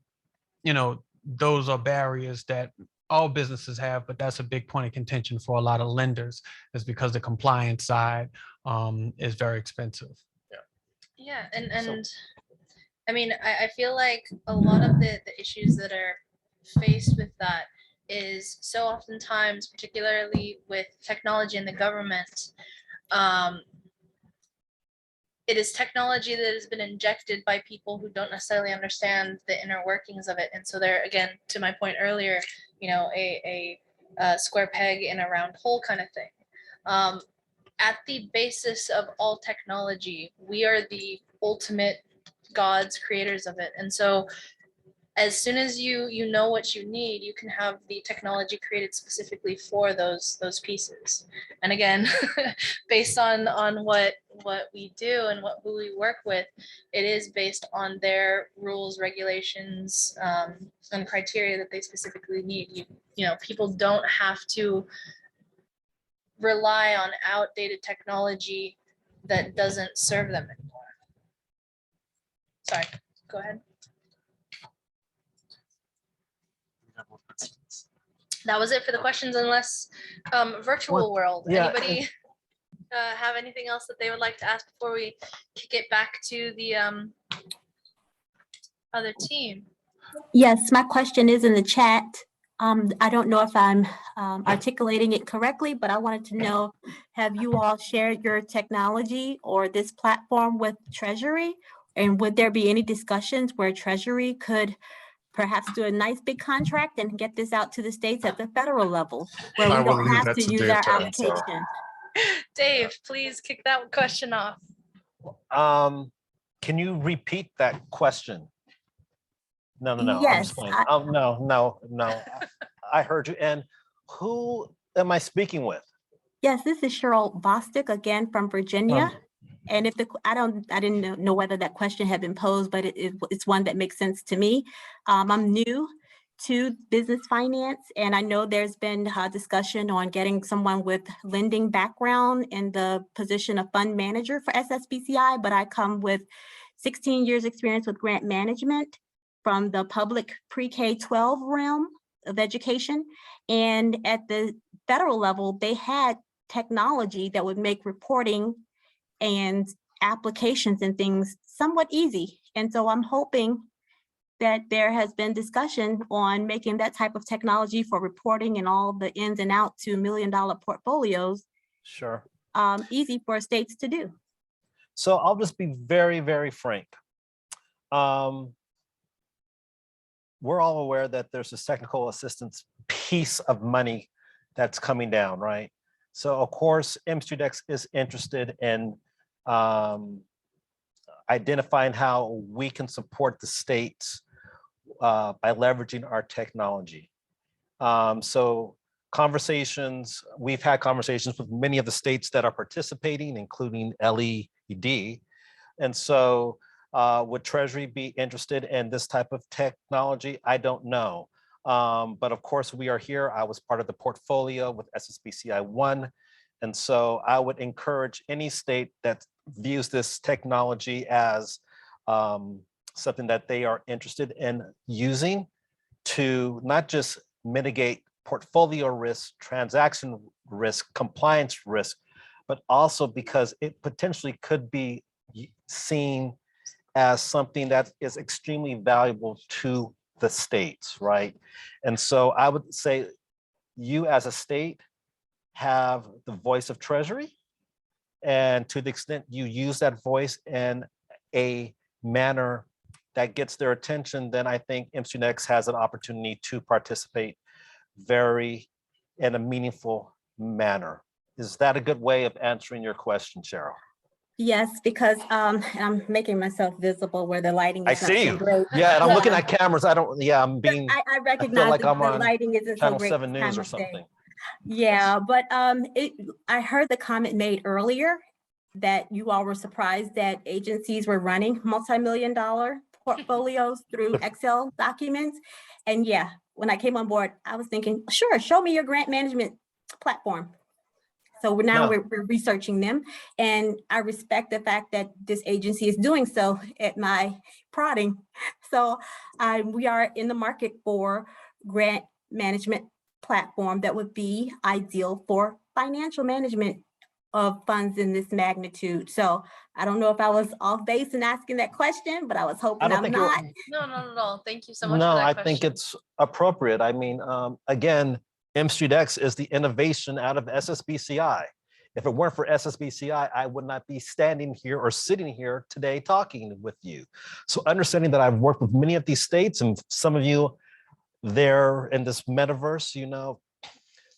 know, those are barriers that all businesses have, but that's a big point of contention for a lot of lenders, is because the compliance side is very expensive. Yeah, and I mean, I feel like a lot of the issues that are faced with that is so oftentimes, particularly with technology in the government, it is technology that has been injected by people who don't necessarily understand the inner workings of it. And so they're, again, to my point earlier, you know, a square peg in a round hole kind of thing. At the basis of all technology, we are the ultimate gods, creators of it. And so as soon as you know what you need, you can have the technology created specifically for those pieces. And again, based on what we do and who we work with, it is based on their rules, regulations, and criteria that they specifically need. You know, people don't have to rely on outdated technology that doesn't serve them anymore. Sorry, go ahead. That was it for the questions, unless virtual world. yeah, Anybody have anything else that they would like to ask before we kick it back to the other team? Yes, my question is in the chat. I don't know if I'm articulating it correctly, but I wanted to know, have you all shared your technology or this platform with Treasury? And would there be any discussions where Treasury could perhaps do a nice big contract and get this out to the states at the federal level, where we don't have to use our application? Dave, please kick that question off. Can you repeat that question? No. I'm Yes, just playing. Oh, no. I heard you. And who am I speaking with? Yes, this is Cheryl Bostic again from Virginia. And if I didn't know whether that question had been posed, but it's one that makes sense to me. I'm new to business finance. And I know there's been a discussion on getting someone with lending background in the position of fund manager for SSBCI, but I come with 16 years experience with grant management from the public pre-K-12 realm of education. And at the federal level, they had technology that would make reporting and applications and things somewhat easy. And so I'm hoping that there has been discussion on making that type of technology for reporting and all the ins and outs to $1 million portfolios Sure. easy for states to do. So I'll just be very, very frank. We're all aware that there's this technical assistance piece of money that's coming down, right? So of course, M-StreetX is interested in identifying how we can support the states by leveraging our technology. So we've had conversations with many of the states that are participating, including LED. And so would Treasury be interested in this type of technology? I don't know. But of course we are here. I was part of the portfolio with SSBCI 1. And so I would encourage any state that views this technology as something that they are interested in using to not just mitigate portfolio risk, transaction risk, compliance risk, but also because it potentially could be seen as something that is extremely valuable to the states, right? And so I would say you as a state have the voice of Treasury, and to the extent you use that voice in a manner that gets their attention, then I think M-StreetX has an opportunity to participate in a meaningful manner. Is that a good way of answering your question, Cheryl? Yes, because I'm making myself visible where the lighting is I not see so you. great. Yeah, and I'm looking at cameras. I'm being, I I feel recognize like that I'm the on lighting isn't so Channel great 7 this News time or of day. something. Yeah, but I heard the comment made earlier that you all were surprised that agencies were running multi-million-dollar portfolios through Excel documents. And yeah, when I came on board, I was thinking, sure, show me your grant management platform. So now we're researching them, and I respect the fact that this agency is doing so at my prodding. So we are in the market for grant management platform that would be ideal for financial management of funds in this magnitude. So I don't know if I was off base in asking that question, but I was hoping I'm not. No. Thank you so much No, for that I question. think it's appropriate. I mean, again, M-StreetX is the innovation out of SSBCI. If it weren't for SSBCI, I would not be standing here or sitting here today talking with you. So understanding that I've worked with many of these states, and some of you there in this metaverse,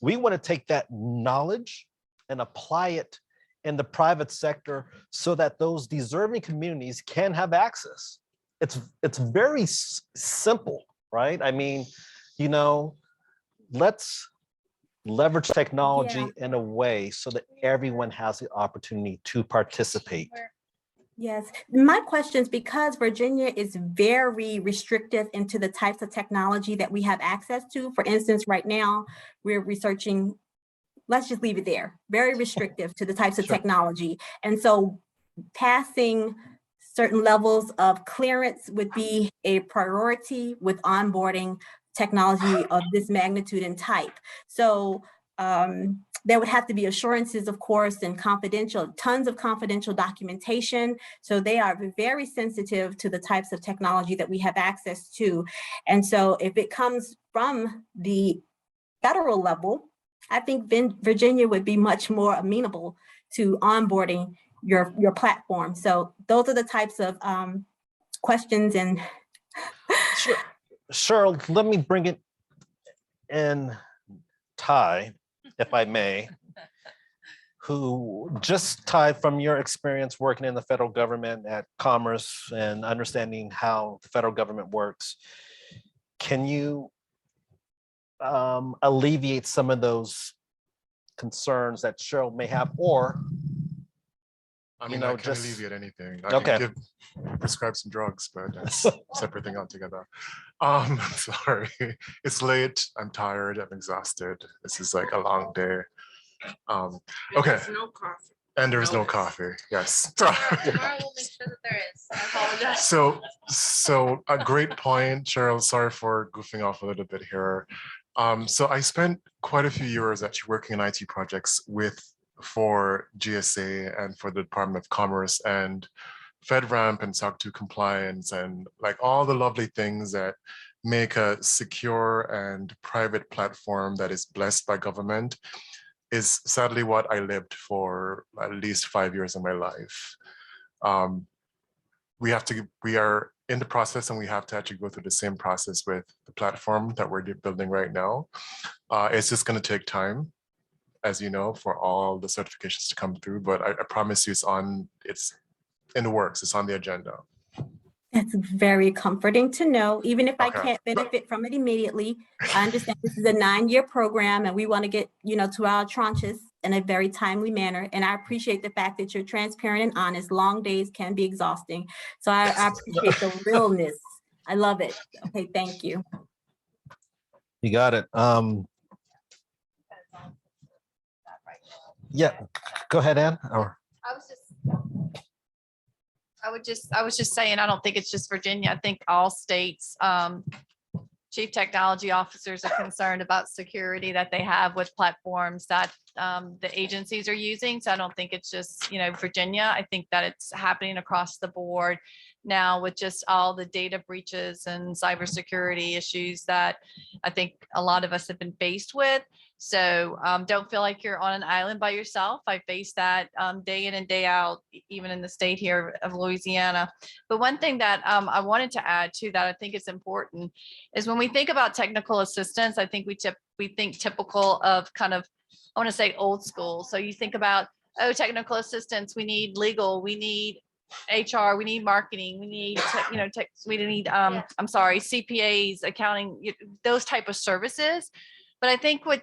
we want to take that knowledge and apply it in the private sector so that those deserving communities can have access. It's very simple, right? I mean, let's leverage technology in a way so that everyone has the opportunity to participate. Yes, my question is because Virginia is very restrictive into the types of technology that we have access to. For instance, right now, we're researching, let's just leave it there, very restrictive to the types of technology. And so passing certain levels of clearance would be a priority with onboarding technology of this magnitude and type. So there would have to be assurances, of course, and tons of confidential documentation. So they are very sensitive to the types of technology that we have access to. And so if it comes from the federal level, I think Virginia would be much more amenable to onboarding your platform. So those are the types of questions and. Sure, let me bring it in Ty, if I may, who just Ty, from your experience working in the federal government at Commerce and understanding how the federal government works, can you alleviate some of those concerns that Cheryl may have, or I You mean, know, I can just- alleviate anything. I Okay. can prescribe some drugs, but that's a separate thing altogether. Sorry, it's late. I'm tired. I'm exhausted. This is like a long day. Okay. No coffee. And there is no coffee. Yes. Tomorrow we'll make sure that there is. I apologize. So a great point, Cheryl. Sorry for goofing off a little bit here. So I spent quite a few years actually working in IT projects for GSA and for the Department of Commerce and FedRAMP and SOC 2 compliance and like all the lovely things that make a secure and private platform that is blessed by government is sadly what I lived for at least 5 years of my life. We are in the process and we have to actually go through the same process with the platform that we're building right now. It's just going to take time, as you know, for all the certifications to come through, but I promise you it's in the works, it's on the agenda. That's very comforting to know, even if I Okay. can't benefit from it immediately. I understand this is a 9-year program and we want to get, to our tranches in a very timely manner. And I appreciate the fact that you're transparent and honest. Long days can be exhausting. So I appreciate the realness. I love it. Okay, thank you. You got it. Yeah, go ahead, Ann. Or I was just saying, I don't think it's just Virginia. I think all states, chief technology officers are concerned about security that they have with platforms that the agencies are using. So I don't think it's just, Virginia. I think that it's happening across the board now with just all the data breaches and cybersecurity issues that I think a lot of us have been faced with. So don't feel like you're on an island by yourself. I face that day in and day out, even in the state here of Louisiana. But one thing that I wanted to add to that I think is important is when we think about technical assistance, I think we think typical of kind of, I want to say old school. So you think about, oh, technical assistance, we need legal, we need HR, we need marketing, we need, we need, I'm sorry, CPAs, accounting, those type of services. But I think what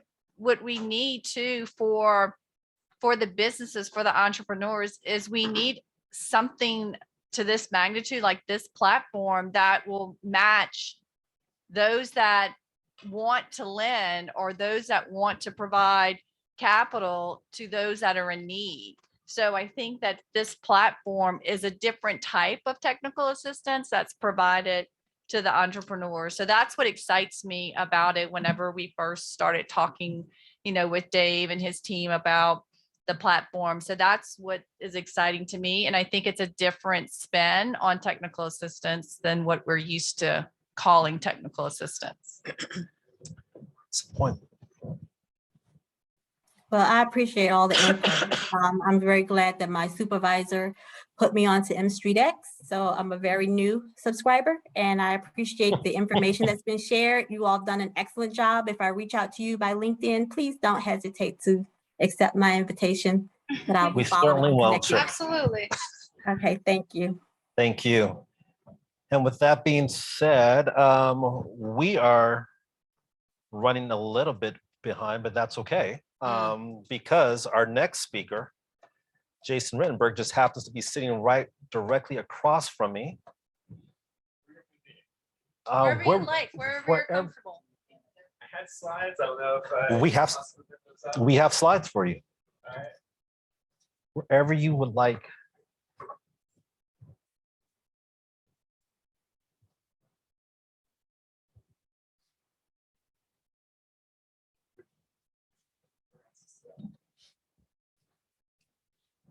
we need to for the businesses, for the entrepreneurs, is we need something to this magnitude, like this platform, that will match those that want to lend or those that want to provide capital to those that are in need. So I think that this platform is a different type of technical assistance that's provided to the entrepreneurs. So that's what excites me about it whenever we first started talking, with Dave and his team about the platform. So that's what is exciting to me. And I think it's a different spin on technical assistance than what we're used to calling technical assistance. That's the point. Well, I appreciate all the input. I'm very glad that my supervisor put me onto M Street X. So I'm a very new subscriber and I appreciate the information that's been shared. You all have done an excellent job. If I reach out to you by LinkedIn, please don't hesitate to accept my invitation. But I'll be We following certainly and won't. connecting. Absolutely. Okay, thank you. Thank you. And with that being said, we are running a little bit behind, but that's okay. Because our next speaker, Jason Rittenberg, just happens to be sitting right directly across from me. Wherever you like, wherever you're comfortable. I had slides. I don't know if We have slides for you. All right. Wherever you would like